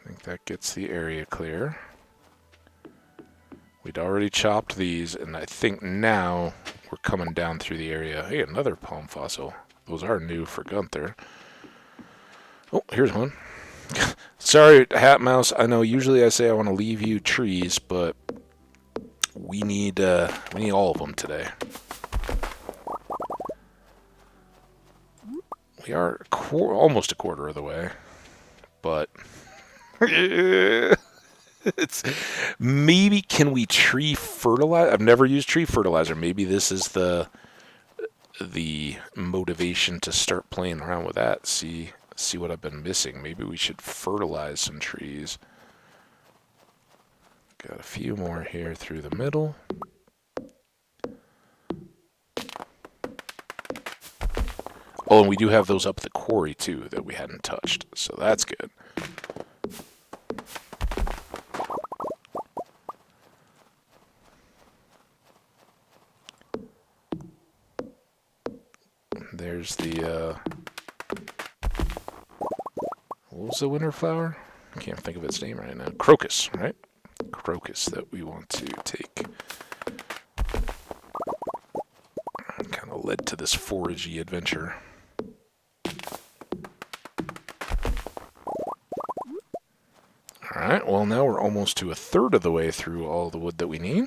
I think that gets the area clear. We'd already chopped these, and I think now we're coming down through the area. Hey, another palm fossil. Those are new for Gunther. Oh, here's one. Sorry, Hat Mouse. I know usually I say I want to leave you trees, but we need all of them today. We are almost a quarter of the way, but it's maybe can we tree fertilize? I've never used tree fertilizer. Maybe this is the motivation to start playing around with that. See what I've been missing. Maybe we should fertilize some trees. Got a few more here through the middle. Oh, and we do have those up the quarry, too, that we hadn't touched. So that's good. There's the, what was the winter flower? I can't think of its name right now. Crocus, right? Crocus that we want to take. Kind of led to this foragey adventure. Alright, well now we're almost to a third of the way through all the wood that we need.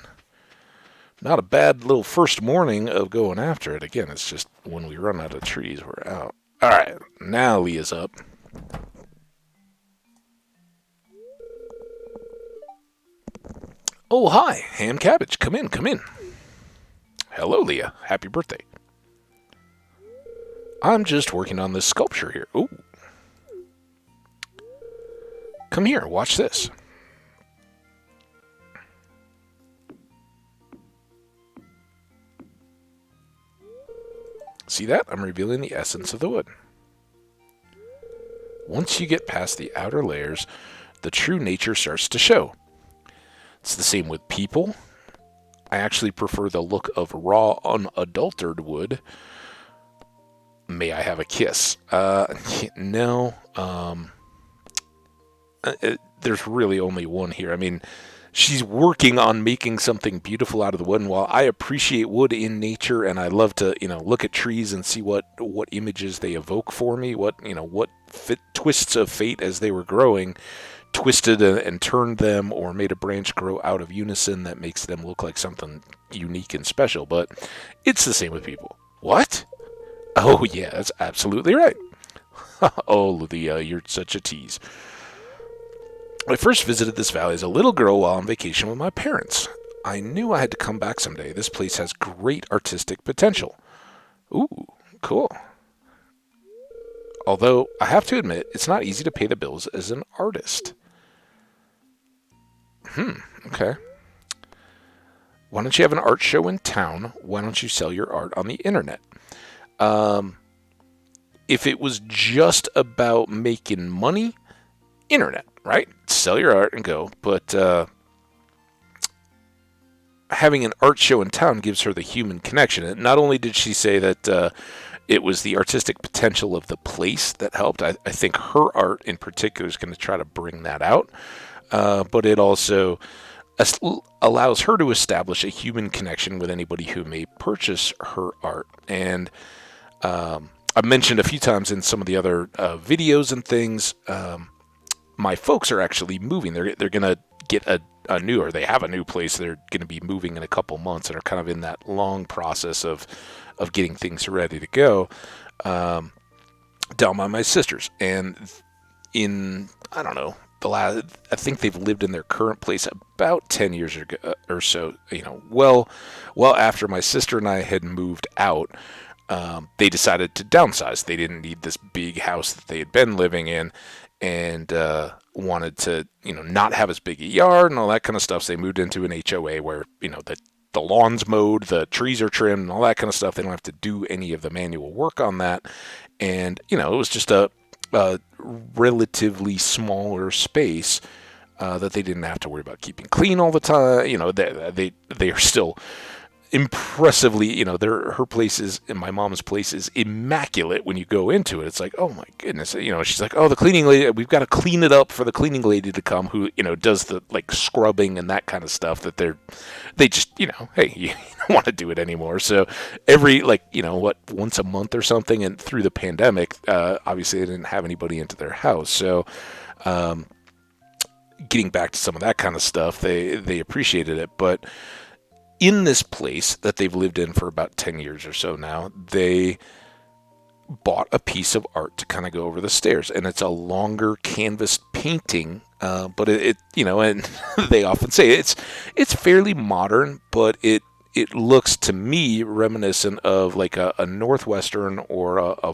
Not a bad little first morning of going after it. Again, it's just when we run out of trees, we're out. Alright, now Leah's up. Oh, hi, Ham Cabbage. Come in, come in. Hello, Leah. Happy birthday. I'm just working on this sculpture here. Ooh. Come here, watch this. See that? I'm revealing the essence of the wood. Once you get past the outer layers, the true nature starts to show. It's the same with people. I actually prefer the look of raw, unadulterated wood. May I have a kiss? No. There's really only one here. I mean, she's working on making something beautiful out of the wood. And while I appreciate wood in nature, and I love to, look at trees and see what images they evoke for me, what twists of fate as they were growing, twisted and turned them or made a branch grow out of unison that makes them look like something unique and special. But it's the same with people. What? Oh, yeah, that's absolutely right. Oh, Leah, you're such a tease. I first visited this valley as a little girl while on vacation with my parents. I knew I had to come back someday. This place has great artistic potential. Ooh, cool. Although, I have to admit, it's not easy to pay the bills as an artist. Okay. Why don't you have an art show in town? Why don't you sell your art on the internet? If it was just about making money, internet, right? Sell your art and go. But having an art show in town gives her the human connection. And not only did she say that it was the artistic potential of the place that helped, I think her art in particular is going to try to bring that out. But it also allows her to establish a human connection with anybody who may purchase her art. And I've mentioned a few times in some of the other videos and things, my folks are actually moving. They're going to get a new, or they have a new place. They're going to be moving in a couple months and are kind of in that long process of getting things ready to go down by my sister's. And in, I don't know, I think they've lived in their current place about 10 years ago or so, well after my sister and I had moved out. they decided to downsize. They didn't need this big house that they had been living in, and wanted to, not have as big a yard and all that kind of stuff. So they moved into an HOA where, the lawn's mowed, the trees are trimmed, and all that kind of stuff. They don't have to do any of the manual work on that. And, it was just a relatively smaller space that they didn't have to worry about keeping clean all the time. They are still impressively, her place is, and my mom's place is immaculate when you go into it. It's like, oh my goodness, she's like, oh, the cleaning lady, we've got to clean it up for the cleaning lady to come, who, does the like scrubbing and that kind of stuff that they just, hey, you don't want to do it anymore. So every, once a month or something, and through the pandemic, obviously they didn't have anybody into their house. So, getting back to some of that kind of stuff, they appreciated it. But in this place that they've lived in for about 10 years or so now, they bought a piece of art to kind of go over the stairs. And it's a longer canvas painting, but it and they often say it's fairly modern, but it looks to me reminiscent of like a northwestern or a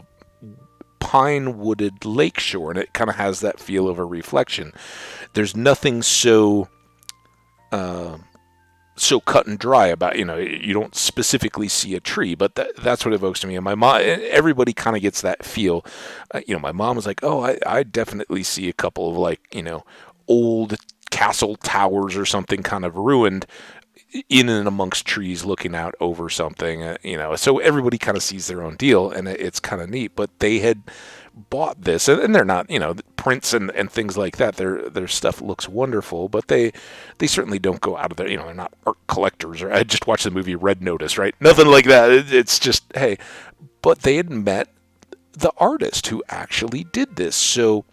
pine wooded lakeshore, and it kind of has that feel of a reflection. There's nothing so cut and dry about, you don't specifically see a tree, but that's what evokes to me. And my mom, everybody kind of gets that feel. My mom was like, oh, I definitely see a couple of old castle towers or something kind of ruined in and amongst trees looking out over something, so everybody kind of sees their own deal, and it's kind of neat. But they had bought this, and they're not, prints and things like that. Their stuff looks wonderful, but they certainly don't go out of there. They're not art collectors. Or I just watched the movie Red Notice, right? Nothing like that. It's just, hey, but they had met the artist who actually did this. So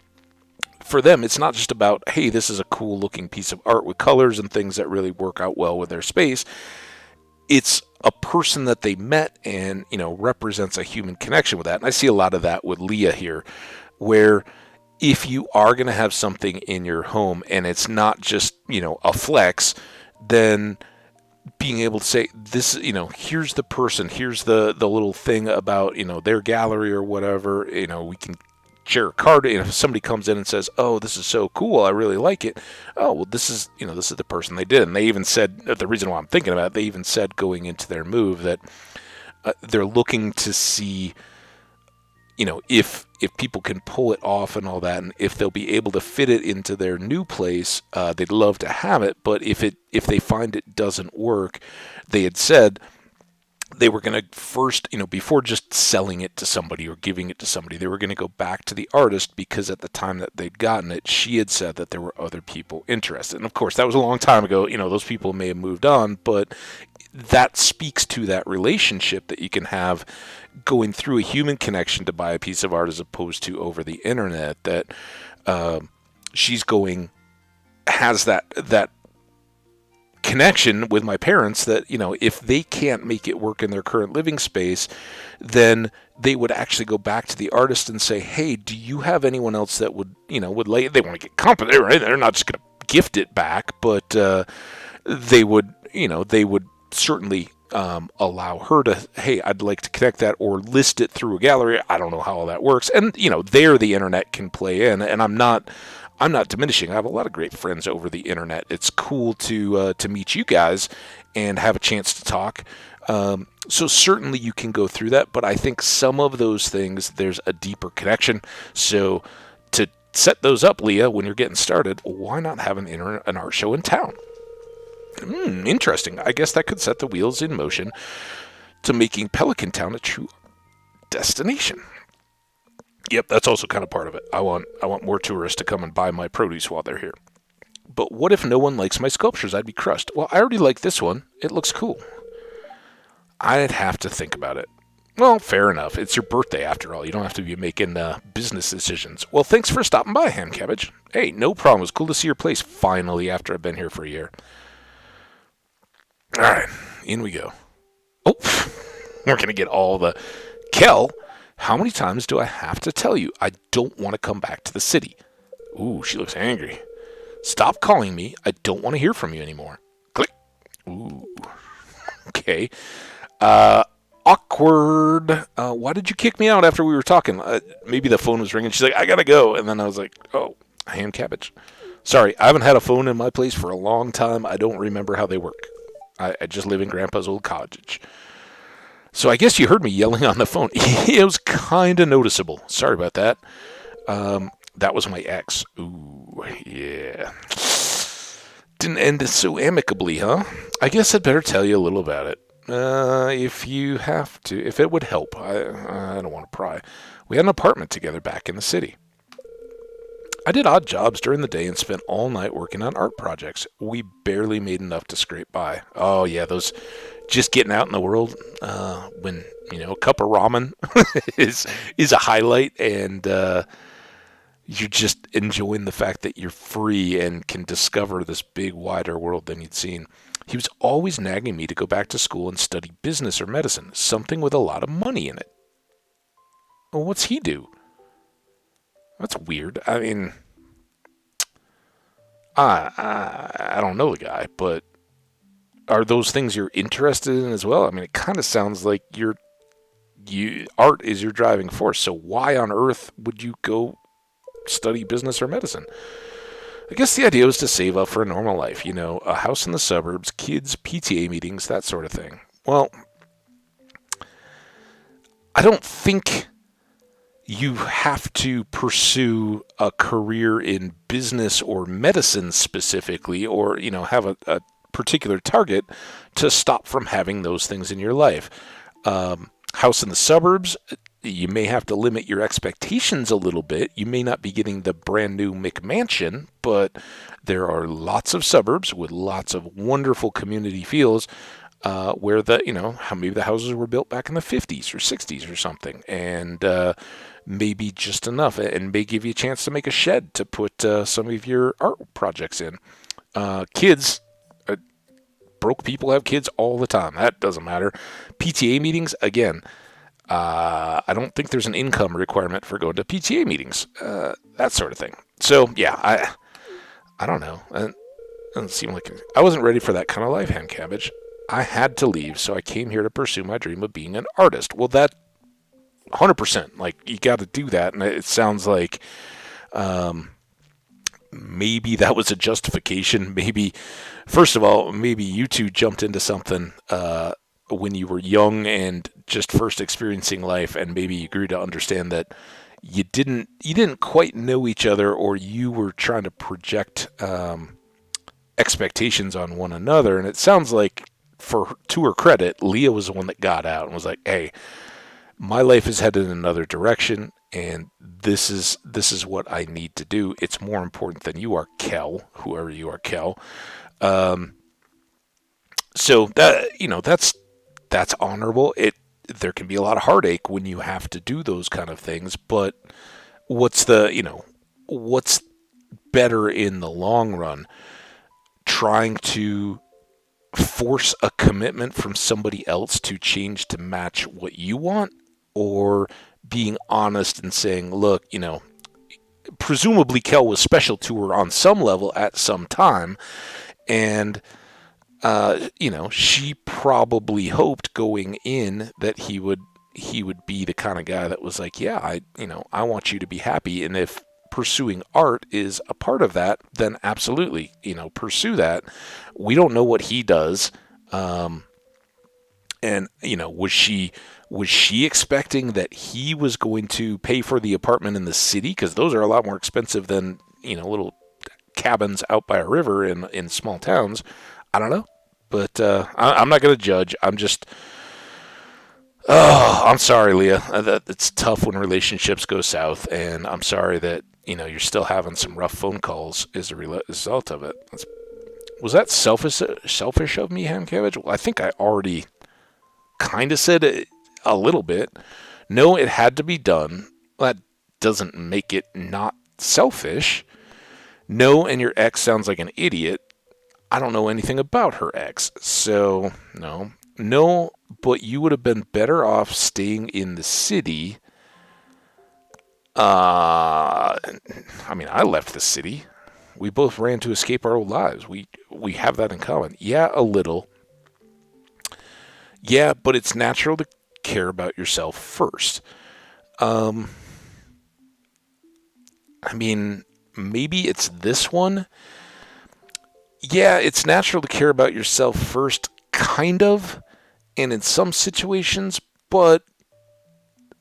for them, it's not just about, hey, this is a cool looking piece of art with colors and things that really work out well with their space. It's a person that they met and, represents a human connection with that. And I see a lot of that with Leah here, where if you are going to have something in your home and it's not just, a flex, then being able to say, this, here's the person, here's the little thing about, their gallery or whatever, we can share a card. If somebody comes in and says, oh, this is so cool, I really like it. Oh, well, this is the person they did. And they even said, the reason why I'm thinking about it, they even said going into their move that they're looking to see, if people can pull it off and all that, and if they'll be able to fit it into their new place, they'd love to have it. But if they find it doesn't work, they had said they were going to first, before just selling it to somebody or giving it to somebody, they were going to go back to the artist, because at the time that they'd gotten it, she had said that there were other people interested. And of course, that was a long time ago. Those people may have moved on, but that speaks to that relationship that you can have going through a human connection to buy a piece of art as opposed to over the internet, that has that connection with my parents that, if they can't make it work in their current living space, then they would actually go back to the artist and say, hey, do you have anyone else that would lay it? They want to get compensated, right? They're not just going to gift it back, but they would certainly allow her to, hey, I'd like to connect that or list it through a gallery. I don't know how all that works. And, there the internet can play in, and I'm not diminishing. I have a lot of great friends over the internet. It's cool to meet you guys and have a chance to talk. So certainly you can go through that, but I think some of those things, there's a deeper connection. So to set those up, Leah, when you're getting started, why not have an art show in town? Interesting. I guess that could set the wheels in motion to making Pelican Town a true destination. Yep, that's also kind of part of it. I want more tourists to come and buy my produce while they're here. But what if no one likes my sculptures? I'd be crushed. Well, I already like this one. It looks cool. I'd have to think about it. Well, fair enough. It's your birthday after all. You don't have to be making business decisions. Well, thanks for stopping by, Ham Cabbage. Hey, no problem. It was cool to see your place finally after I've been here for a year. All right, in we go. Oh, we're going to get all the... Kel, how many times do I have to tell you I don't want to come back to the city? Ooh, she looks angry. Stop calling me. I don't want to hear from you anymore. Click. Ooh. Okay. Awkward. Why did you kick me out after we were talking? Maybe the phone was ringing. She's like, I gotta go. And then I was like, oh, ham cabbage. Sorry, I haven't had a phone in my place for a long time. I don't remember how they work. I just live in Grandpa's old cottage. So I guess you heard me yelling on the phone. It was kind of noticeable. Sorry about that. That was my ex. Ooh, yeah. Didn't end so amicably, huh? I guess I'd better tell you a little about it. If you have to, if it would help. I don't want to pry. We had an apartment together back in the city. I did odd jobs during the day and spent all night working on art projects. We barely made enough to scrape by. Oh yeah, those just getting out in the world when a cup of ramen is a highlight, and you're just enjoying the fact that you're free and can discover this big, wider world than you'd seen. He was always nagging me to go back to school and study business or medicine, something with a lot of money in it. Well, what's he do? That's weird. I mean, I don't know the guy, but are those things you're interested in as well? I mean, it kind of sounds like art is your driving force. So why on earth would you go study business or medicine? I guess the idea was to save up for a normal life, a house in the suburbs, kids, PTA meetings, that sort of thing. Well, I don't think you have to pursue a career in business or medicine specifically, or, have a particular target to stop from having those things in your life. House in the suburbs, you may have to limit your expectations a little bit. You may not be getting the brand new McMansion, but there are lots of suburbs with lots of wonderful community feels where maybe the houses were built back in the 50s or 60s or something, and maybe just enough, and may give you a chance to make a shed to put some of your art projects in. Kids, broke people have kids all the time. That doesn't matter. PTA meetings, again, I don't think there's an income requirement for going to PTA meetings, that sort of thing. So, yeah, I don't know. It doesn't seem like I wasn't ready for that kind of life, ham cabbage. I had to leave, so I came here to pursue my dream of being an artist. Well, that 100%, like, you got to do that, and it sounds like maybe that was a justification. Maybe, first of all, maybe you two jumped into something when you were young and just first experiencing life, and maybe you grew to understand that you didn't quite know each other, or you were trying to project expectations on one another. And it sounds like, to her credit, Leah was the one that got out and was like, "Hey, my life is headed in another direction, and this is what I need to do. It's more important than you are, Kel, whoever you are, Kel." So that's honorable. There can be a lot of heartache when you have to do those kind of things, but what's better in the long run? Trying to force a commitment from somebody else to change to match what you want, or being honest and saying, look, presumably Kel was special to her on some level at some time, and she probably hoped going in that he would be the kind of guy that was like, yeah, I want you to be happy, and if pursuing art is a part of that, then absolutely, pursue that. We don't know what he does, and was she expecting that he was going to pay for the apartment in the city, because those are a lot more expensive than little cabins out by a river in small towns. I don't know, but I'm not going to judge. I'm sorry, Leah. It's tough when relationships go south, and I'm sorry that you're still having some rough phone calls as a result of it. Was that selfish of me, ham cabbage? Well, I think I already kind of said it a little bit. No, it had to be done. That doesn't make it not selfish. No, and your ex sounds like an idiot. I don't know anything about her ex, so no, but you would have been better off staying in the city. I left the city. We both ran to escape our old lives. We have that in common. Yeah, a little. Yeah, but it's natural to care about yourself first. I mean, maybe it's this one. Yeah, it's natural to care about yourself first, kind of, and in some situations, but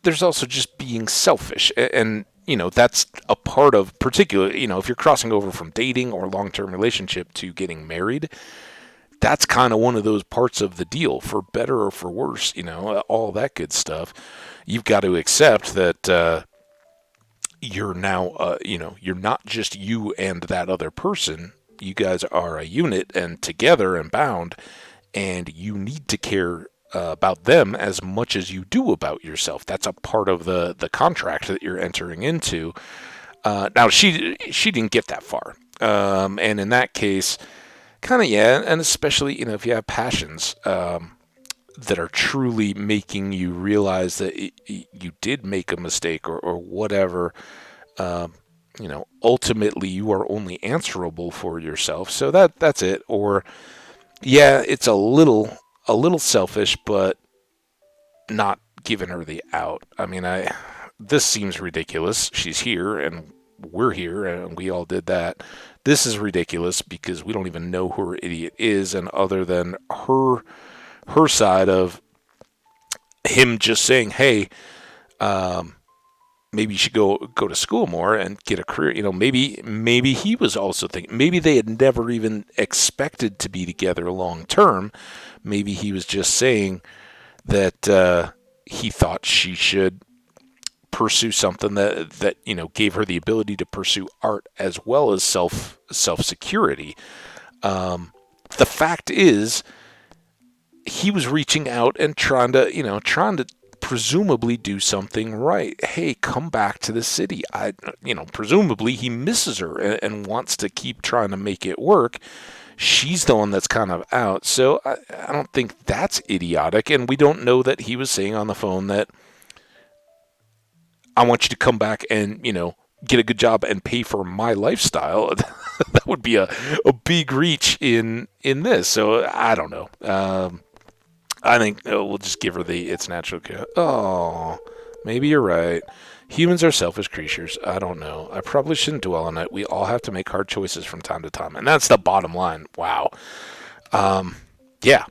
there's also just being selfish. And that's a part of, particularly, if you're crossing over from dating or long-term relationship to getting married, that's kind of one of those parts of the deal, for better or for worse, all that good stuff. You've got to accept that you're now, you're not just you and that other person. You guys are a unit and together and bound, and you need to care about them as much as you do about yourself. That's a part of the contract that you're entering into. Now, she didn't get that far. And in that case, kind of, yeah, and especially, if you have passions that are truly making you realize that you did make a mistake or whatever, ultimately you are only answerable for yourself. So that's it. Or, yeah, it's a little selfish, but not giving her the out. I mean, this seems ridiculous. She's here and we're here and we all did that. This is ridiculous because we don't even know who her idiot is, and other than her side of him just saying, hey, maybe you should go to school more and get a career. Maybe he was also thinking, maybe they had never even expected to be together long term. Maybe he was just saying that he thought she should pursue something that gave her the ability to pursue art as well as self security. The fact is, he was reaching out and trying to presumably do something right. Hey, come back to the city. Presumably he misses her and wants to keep trying to make it work. She's the one that's kind of out. So I don't think that's idiotic. And we don't know that he was saying on the phone that, I want you to come back and, get a good job and pay for my lifestyle. That would be a big reach in this. So I don't know. I think we'll just give her it's natural. Oh, maybe you're right. Humans are selfish creatures. I don't know. I probably shouldn't dwell on it. We all have to make hard choices from time to time. And that's the bottom line. Wow. Yeah,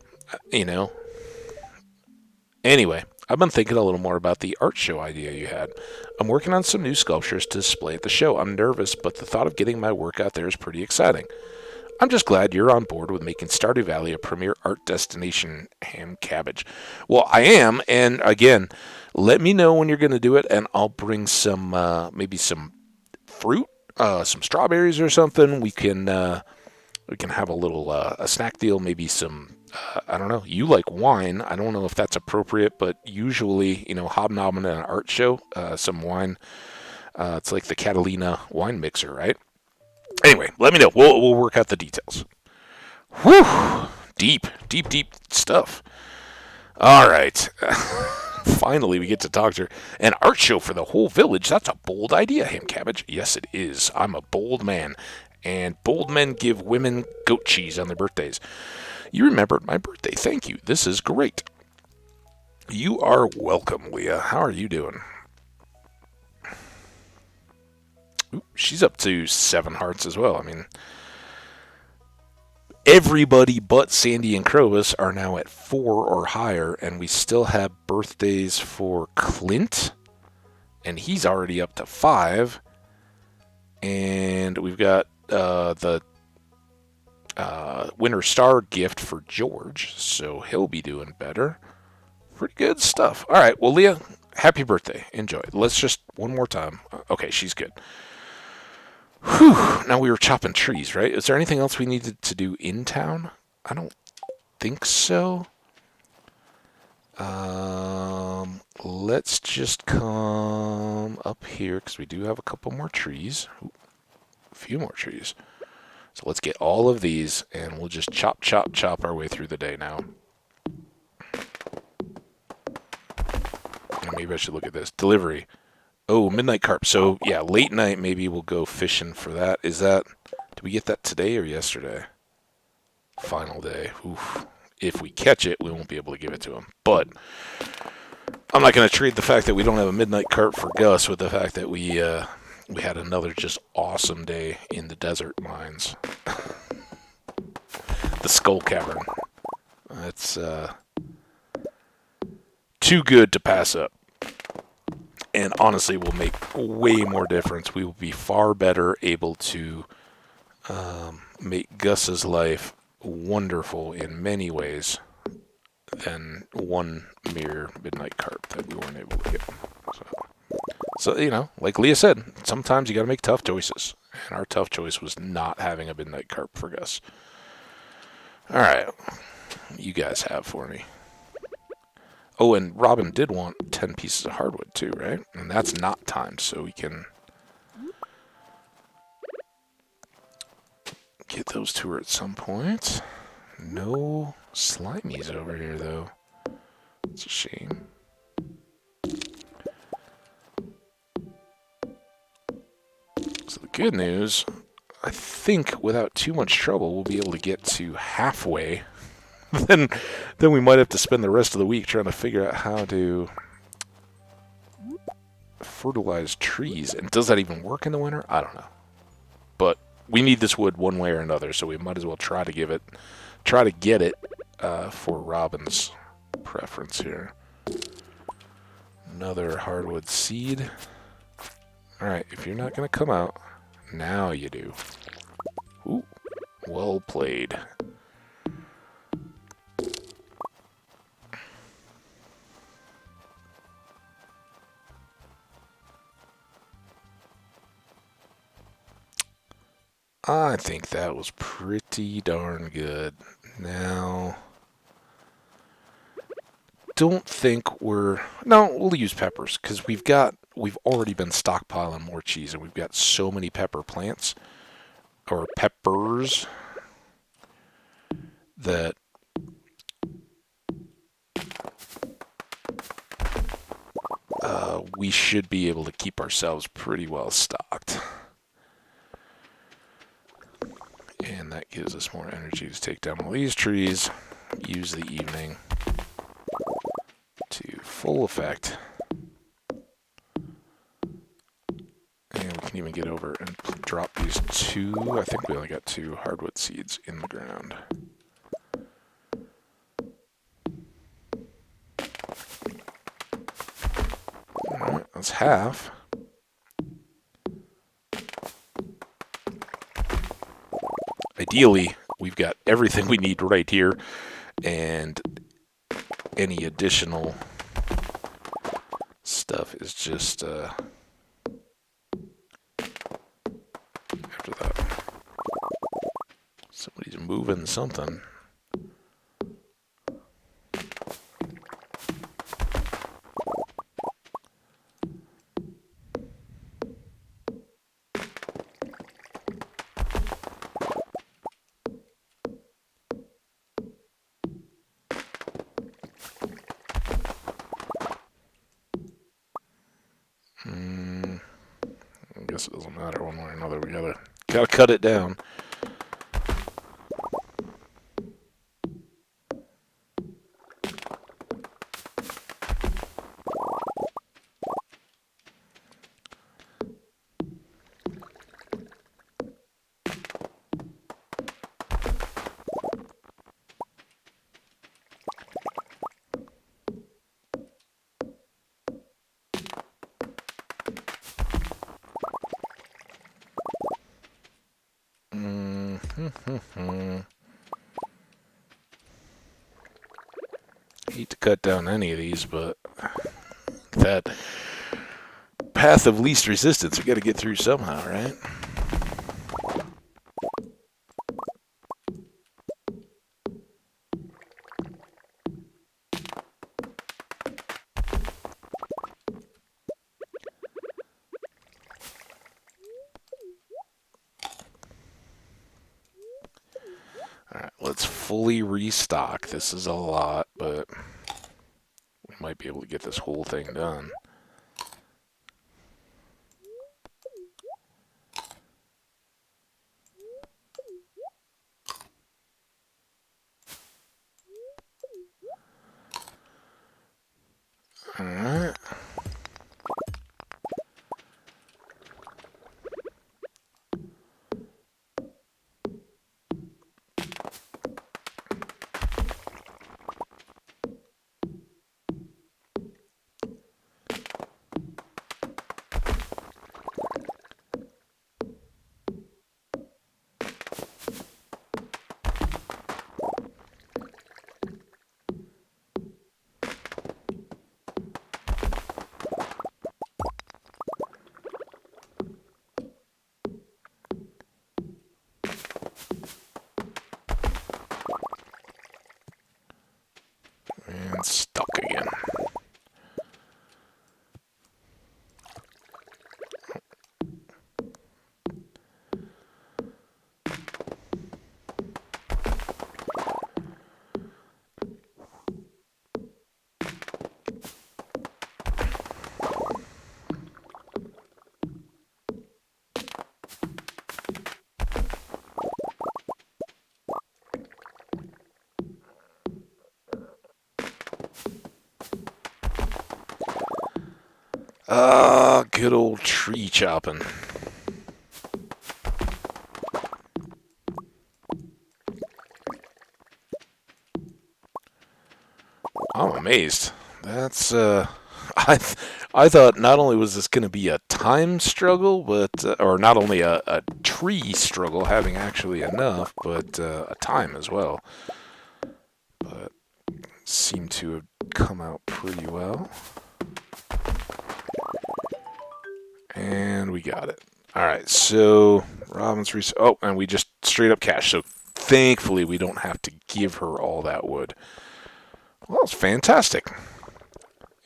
Anyway, I've been thinking a little more about the art show idea you had. I'm working on some new sculptures to display at the show. I'm nervous, but the thought of getting my work out there is pretty exciting. I'm just glad you're on board with making Stardew Valley a premier art destination. Ham cabbage. Well, I am, and again, let me know when you're going to do it, and I'll bring some, maybe some fruit, some strawberries or something. We can have a little a snack deal, maybe some. I don't know. You like wine. I don't know if that's appropriate, but usually, hobnobbing at an art show, some wine. It's like the Catalina wine mixer, right? Anyway, let me know. We'll work out the details. Whew! Deep stuff. All right. Finally, we get to talk to her. An art show for the whole village. That's a bold idea, Ham Cabbage. Yes, it is. I'm a bold man. And bold men give women goat cheese on their birthdays. You remembered my birthday. Thank you. This is great. You are welcome, Leah. How are you doing? Ooh, she's up to 7 hearts as well. I mean, everybody but Sandy and Crowus are now at 4 or higher, and we still have birthdays for Clint, and he's already up to 5. And we've got the Winter Star gift for George, so he'll be doing better. Pretty good stuff. All right, well, Leah, happy birthday. Enjoy. Let's just one more time. Okay, she's good. Whew. Now we were chopping trees, right? Is there anything else we needed to do in town? I don't think so. Let's just come up here because we do have a couple more trees. Ooh, a few more trees. So let's get all of these, and we'll just chop our way through the day now. And maybe I should look at this. Delivery. Oh, Midnight Carp. So, yeah, late night, maybe we'll go fishing for that. Did we get that today or yesterday? Final day. Oof. If we catch it, we won't be able to give it to him. But I'm not going to trade the fact that we don't have a Midnight Carp for Gus with the fact that we had another just awesome day in the desert mines. The Skull Cavern. That's too good to pass up. And honestly, will make way more difference. We will be far better able to make Gus's life wonderful in many ways than one mere Midnight Carp that we weren't able to get. So you know, like Leah said, sometimes you got to make tough choices. And our tough choice was not having a Midnight Carp for Gus. All right, you guys have for me. Oh, and Robin did want 10 pieces of hardwood too, right? And that's not timed, so we can get those to her at some point. No slimies over here, though. It's a shame. So the good news, I think without too much trouble, we'll be able to get to halfway. then we might have to spend the rest of the week trying to figure out how to fertilize trees. And does that even work in the winter? I don't know. But we need this wood one way or another, so we might as well try to get it for Robin's preference here. Another hardwood seed. Alright, if you're not going to come out, now you do. Ooh, well played. I think that was pretty darn good. Now, don't think we're... No, we'll use peppers, because we've already been stockpiling more cheese, and we've got so many pepper plants, or peppers, that we should be able to keep ourselves pretty well stocked. And that gives us more energy to take down all these trees, use the evening to full effect. And we can even get over and drop these two. I think we only got 2 hardwood seeds in the ground. Alright, that's half. Ideally, we've got everything we need right here, and any additional stuff is just after that. Somebody's moving something. I guess it doesn't matter one way or another. We gotta cut it down. Hate to cut down any of these, but that path of least resistance we got to get through somehow, right? Alright, let's fully restock. This is a lot, but we might be able to get this whole thing done. Alright. Ah, good old tree chopping. I'm amazed. That's I thought not only was this going to be a time struggle, but or not only a tree struggle having actually enough, but a time as well. But seemed to have come out pretty well. And we got it. Alright, so Robin's oh, and we just straight up cash. So thankfully we don't have to give her all that wood. Well, it's fantastic.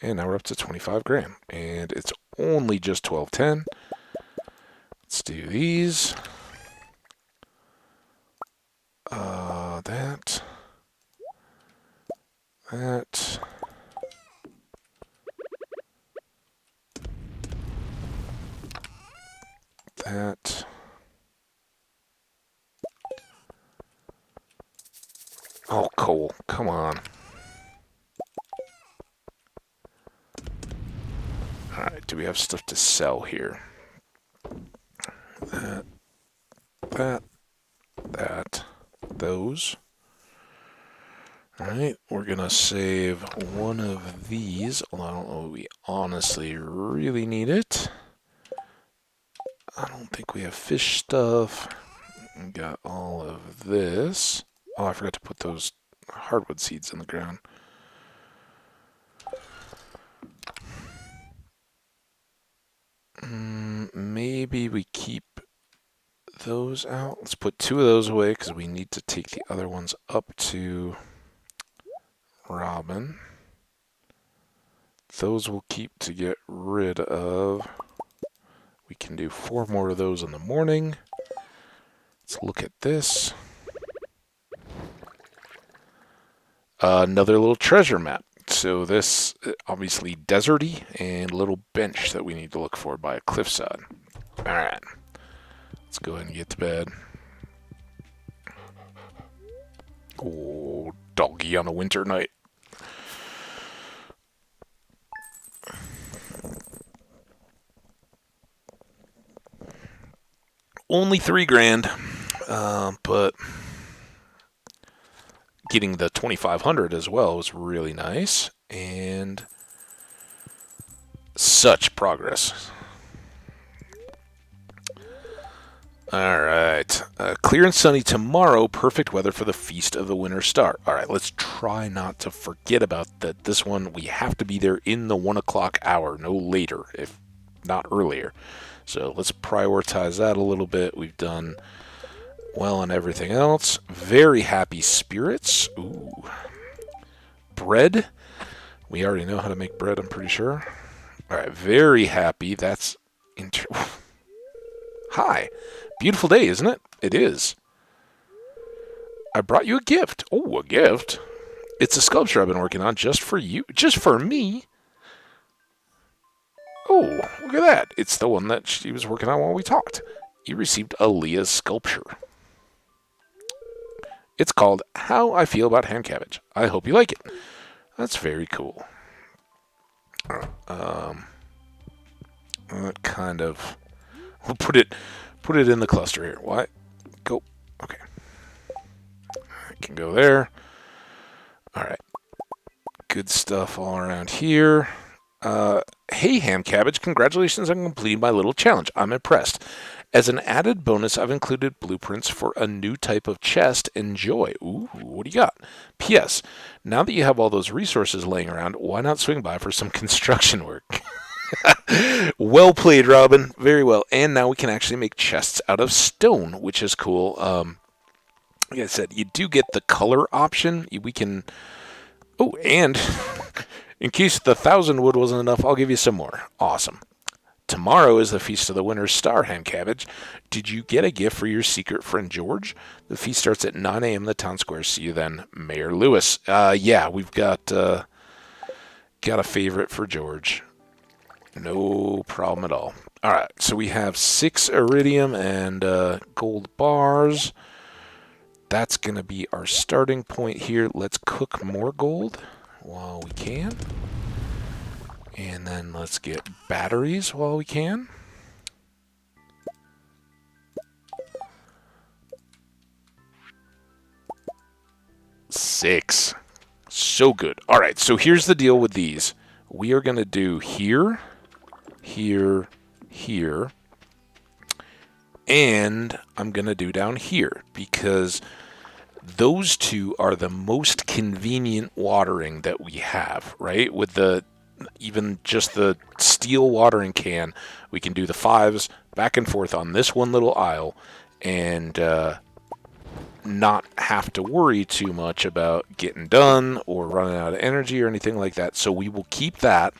And now we're up to 25 grand. And it's only just 12:10. Let's do these. That. That. That. Oh, coal. Come on. Alright, do we have stuff to sell here? That, those. Alright, we're gonna save one of these, although I don't know if we honestly really need it. I don't think we have fish stuff. We got all of this. Oh, I forgot to put those hardwood seeds in the ground. Maybe we keep those out. Let's put 2 of those away because we need to take the other ones up to Robin. Those we'll keep to get rid of. We can do 4 more of those in the morning. Let's look at this. Another little treasure map. So this, obviously deserty, and a little bench that we need to look for by a cliffside. Alright. Let's go ahead and get to bed. Oh, doggy on a winter night. Only 3 grand, but getting the 2,500 as well was really nice, and such progress. Alright, clear and sunny tomorrow, perfect weather for the Feast of the Winter Star. Alright, let's try not to forget about that. This one, we have to be there in the 1 o'clock hour, no later, if not earlier. So let's prioritize that a little bit. We've done well on everything else. Very happy spirits. Ooh. Bread. We already know how to make bread, I'm pretty sure. Alright, very happy. That's... Hi. Beautiful day, isn't it? It is. I brought you a gift. Oh, a gift? It's a sculpture I've been working on just for you. Just for me? Oh, look at that. It's the one that she was working on while we talked. You received Aaliyah's sculpture. It's called How I Feel About Hand Cabbage. I hope you like it. That's very cool. That kind of... We'll put it in the cluster here. Why? Go. Okay. I can go there. Alright. Good stuff all around here. Hey, Ham Cabbage, congratulations on completing my little challenge. I'm impressed. As an added bonus, I've included blueprints for a new type of chest. Enjoy. Ooh, what do you got? P.S. Now that you have all those resources laying around, why not swing by for some construction work? Well played, Robin. Very well. And now we can actually make chests out of stone, which is cool. Like I said, you do get the color option. We can... Oh, and in case the 1,000 wood wasn't enough, I'll give you some more. Awesome. Tomorrow is the Feast of the Winter Star, Ham Cabbage. Did you get a gift for your secret friend, George? The feast starts at 9 a.m. in the town square. See you then, Mayor Lewis. Yeah, we've got a favorite for George. No problem at all. All right, so we have 6 iridium and gold bars. That's going to be our starting point here. Let's cook more gold while we can. And then let's get batteries while we can. Six. So good. All right, so here's the deal with these. We are going to do here, here, here, and I'm going to do down here because those two are the most convenient watering that we have, right? With the even just the steel watering can, we can do the 5s back and forth on this one little aisle and not have to worry too much about getting done or running out of energy or anything like that. So we will keep that.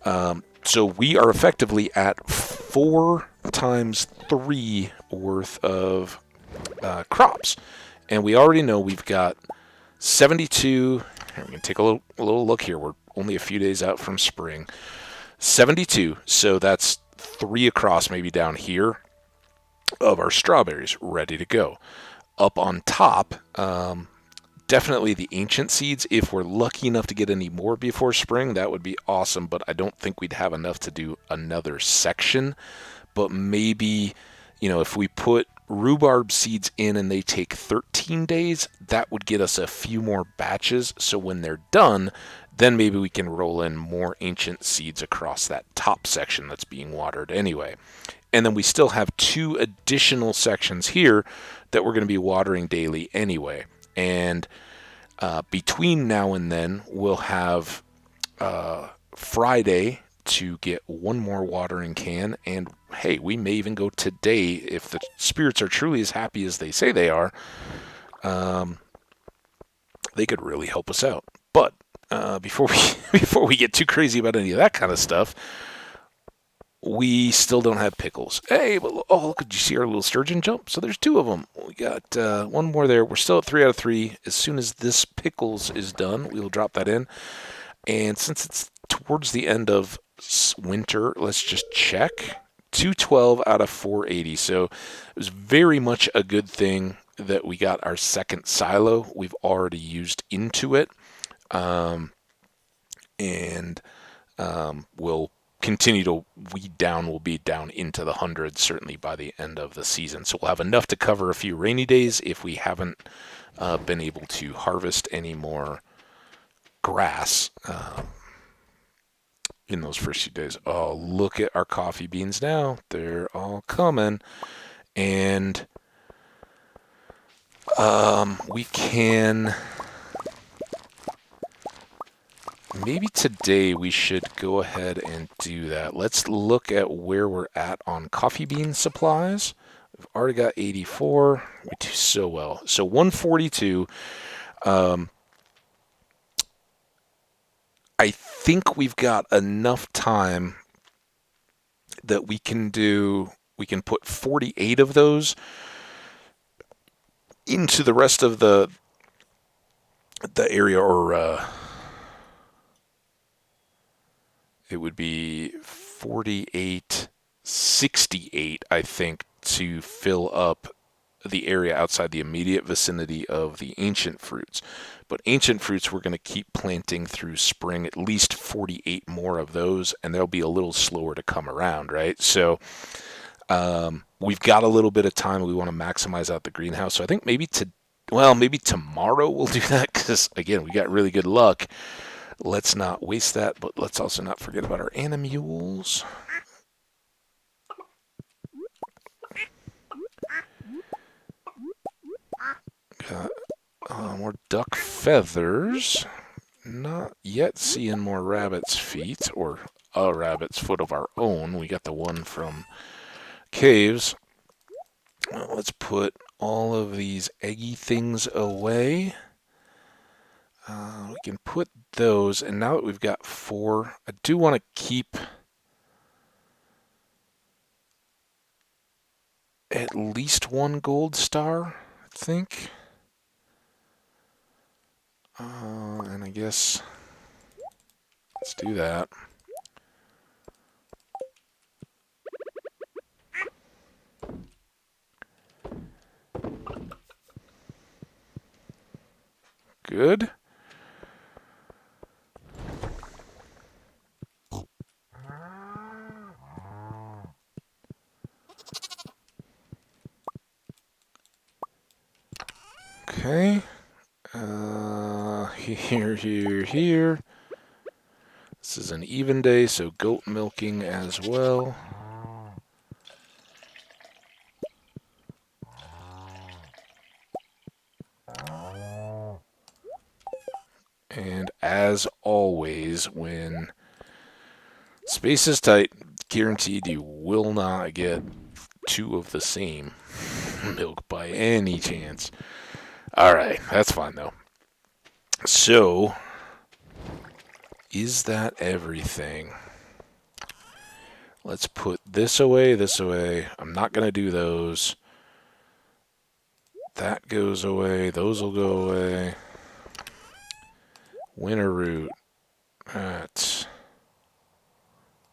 So we are effectively at 4 times 3 worth of crops. And we already know we've got 72. Here, we can take a little look here. We're only a few days out from spring. 72. So that's 3 across, maybe down here, of our strawberries ready to go. Up on top, definitely the ancient seeds. If we're lucky enough to get any more before spring, that would be awesome. But I don't think we'd have enough to do another section. But maybe, if we put rhubarb seeds in and they take 13 days, that would get us a few more batches. So when they're done, then maybe we can roll in more ancient seeds across that top section that's being watered anyway. And then we still have 2 additional sections here that we're going to be watering daily anyway. And between now and then, we'll have Friday to get 1 more watering can. And hey, we may even go today if the spirits are truly as happy as they say they are. They could really help us out. But before we get too crazy about any of that kind of stuff, we still don't have pickles. Hey, but look, did you see our little sturgeon jump? So there's 2 of them. We got 1 more there. We're still at 3 out of 3. As soon as this pickles is done, we'll drop that in. And since it's towards the end of winter, let's just check. 212 out of 480. So it was very much a good thing that we got our second silo. We've already used into it. We'll continue to weed down. We'll be down into the hundreds certainly by the end of the season. So we'll have enough to cover a few rainy days if we haven't been able to harvest any more grass in those first few days. Oh, look at our coffee beans now. They're all coming. And we can... Maybe today we should go ahead and do that. Let's look at where we're at on coffee bean supplies. We've already got 84. We do so well. So 142. I think we've got enough time that we can put 48 of those into the rest of the area, or it would be 48, 68, I think, to fill up the area outside the immediate vicinity of the ancient fruits. But ancient fruits, we're going to keep planting through spring, at least 48 more of those, and they'll be a little slower to come around, right? So we've got a little bit of time. We want to maximize out the greenhouse. So I think maybe tomorrow we'll do that because, again, we got really good luck. Let's not waste that, but let's also not forget about our animules. Got more duck feathers. Not yet seeing more rabbit's feet or a rabbit's foot of our own. We got the one from caves. Well, let's put all of these eggy things away. We can put those, and now that we've got 4, I do want to keep at least 1 gold star, I think. And I guess let's do that. Good. Okay. Here. This is an even day, so goat milking as well. And as always, when space is tight, guaranteed you will not get two of the same milk by any chance. Alright, that's fine though. So, is that everything? Let's put this away, this away. I'm not going to do those. That goes away, those will go away. Winter root. That's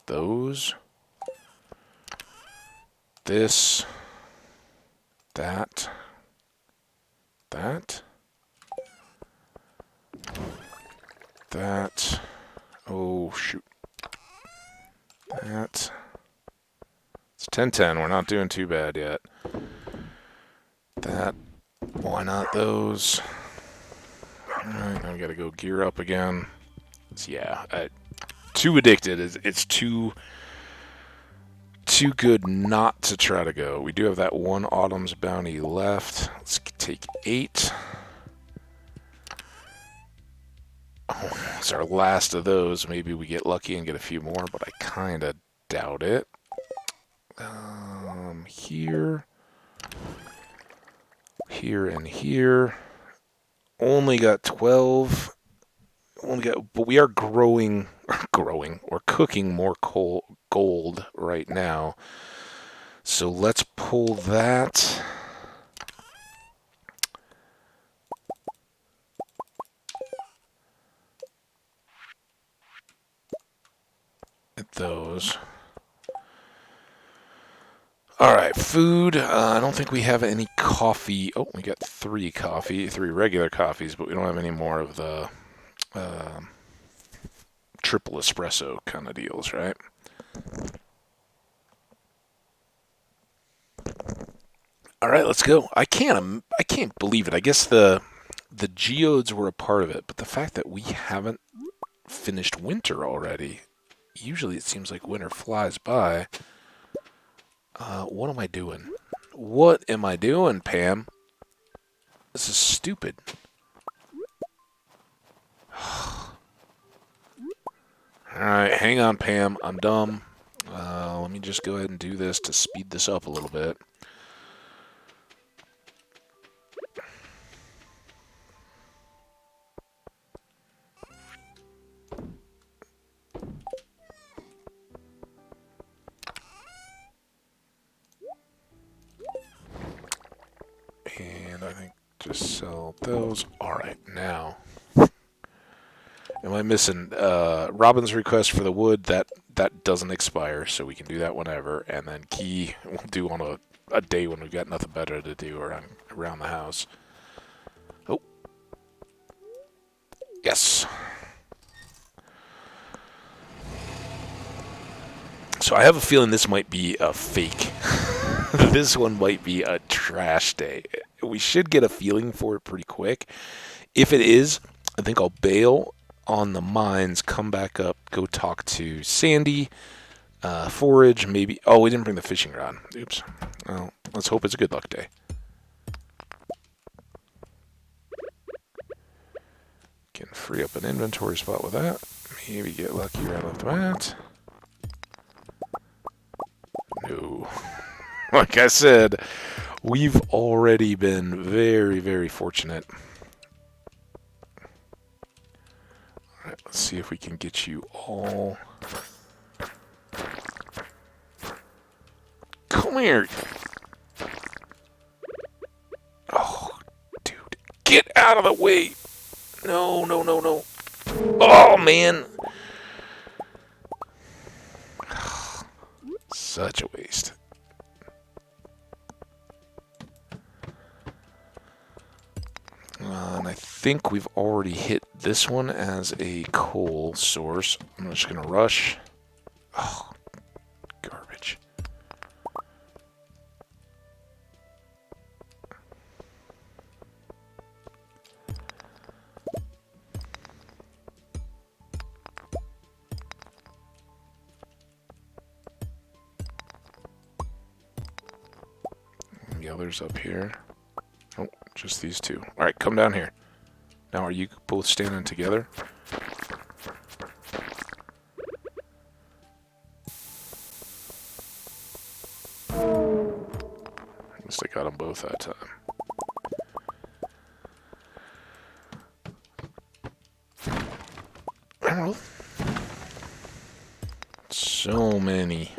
those. This. That. That. That. Oh, shoot. That. It's 10-10. We're not doing too bad yet. That. Why not those? Alright, now we gotta go gear up again. So yeah, too addicted. It's too good not to try to go. We do have that one Autumn's Bounty left. Let's take 8. Oh, it's our last of those. Maybe we get lucky and get a few more, but I kind of doubt it. Here. Here and here. Only got 12. But we are growing, or cooking more gold right now. So let's pull that. At those. Alright, food. I don't think we have any coffee. Oh, we got 3 regular coffees, but we don't have any more of the triple espresso kind of deals, right? Alright, let's go. I can't believe it. I guess the geodes were a part of it, but the fact that we haven't finished winter already. Usually it seems like winter flies by. What am I doing? What am I doing, Pam? This is stupid. Alright, hang on, Pam. I'm dumb. Let me just go ahead and do this to speed this up a little bit. And I think just sell those. Alright, now. Am I missing Robin's request for the wood? That doesn't expire, so we can do that whenever. And then key we'll do on a day when we've got nothing better to do around the house. Oh. Yes. So I have a feeling this might be a fake. This one might be a trash day. We should get a feeling for it pretty quick. If it is, I think I'll bail on the mines, come back up, go talk to Sandy, forage, maybe. Oh, we didn't bring the fishing rod. Oops. Well, let's hope it's a good luck day. Can free up an inventory spot with that. Maybe get lucky right off the bat. No. Like I said, we've already been very, very fortunate. Alright, let's see if we can get you all. Come here. Oh, dude. Get out of the way. No, no, no, no. Oh, man. Such a waste. And I think we've already hit this one as a coal source. I'm just going to rush. Oh, garbage. others up here. Oh, just these two. Alright, come down here. Now, are you both standing together? At least I got them both that time. Well, so many.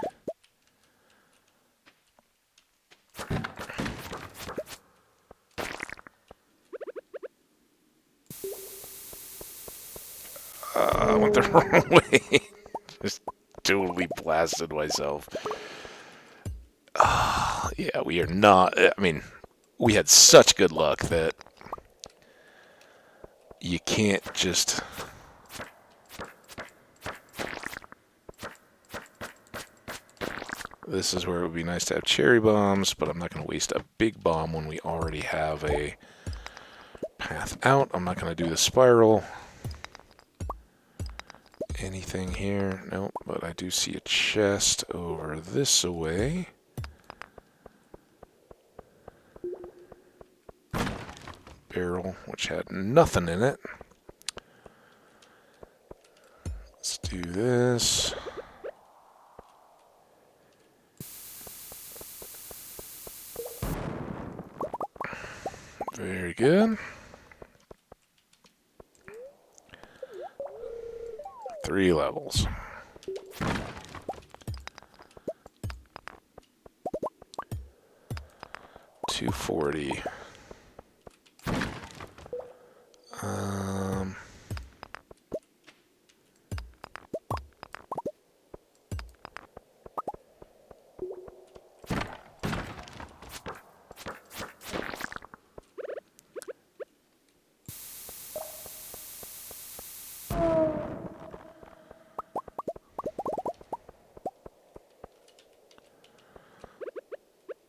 I went the wrong way. Just totally blasted myself. Yeah, we are not. I mean, we had such good luck that you can't just. This is where it would be nice to have cherry bombs, but I'm not going to waste a big bomb when we already have a path out. I'm not going to do the spiral. Anything here? Nope, but I do see a chest over this way. Barrel, which had nothing in it. Let's do this. Very good. 3 levels. $240.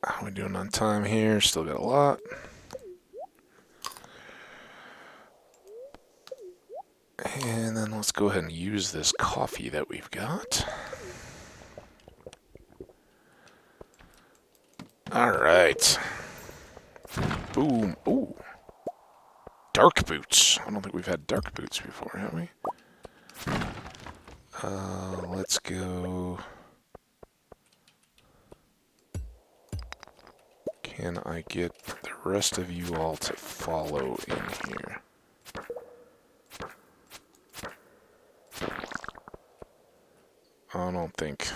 How are we doing on time here? Still got a lot. And then let's go ahead and use this coffee that we've got. Alright. Boom. Ooh. Dark boots. I don't think we've had dark boots before, have we? Let's go. Can I get the rest of you all to follow in here? I don't think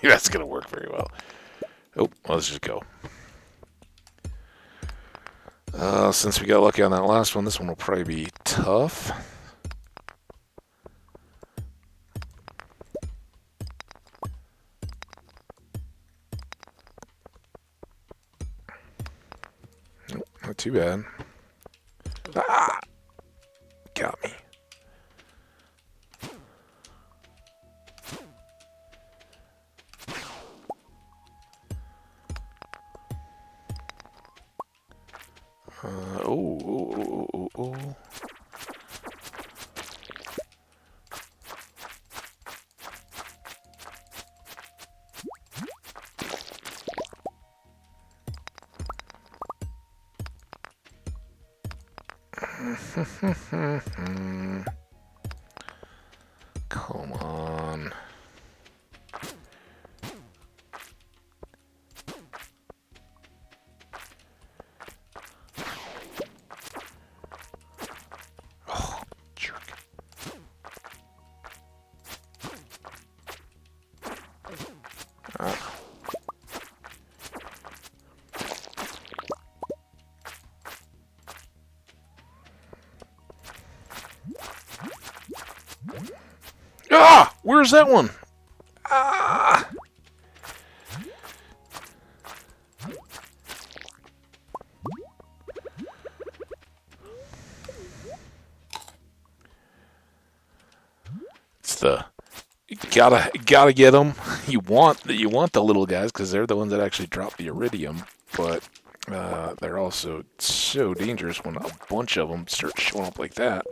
that's going to work very well. Oh, well, let's just go. Since we got lucky on that last one, this one will probably be tough. Nope, not too bad. Ah! Got me. Oh. Come on. Oh, jerk. Ah! Where's that one? Ah! It's the you gotta get them. You want the little guys because they're the ones that actually drop the iridium, but they're also so dangerous when a bunch of them start showing up like that.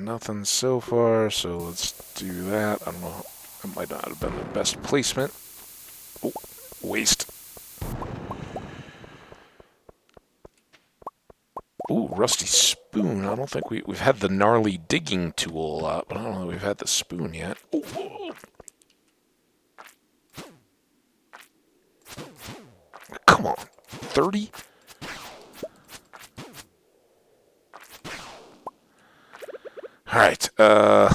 nothing so far, so let's do that. I don't know. That might not have been the best placement. Oh, waste. Ooh, rusty spoon. I don't think we've had the gnarly digging tool a lot, but I don't know that we've had the spoon yet. Ooh. Come on. 30? Alright, that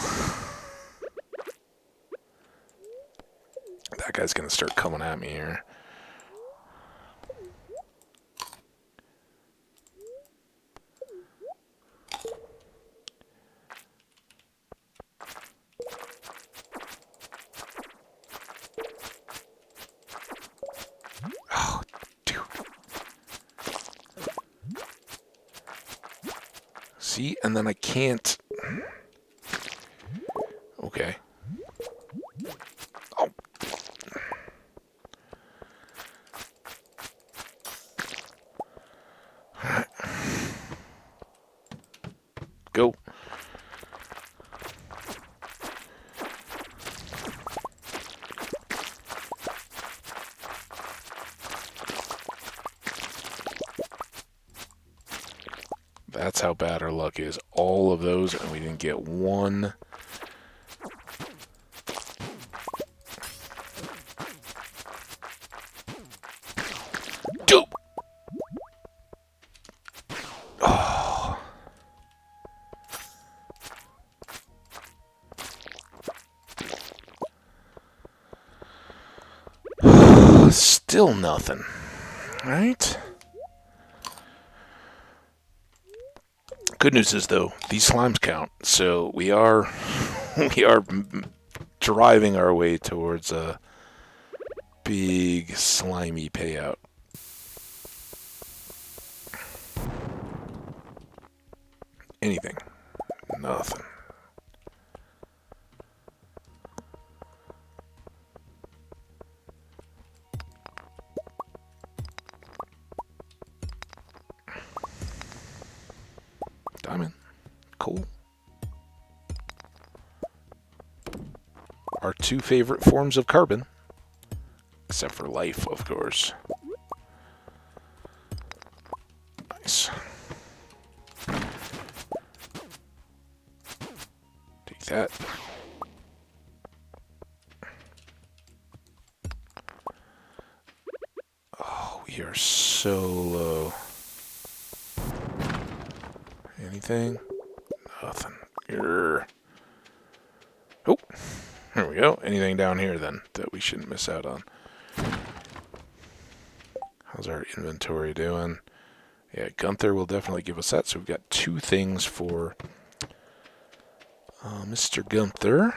guy's gonna start coming at me here. Oh, dude. See? And then I can't... Okay. Oh. Go. That's how bad our luck is. All of those, and we didn't get one. Dope. Oh. Still nothing. Right? Good news is, though, these slimes count, so we are driving our way towards a big slimy payout. Anything. Nothing. Diamond. Cool. Our two favorite forms of carbon. Except for life, of course. Nice. Take that. Oh, we are so low. Anything? Nothing. Grr. Oh, there we go. Anything down here, then, that we shouldn't miss out on? How's our inventory doing? Yeah, Gunther will definitely give us that. So we've got two things for Mr. Gunther.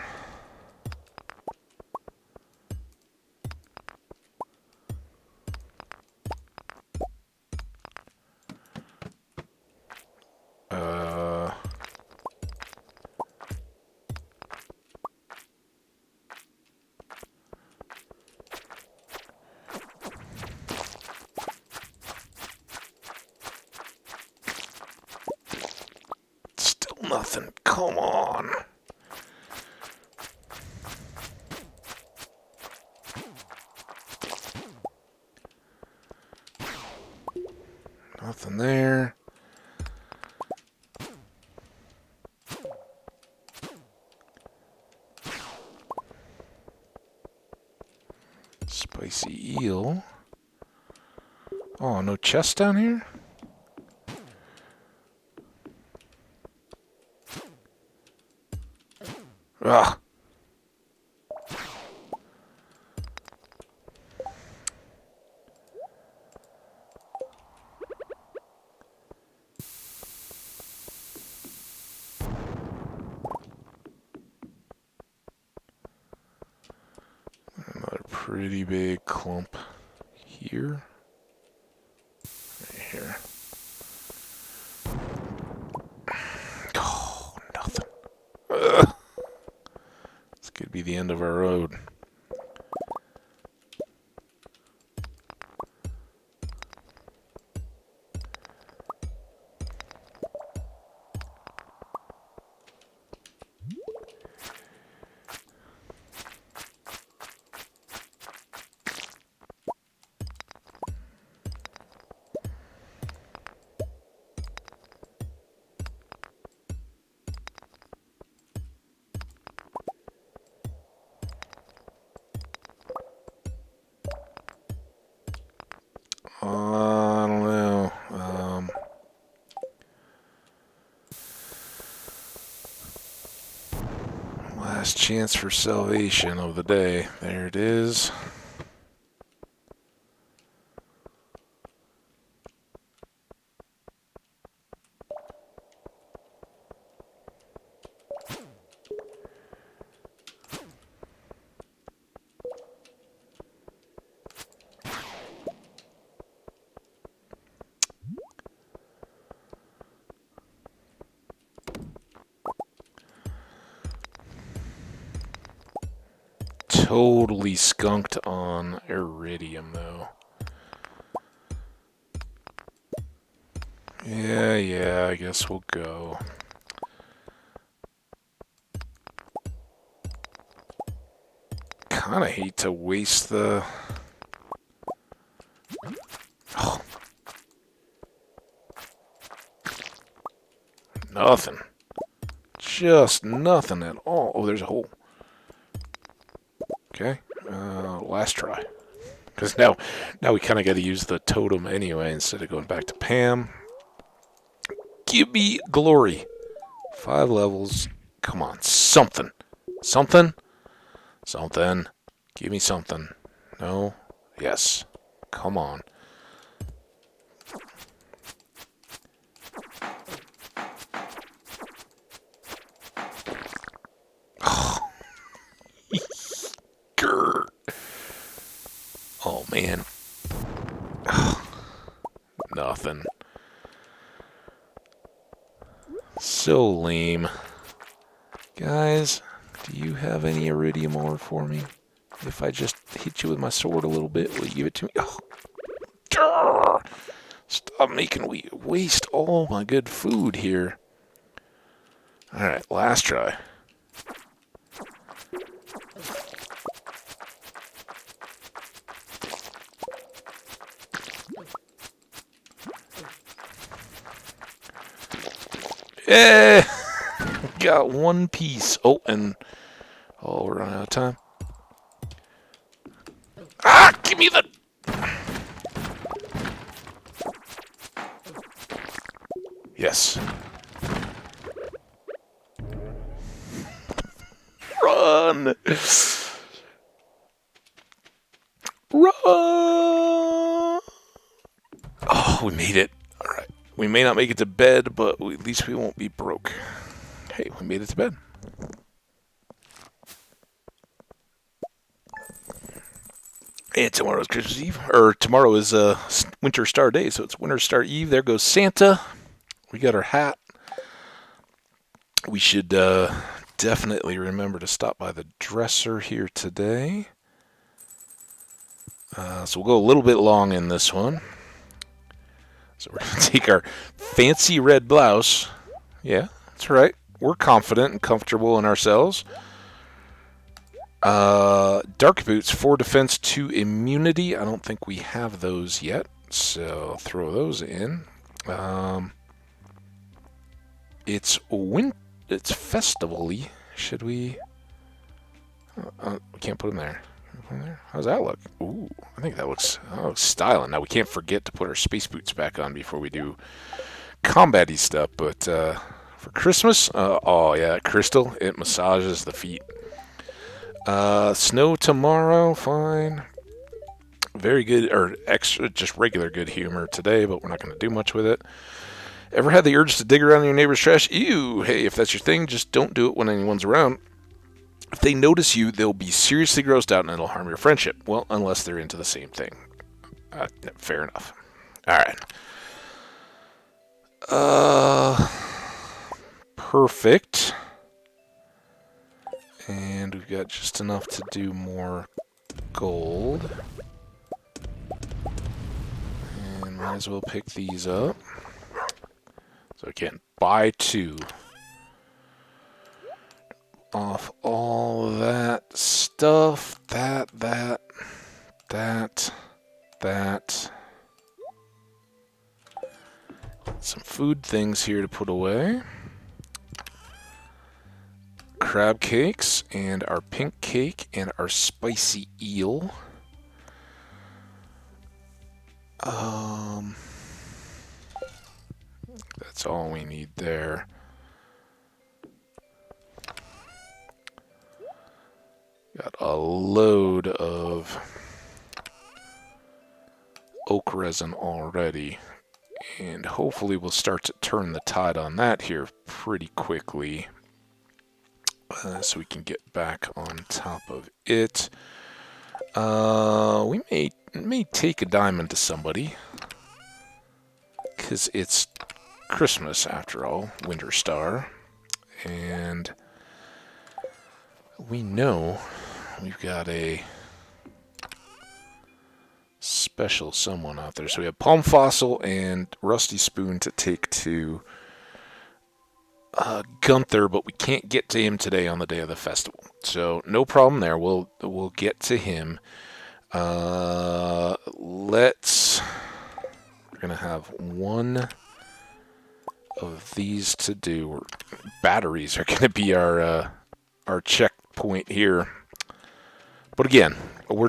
Still nothing. Come on. Nothing there. Spicy eel. Oh, no chest down here? Ugh. Another pretty big clump here. Right here. Oh, nothing. Ugh. This could be the end of our road. Last chance for salvation of the day. There it is. Totally skunked on Iridium, though. Yeah, I guess we'll go. Kinda hate to waste the... Oh. Nothing. Just nothing at all. Oh, there's a hole. Okay, last try. Because now we kind of got to use the totem anyway instead of going back to Pam. Give me glory. 5 levels. Come on, something. Something? Something. Give me something. No? Yes. Come on. Grr. Oh, man. Nothing. So lame. Guys, do you have any iridium ore for me? If I just hit you with my sword a little bit, will you give it to me? Oh. Grr. Stop making me waste all my good food here. Alright, last try. Yeah, got one piece. Oh, and we're running out of time. Ah, give me the. Yes. Run. Run. Oh, we made it. All right. We may not make it to bed, but at least we won't be broke. Hey, we made it to bed. And tomorrow's Christmas Eve. Or tomorrow is Winter Star Day, so it's Winter Star Eve. There goes Santa. We got our hat. We should definitely remember to stop by the dresser here today. So we'll go a little bit long in this one. So we're going to take our fancy red blouse. Yeah, that's right. We're confident and comfortable in ourselves. Dark boots, 4 defense, 2 immunity. I don't think we have those yet, so I'll throw those in. It's festival-y. Should we? We can't put them there. How's that look? Ooh, I think that looks styling. Now we can't forget to put our space boots back on before we do combat-y stuff. But for Christmas, oh yeah, crystal, it massages the feet. Snow tomorrow, fine. Very good, or extra, just regular good humor today, but we're not going to do much with it. Ever had the urge to dig around in your neighbor's trash? Ew, hey, if that's your thing, just don't do it when anyone's around. If they notice you, they'll be seriously grossed out and it'll harm your friendship. Well, unless they're into the same thing. Fair enough. Alright. Perfect. And we've got just enough to do more gold. And might as well pick these up. So again, buy 2. Off all that stuff. That. Some food things here to put away. Crab cakes, and our pink cake, and our spicy eel. That's all we need there. Got a load of oak resin already. And hopefully we'll start to turn the tide on that here pretty quickly. So we can get back on top of it. We may take a diamond to somebody. Because it's Christmas, after all. Winter Star. And we know we've got a special someone out there. So we have Palm Fossil and Rusty Spoon to take to Gunther, but we can't get to him today on the day of the festival. So no problem there. We'll get to him. We're gonna have one of these to do. Batteries are gonna be our checkpoint here. But again, we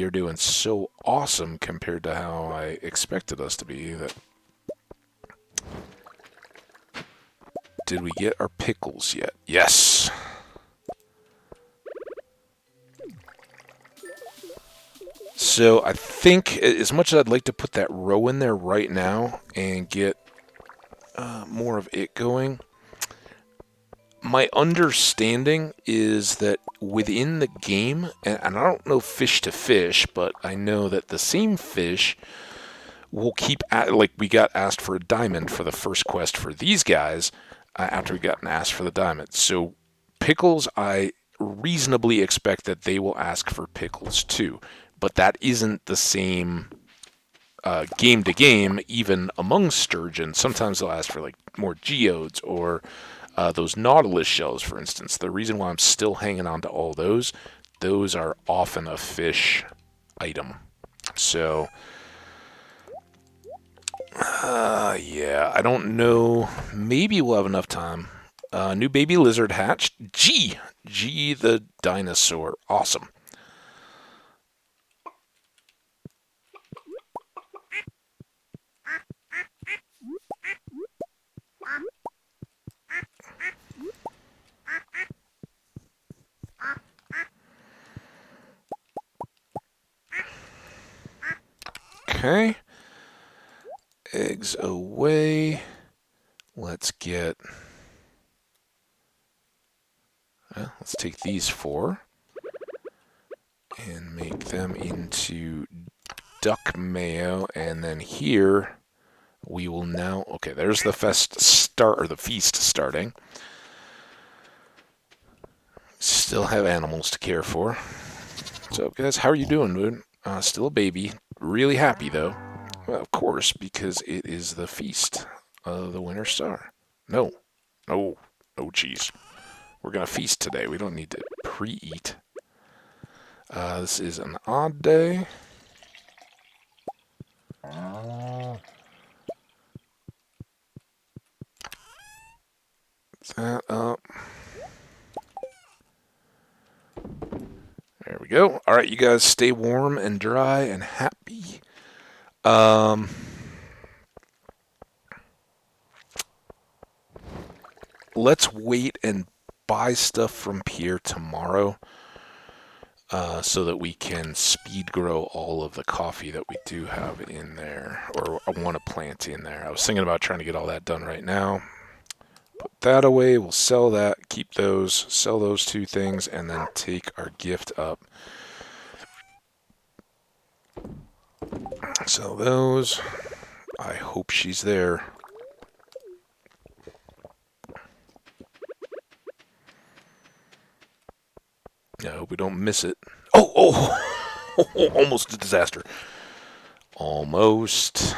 are doing so awesome compared to how I expected us to be that. Did we get our pickles yet? Yes! So I think, as much as I'd like to put that row in there right now and get more of it going, my understanding is that within the game, and I don't know fish to fish, but I know that the same fish will keep, like we got asked for a diamond for the first quest for these guys, after we got asked for the diamond. So pickles, I reasonably expect that they will ask for pickles too. But that isn't the same game to game, even among sturgeon. Sometimes they'll ask for like more geodes or those nautilus shells, for instance. The reason why I'm still hanging on to all those are often a fish item. So yeah, I don't know. Maybe we'll have enough time. New baby lizard hatched. G the dinosaur. Awesome. Okay. Eggs away. Let's get... let's take these 4 and make them into duck mayo. And then here we will now... Okay, there's the feast starting. Still have animals to care for. What's up, guys? How are you doing, dude? Still a baby. Really happy, though. Well, of course, because it is the feast of the Winter Star. No, cheese. We're going to feast today. We don't need to pre-eat. This is an odd day. Get that up. There we go. All right, you guys stay warm and dry and happy. Let's wait and buy stuff from Pierre tomorrow so that we can speed grow all of the coffee that we do have in there, or I want to plant in there. I was thinking about trying to get all that done right now. Put that away. We'll sell that, keep those, sell those 2 things, and then take our gift up. Sell those. I hope she's there. I hope we don't miss it. Oh! Almost a disaster. Almost.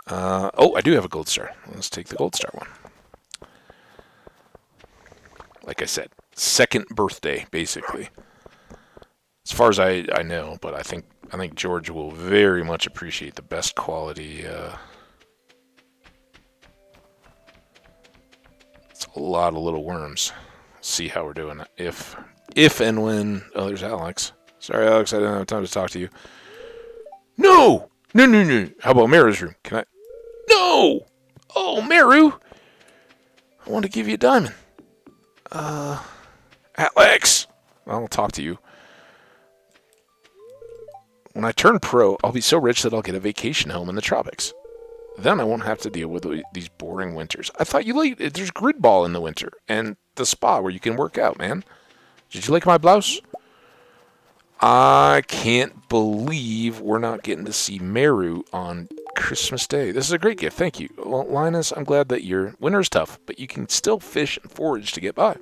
I do have a gold star. Let's take the gold star one. Like I said, second birthday, basically. As far as I know, but I think George will very much appreciate the best quality. It's a lot of little worms. See how we're doing. If and when... Oh, there's Alex. Sorry, Alex, I didn't have time to talk to you. No! No. How about Meru's room? Can I... No! Oh, Meru! I want to give you a diamond. Alex! I'll talk to you. When I turn pro, I'll be so rich that I'll get a vacation home in the tropics. Then I won't have to deal with these boring winters. I thought you liked it. There's grid ball in the winter and the spa where you can work out, man. Did you like my blouse? I can't believe we're not getting to see Meru on Christmas Day. This is a great gift. Thank you. Well, Linus, I'm glad that your winter's tough, but you can still fish and forage to get by.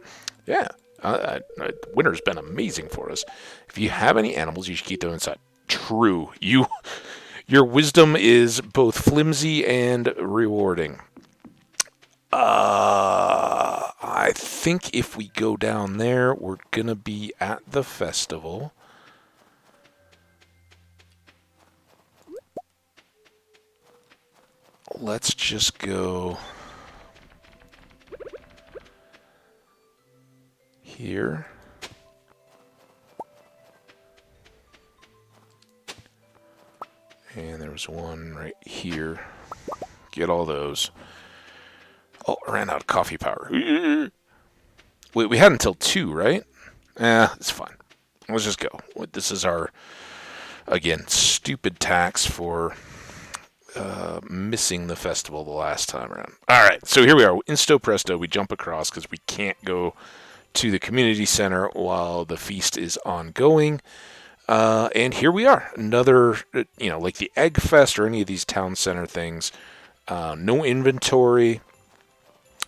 Yeah, winter's been amazing for us. If you have any animals, you should keep them inside. True. Your wisdom is both flimsy and rewarding. I think if we go down there, we're gonna be at the festival. Let's just go here. And there was one right here. Get all those. Oh, I ran out of coffee power. Wait, we had until 2, right? It's fine. Let's just go. This is our, again, stupid tax for missing the festival the last time around. All right, so here we are. Insto presto, we jump across because we can't go to the community center while the feast is ongoing. And here we are. Another, like the Egg Fest or any of these town center things. No inventory,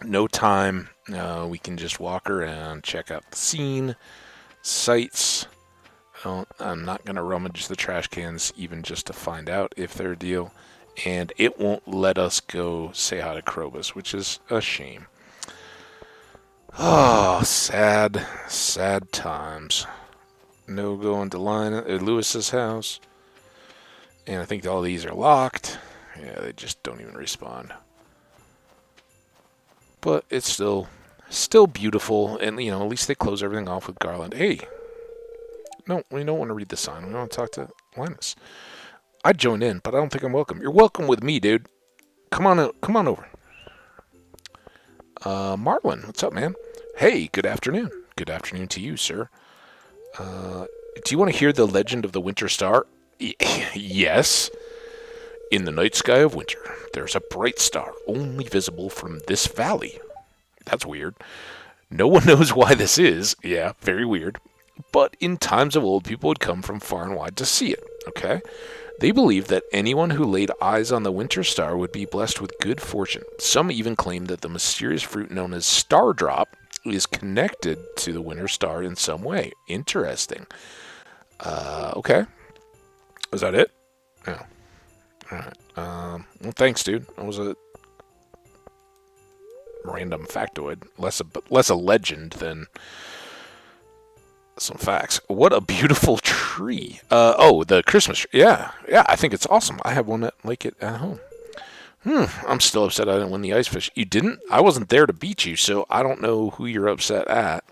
no time. We can just walk around, check out the scene, sights. I'm not going to rummage the trash cans even just to find out if they're a deal. And it won't let us go say hi to Krobus, which is a shame. Oh, sad, sad times. No going to Lewis's house. And I think all these are locked. Yeah, they just don't even respond. But it's still beautiful. And, at least they close everything off with garland. Hey. No, we don't want to read the sign. We want to talk to Linus. I'd join in, but I don't think I'm welcome. You're welcome with me, dude. Come on over. Marlin, what's up, man? Hey, good afternoon. Good afternoon to you, sir. Do you want to hear the legend of the Winter Star? Yes. In the night sky of winter, there's a bright star only visible from this valley. That's weird. No one knows why this is. Yeah, very weird. But in times of old, people would come from far and wide to see it, okay? They believed that anyone who laid eyes on the winter star would be blessed with good fortune. Some even claimed that the mysterious fruit known as Stardrop is connected to the winter star in some way. Interesting. Okay. Was that it? Yeah. All right. Well, thanks, dude. That was a random factoid. Less a legend than some facts. What a beautiful tree. The Christmas tree. Yeah, I think it's awesome. I have one like it at home. I'm still upset I didn't win the ice fish. You didn't? I wasn't there to beat you, so I don't know who you're upset at.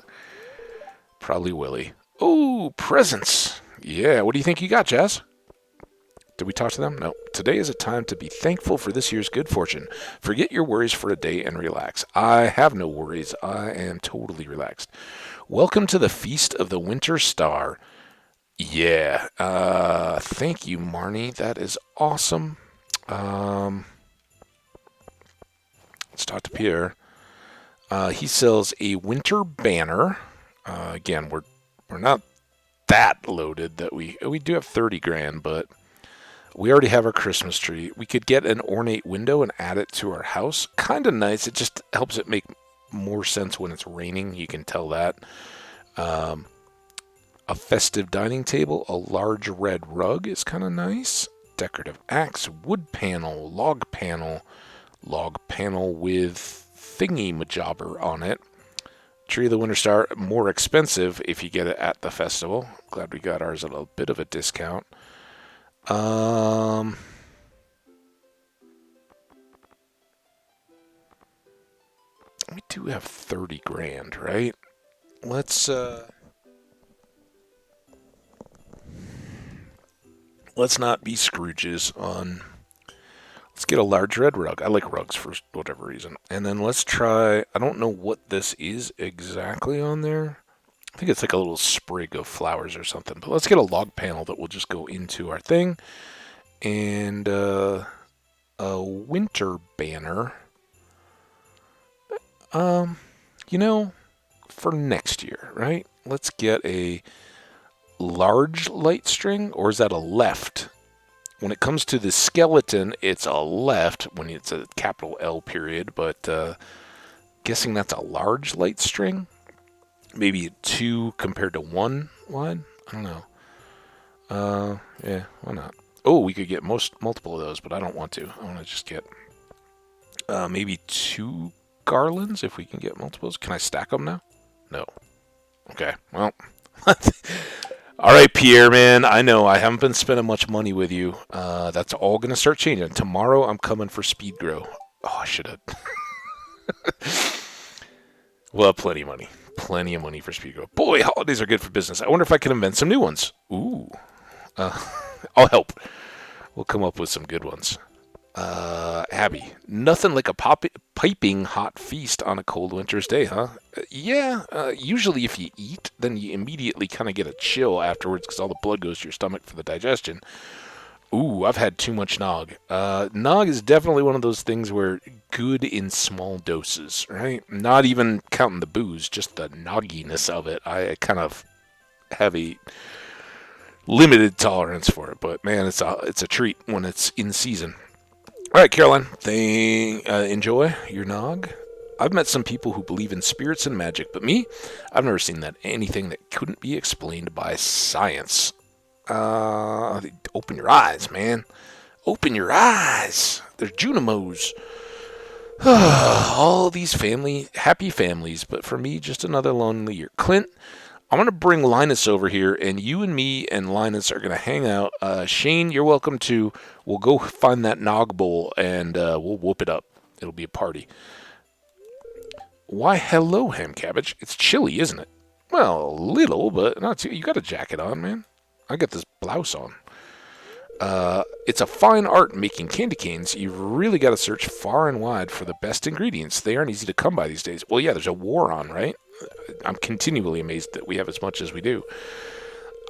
Probably Willie. Oh, presents. Yeah, what do you think you got, Jazz? Did we talk to them? No. Today is a time to be thankful for this year's good fortune. Forget your worries for a day and relax. I have no worries. I am totally relaxed. Welcome to the Feast of the Winter Star. Yeah. Thank you, Marnie. That is awesome. Let's talk to Pierre. He sells a winter banner. Again, we're not that loaded that we do have 30 grand, but we already have our Christmas tree. We could get an ornate window and add it to our house. Kind of nice. It just helps it make more sense when it's raining. You can tell that. A festive dining table, a large red rug is kind of nice. Decorative axe, wood panel with thingy majobber on it. Tree of the Winter Star, more expensive if you get it at the festival. Glad we got ours at a bit of a discount. We do have 30 grand, right? Let's not be Scrooges on. Let's get a large red rug. I like rugs for whatever reason. And then let's try, I don't know what this is exactly on there. I think it's like a little sprig of flowers or something. But let's get a log panel that will just go into our thing. And a winter banner. You know, for next year, right? Let's get a large light string, or is that a left? When it comes to the skeleton, it's a left when it's a capital L period, but guessing that's a large light string? Maybe a 2 compared to 1 wide? I don't know. Yeah, why not? Oh, we could get multiple of those, but I don't want to. I want to just get maybe 2 garlands if we can get multiples. Can I stack them now? No. Okay, well... All right, Pierre, man, I know I haven't been spending much money with you. That's all going to start changing. Tomorrow, I'm coming for speed grow. Oh, I should have. Well, plenty of money. Plenty of money for speed grow. Boy, holidays are good for business. I wonder if I can invent some new ones. Ooh. I'll help. We'll come up with some good ones. Abby, nothing like a piping hot feast on a cold winter's day, huh? Yeah, usually if you eat, then you immediately kind of get a chill afterwards because all the blood goes to your stomach for the digestion. Ooh, I've had too much nog. Nog is definitely one of those things where good in small doses, right? Not even counting the booze, just the nogginess of it. I kind of have a limited tolerance for it, but man, it's a treat when it's in season. All right, Caroline, enjoy your nog. I've met some people who believe in spirits and magic, but me, I've never seen anything that couldn't be explained by science. Open your eyes, man. Open your eyes. They're Junimos. All these happy families, but for me, just another lonely year. Clint, I'm going to bring Linus over here, and you and me and Linus are going to hang out. Shane, you're welcome to. We'll go find that nog bowl, and we'll whoop it up. It'll be a party. Why, hello, ham cabbage. It's chilly, isn't it? Well, a little, but not too. You got a jacket on, man. I got this blouse on. It's a fine art making candy canes. You've really got to search far and wide for the best ingredients. They aren't easy to come by these days. Well, yeah, there's a war on, right? I'm continually amazed that we have as much as we do.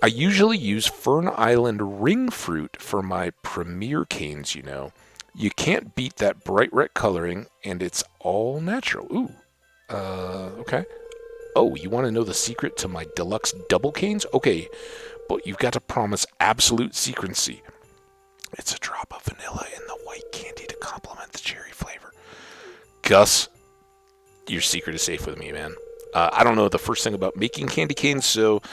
I usually use Fern Island ring fruit for my premier canes, you know. You can't beat that bright red coloring, and it's all natural. Ooh. Okay. Oh, you want to know the secret to my deluxe double canes? Okay, but you've got to promise absolute secrecy. It's a drop of vanilla in the white candy to complement the cherry flavor. Gus, your secret is safe with me, man. I don't know the first thing about making candy canes, so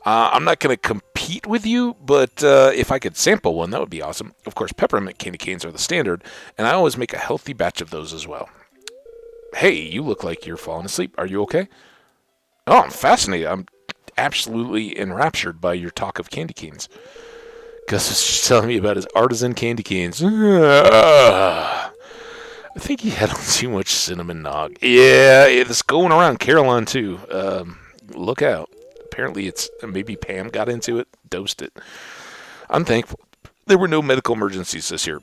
I'm not going to compete with you, but if I could sample one, that would be awesome. Of course, peppermint candy canes are the standard, and I always make a healthy batch of those as well. Hey, you look like you're falling asleep. Are you okay? Oh, I'm fascinated. I'm absolutely enraptured by your talk of candy canes. Gus was just telling me about his artisan candy canes. I think he had too much cinnamon nog. Yeah, it's going around Caroline, too. Look out. Apparently, maybe Pam got into it, dosed it. I'm thankful. There were no medical emergencies this year,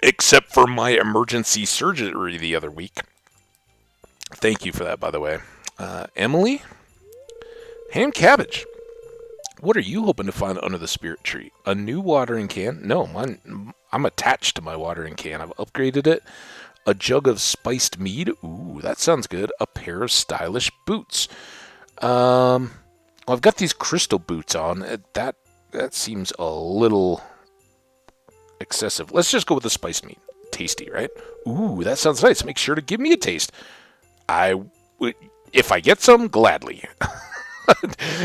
except for my emergency surgery the other week. Thank you for that, by the way. Emily? Ham cabbage. What are you hoping to find under the spirit tree? A new watering can? No, I'm attached to my watering can. I've upgraded it. A jug of spiced mead? Ooh, that sounds good. A pair of stylish boots. Well, I've got these crystal boots on. That seems a little excessive. Let's just go with the spiced mead. Tasty, right? Ooh, that sounds nice. Make sure to give me a taste. If I get some, gladly.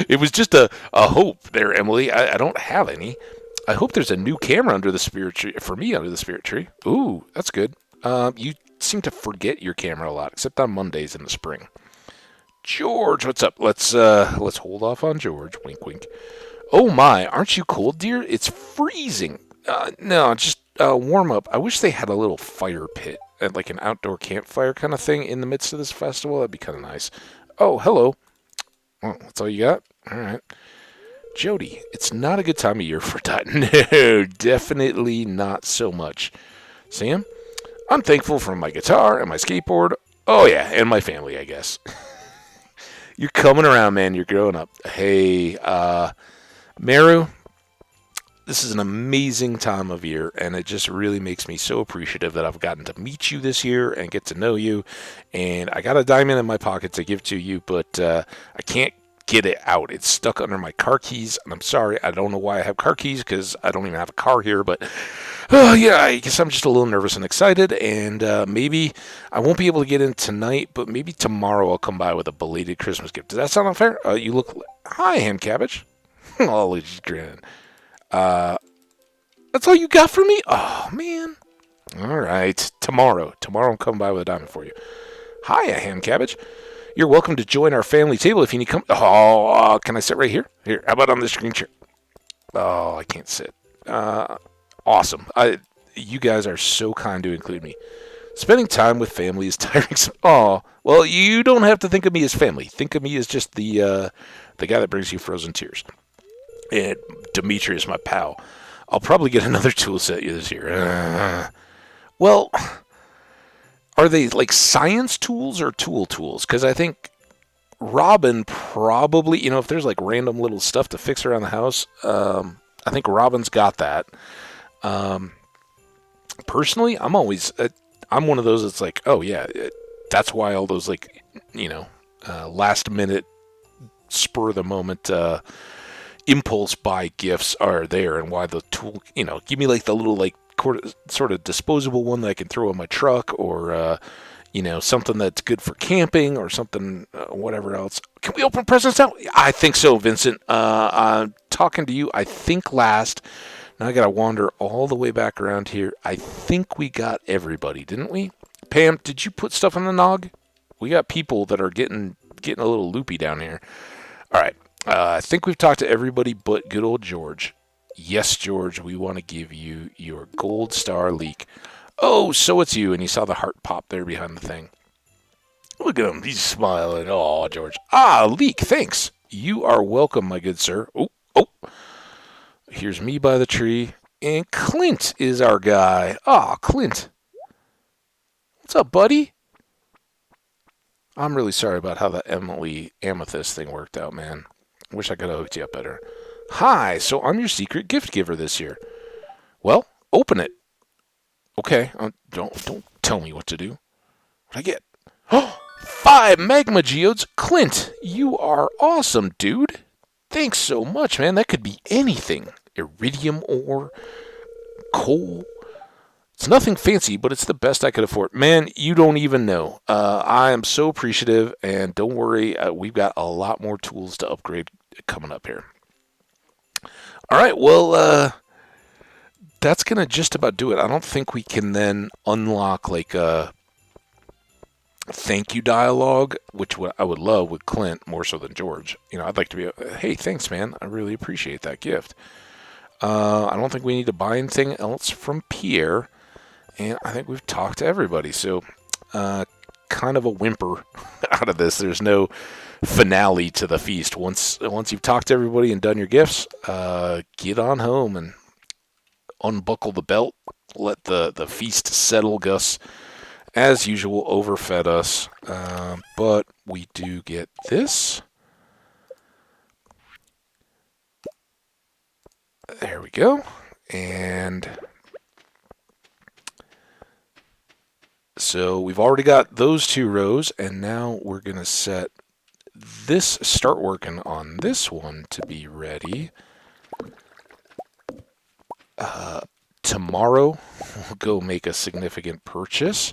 It was just a hope there, Emily. I don't have any. I hope there's a new camera under the spirit tree for me under the spirit tree. Ooh, that's good. You seem to forget your camera a lot, except on Mondays in the spring. George, what's up? Let's hold off on George. Wink, wink. Oh my, aren't you cold, dear? It's freezing. No, just warm up. I wish they had a little fire pit, like an outdoor campfire kind of thing in the midst of this festival. That'd be kind of nice. Oh, hello. Well, that's all you got? All right. Jody, it's not a good time of year for that. No, definitely not so much. Sam, I'm thankful for my guitar and my skateboard. Oh, yeah, and my family, I guess. You're coming around, man. You're growing up. Hey, Meru, this is an amazing time of year, and it just really makes me so appreciative that I've gotten to meet you this year and get to know you. And I got a diamond in my pocket to give to you, but I can't get it out. It's stuck under my car keys, and I'm sorry. I don't know why I have car keys, because I don't even have a car here, but yeah, I guess I'm just a little nervous and excited, and maybe I won't be able to get in tonight, but maybe tomorrow I'll come by with a belated Christmas gift. Does that sound unfair? You look... Hi, Hand Cabbage. Oh, he's grinning. That's all you got for me? Oh, man. All right. Tomorrow I'll come by with a diamond for you. Hiya, Ham Cabbage. You're welcome to join our family table if you need come. Oh, can I sit right here? Here, how about on this green chair? Oh, I can't sit. Awesome. You guys are so kind to include me. Spending time with family is tiring. Oh, well, you don't have to think of me as family. Think of me as just the guy that brings you frozen tears. And Demetrius, my pal. I'll probably get another tool set this year. Well, are they like science tools or tools? Because I think Robin probably, if there's like random little stuff to fix around the house, I think Robin's got that. Personally, I'm one of those that's like, oh yeah, that's why all those like, last minute, spur of the moment, impulse buy gifts are there, and why the tool, give me like the little like sort of disposable one that I can throw in my truck, or something that's good for camping, or something whatever else. Can we open presents now? I think so, Vincent. I'm talking to you. I think last. Now I gotta wander all the way back around here. I think we got everybody, didn't we? Pam, did you put stuff on the nog? We got people that are getting a little loopy down here. All right. I think we've talked to everybody but good old George. Yes, George, we want to give you your gold star leak. Oh, so it's you, and you saw the heart pop there behind the thing. Look at him, he's smiling. Oh, George. Ah, leak, thanks. You are welcome, my good sir. Oh. Here's me by the tree, and Clint is our guy. Ah, Clint. What's up, buddy? I'm really sorry about how the Emily Amethyst thing worked out, man. Wish I could have hooked you up better. Hi, so I'm your secret gift giver this year. Well, open it. Okay, don't tell me what to do. What'd I get? Oh, 5 magma geodes. Clint, you are awesome, dude. Thanks so much, man. That could be anything. Iridium ore, coal. It's nothing fancy, but it's the best I could afford. Man, you don't even know. I am so appreciative, and don't worry, we've got a lot more tools to upgrade coming up here. All right, well, that's going to just about do it. I don't think we can then unlock like a thank you dialogue, which I would love with Clint more so than George. I'd like to be, hey, thanks, man. I really appreciate that gift. I don't think we need to buy anything else from Pierre, and I think we've talked to everybody. So, kind of a whimper out of this. There's no finale to the feast. Once you've talked to everybody and done your gifts, get on home and unbuckle the belt. Let the feast settle. Gus, as usual, overfed us, but we do get this. There we go. And so we've already got those 2 rows, and now we're going to start working on this one to be ready. Tomorrow, we'll go make a significant purchase.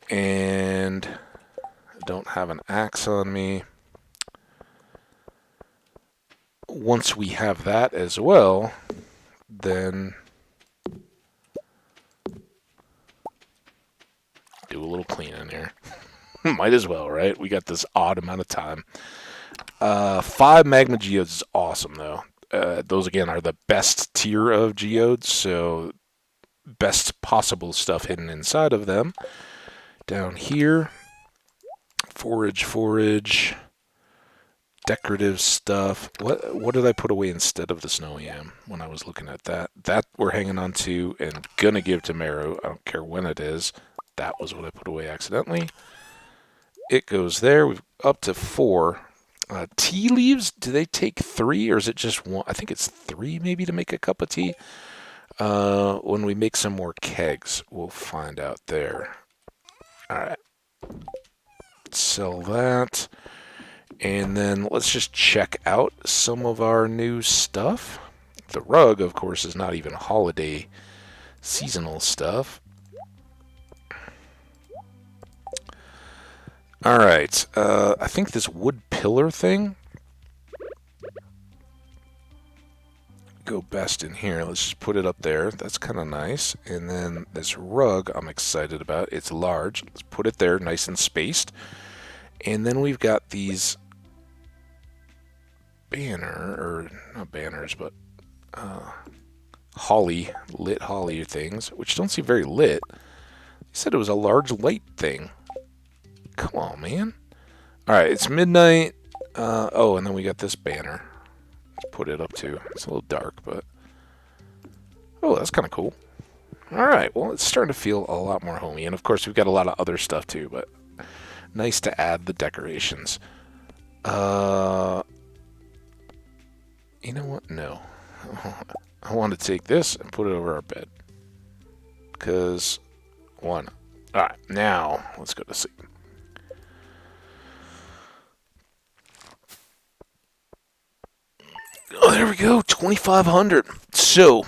And I don't have an axe on me. Once we have that as well, then do a little cleaning here. Might as well, right? We got this odd amount of time. 5 magma geodes is awesome, though. Those, again, are the best tier of geodes, so best possible stuff hidden inside of them. Down here, forage. decorative stuff. What did I put away instead of the snow yam when I was looking at that? That we're hanging on to and gonna give to Meru. I don't care when it is. That was what I put away accidentally. It goes there. We've up to 4. Tea leaves, do they take 3 or is it just 1? I think it's 3 maybe to make a cup of tea. When we make some more kegs, we'll find out there. Alright. Sell that. And then let's just check out some of our new stuff. The rug, of course, is not even holiday seasonal stuff. Alright, I think this wood pillar thing go best in here. Let's just put it up there. That's kind of nice. And then this rug I'm excited about. It's large. Let's put it there nice and spaced. And then we've got these not banners, but lit holly things, which don't seem very lit. He said it was a large light thing. Come on, man. Alright, it's midnight. Oh, and then we got this banner. Let's put it up too. It's a little dark, but... Oh, that's kind of cool. Alright, well, it's starting to feel a lot more homey. And of course, we've got a lot of other stuff too, but nice to add the decorations. You know what? No. I want to take this and put it over our bed. Because, why not? Alright, now, let's go to sleep. Oh, there we go, 2,500. So,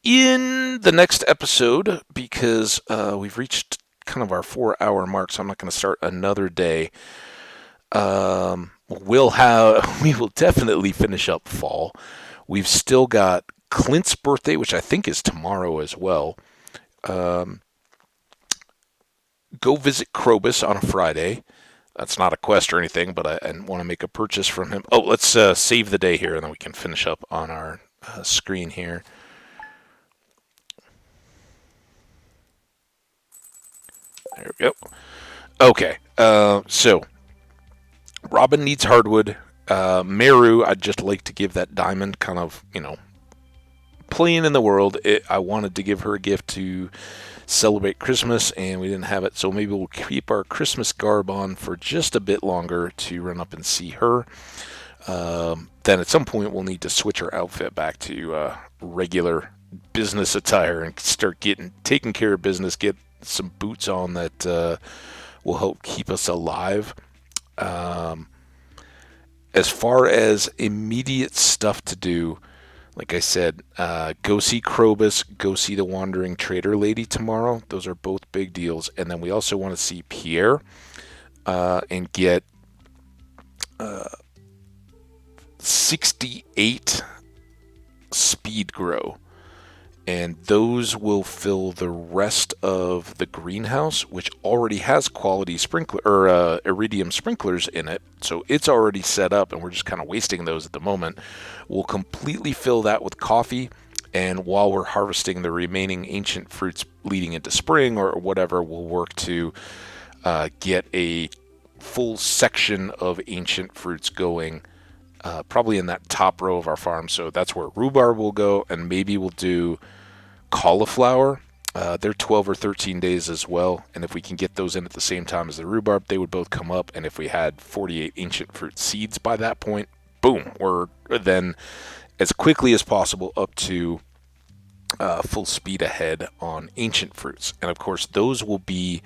in the next episode, because we've reached kind of our 4-hour mark, so I'm not going to start another day. We will definitely finish up fall. We've still got Clint's birthday, which I think is tomorrow as well. Go visit Krobus on a Friday. That's not a quest or anything, but I want to make a purchase from him. Oh, let's save the day here, and then we can finish up on our screen here. There we go. Okay, so Robin needs hardwood. Meru, I'd just like to give that diamond kind of, playing in the world. I wanted to give her a gift to celebrate Christmas, and we didn't have it, so maybe we'll keep our Christmas garb on for just a bit longer to run up and see her. Then at some point we'll need to switch her outfit back to regular business attire and start taking care of business, get some boots on that will help keep us alive. As far as immediate stuff to do, like I said, go see Krobus, go see the Wandering Trader Lady tomorrow. Those are both big deals. And then we also want to see Pierre and get 68 speed grow. And those will fill the rest of the greenhouse, which already has quality Iridium Sprinklers in it. So it's already set up, and we're just kind of wasting those at the moment. We'll completely fill that with coffee, and while we're harvesting the remaining ancient fruits leading into spring or whatever, we'll work to get a full section of ancient fruits going, probably in that top row of our farm. So that's where rhubarb will go, and maybe we'll do cauliflower. They're 12 or 13 days as well, and if we can get those in at the same time as the rhubarb, they would both come up. And if we had 48 ancient fruit seeds by that point, boom, we're then as quickly as possible up to full speed ahead on ancient fruits. And of course, those will be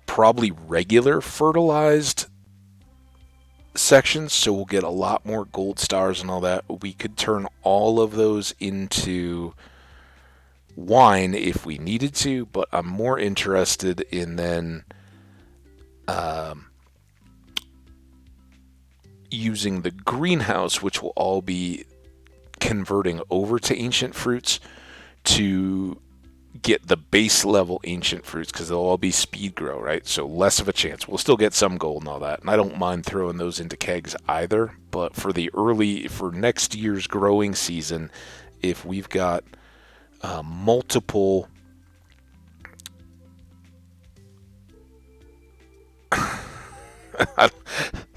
probably regular fertilized sections, so we'll get a lot more gold stars and all that. We could turn all of those into wine if we needed to, but I'm more interested in then using the greenhouse, which will all be converting over to ancient fruits, to get the base level ancient fruits, because they'll all be speed grow, right? So less of a chance. We'll still get some gold and all that, and I don't mind throwing those into kegs either. But for next year's growing season, if we've got multiple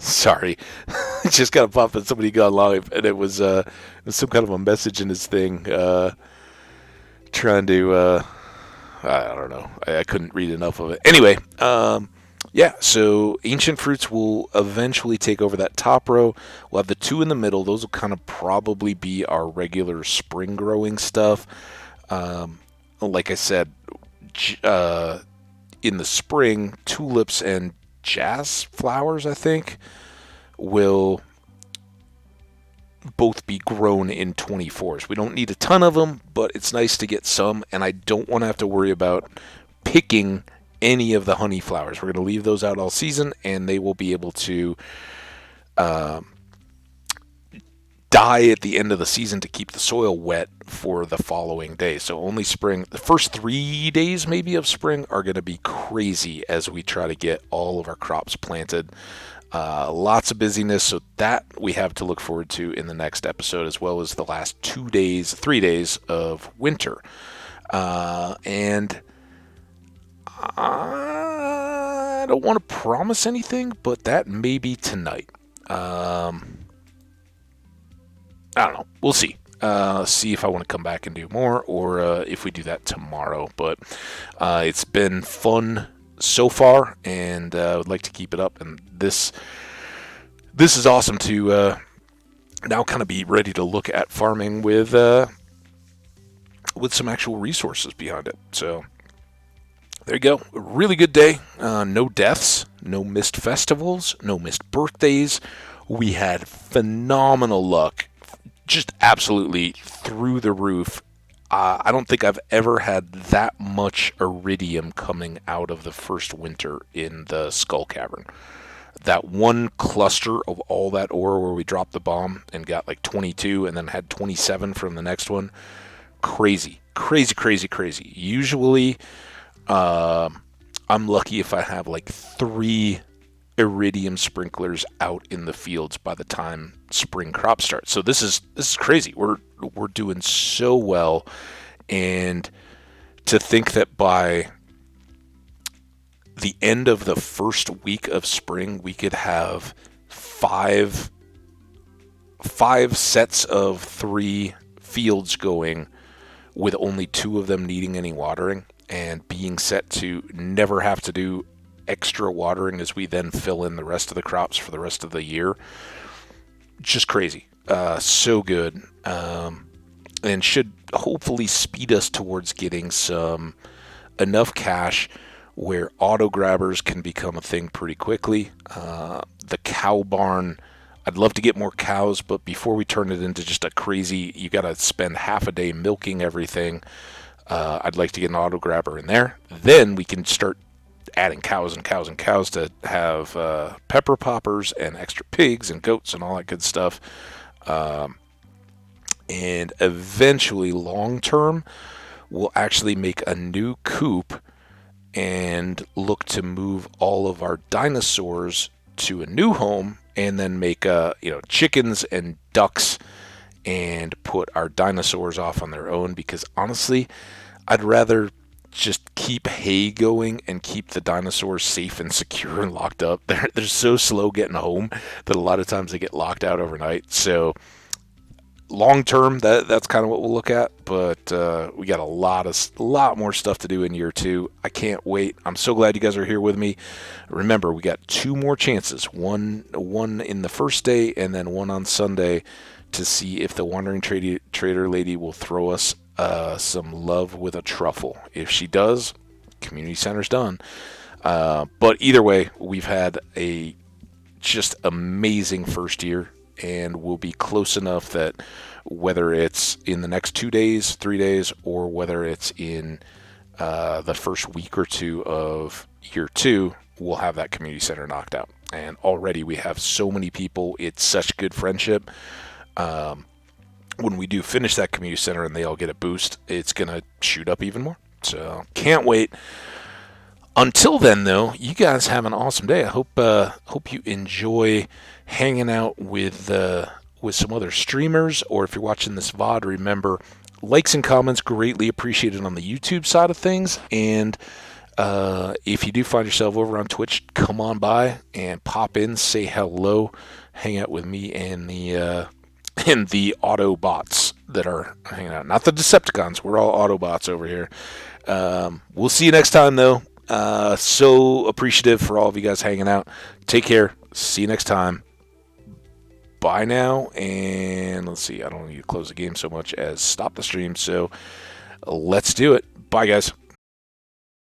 Sorry, it just got a pop that somebody got live, and it was some kind of a message in his thing, trying to I don't know. I couldn't read enough of it. Anyway, yeah. So ancient fruits will eventually take over that top row. We'll have the two in the middle. Those will kind of probably be our regular spring growing stuff. Like I said, in the spring, tulips and jazz flowers, I think, will both be grown in 24s. We don't need a ton of them, but it's nice to get some, and I don't want to have to worry about picking any of the honey flowers. We're going to leave those out all season, and they will be able to die at the end of the season to keep the soil wet for the following day. So only spring, the first 3 days maybe of spring are going to be crazy as we try to get all of our crops planted. Lots of busyness, so that we have to look forward to in the next episode, as well as the last 3 days of winter. And I don't want to promise anything, but that may be tonight. I don't know. We'll see. See if I want to come back and do more, or if we do that tomorrow. But it's been fun so far, and I would like to keep it up. And this is awesome to now kind of be ready to look at farming with some actual resources behind it. So there you go. A really good day. No deaths, no missed festivals, no missed birthdays. We had phenomenal luck. Just absolutely through the roof. I don't think I've ever had that much iridium coming out of the first winter in the Skull Cavern. That one cluster of all that ore where we dropped the bomb and got like 22 and then had 27 from the next one. Crazy. Usually, I'm lucky if I have like 3 Iridium Sprinklers out in the fields by the time spring crop starts. So this is crazy. We're doing so well, and to think that by the end of the first week of spring we could have five sets of 3 fields going with only 2 of them needing any watering, and being set to never have to do extra watering as we then fill in the rest of the crops for the rest of the year. Just crazy. So good. And should hopefully speed us towards getting some enough cash where auto grabbers can become a thing pretty quickly. The cow barn, I'd love to get more cows, but before we turn it into just a crazy, you got to spend half a day milking everything. I'd like to get an auto grabber in there. Then we can start adding cows to have pepper poppers and extra pigs and goats and all that good stuff. And eventually, long term, we'll actually make a new coop and look to move all of our dinosaurs to a new home, and then make chickens and ducks and put our dinosaurs off on their own, because honestly, I'd rather just keep hay going and keep the dinosaurs safe and secure and locked up. They're so slow getting home that a lot of times they get locked out overnight. So long term, that's kind of what we'll look at. But we got a lot more stuff to do in year 2. I can't wait. I'm so glad you guys are here with me. Remember, we got 2 more chances. One in the first day, and then one on Sunday, to see if the Wandering Trader lady will throw us some love with a truffle. If she does, community center's done. But either way, we've had a just amazing first year, and we'll be close enough that whether it's in the next 2 days, 3 days, or whether it's in the first week or 2 of year 2, we'll have that community center knocked out. And already we have so many people. It's such good friendship. When we do finish that community center and they all get a boost, it's going to shoot up even more. So can't wait. Until then, though, you guys have an awesome day. I hope you enjoy hanging out with some other streamers, or if you're watching this VOD, remember, likes and comments greatly appreciated on the YouTube side of things, and If you do find yourself over on Twitch, come on by and pop in, say hello, hang out with me and the Autobots that are hanging out. Not the Decepticons. We're all Autobots over here. We'll see you next time, though. So appreciative for all of you guys hanging out. Take care. See you next time. Bye now. And let's see. I don't need to close the game so much as stop the stream. So let's do it. Bye, guys.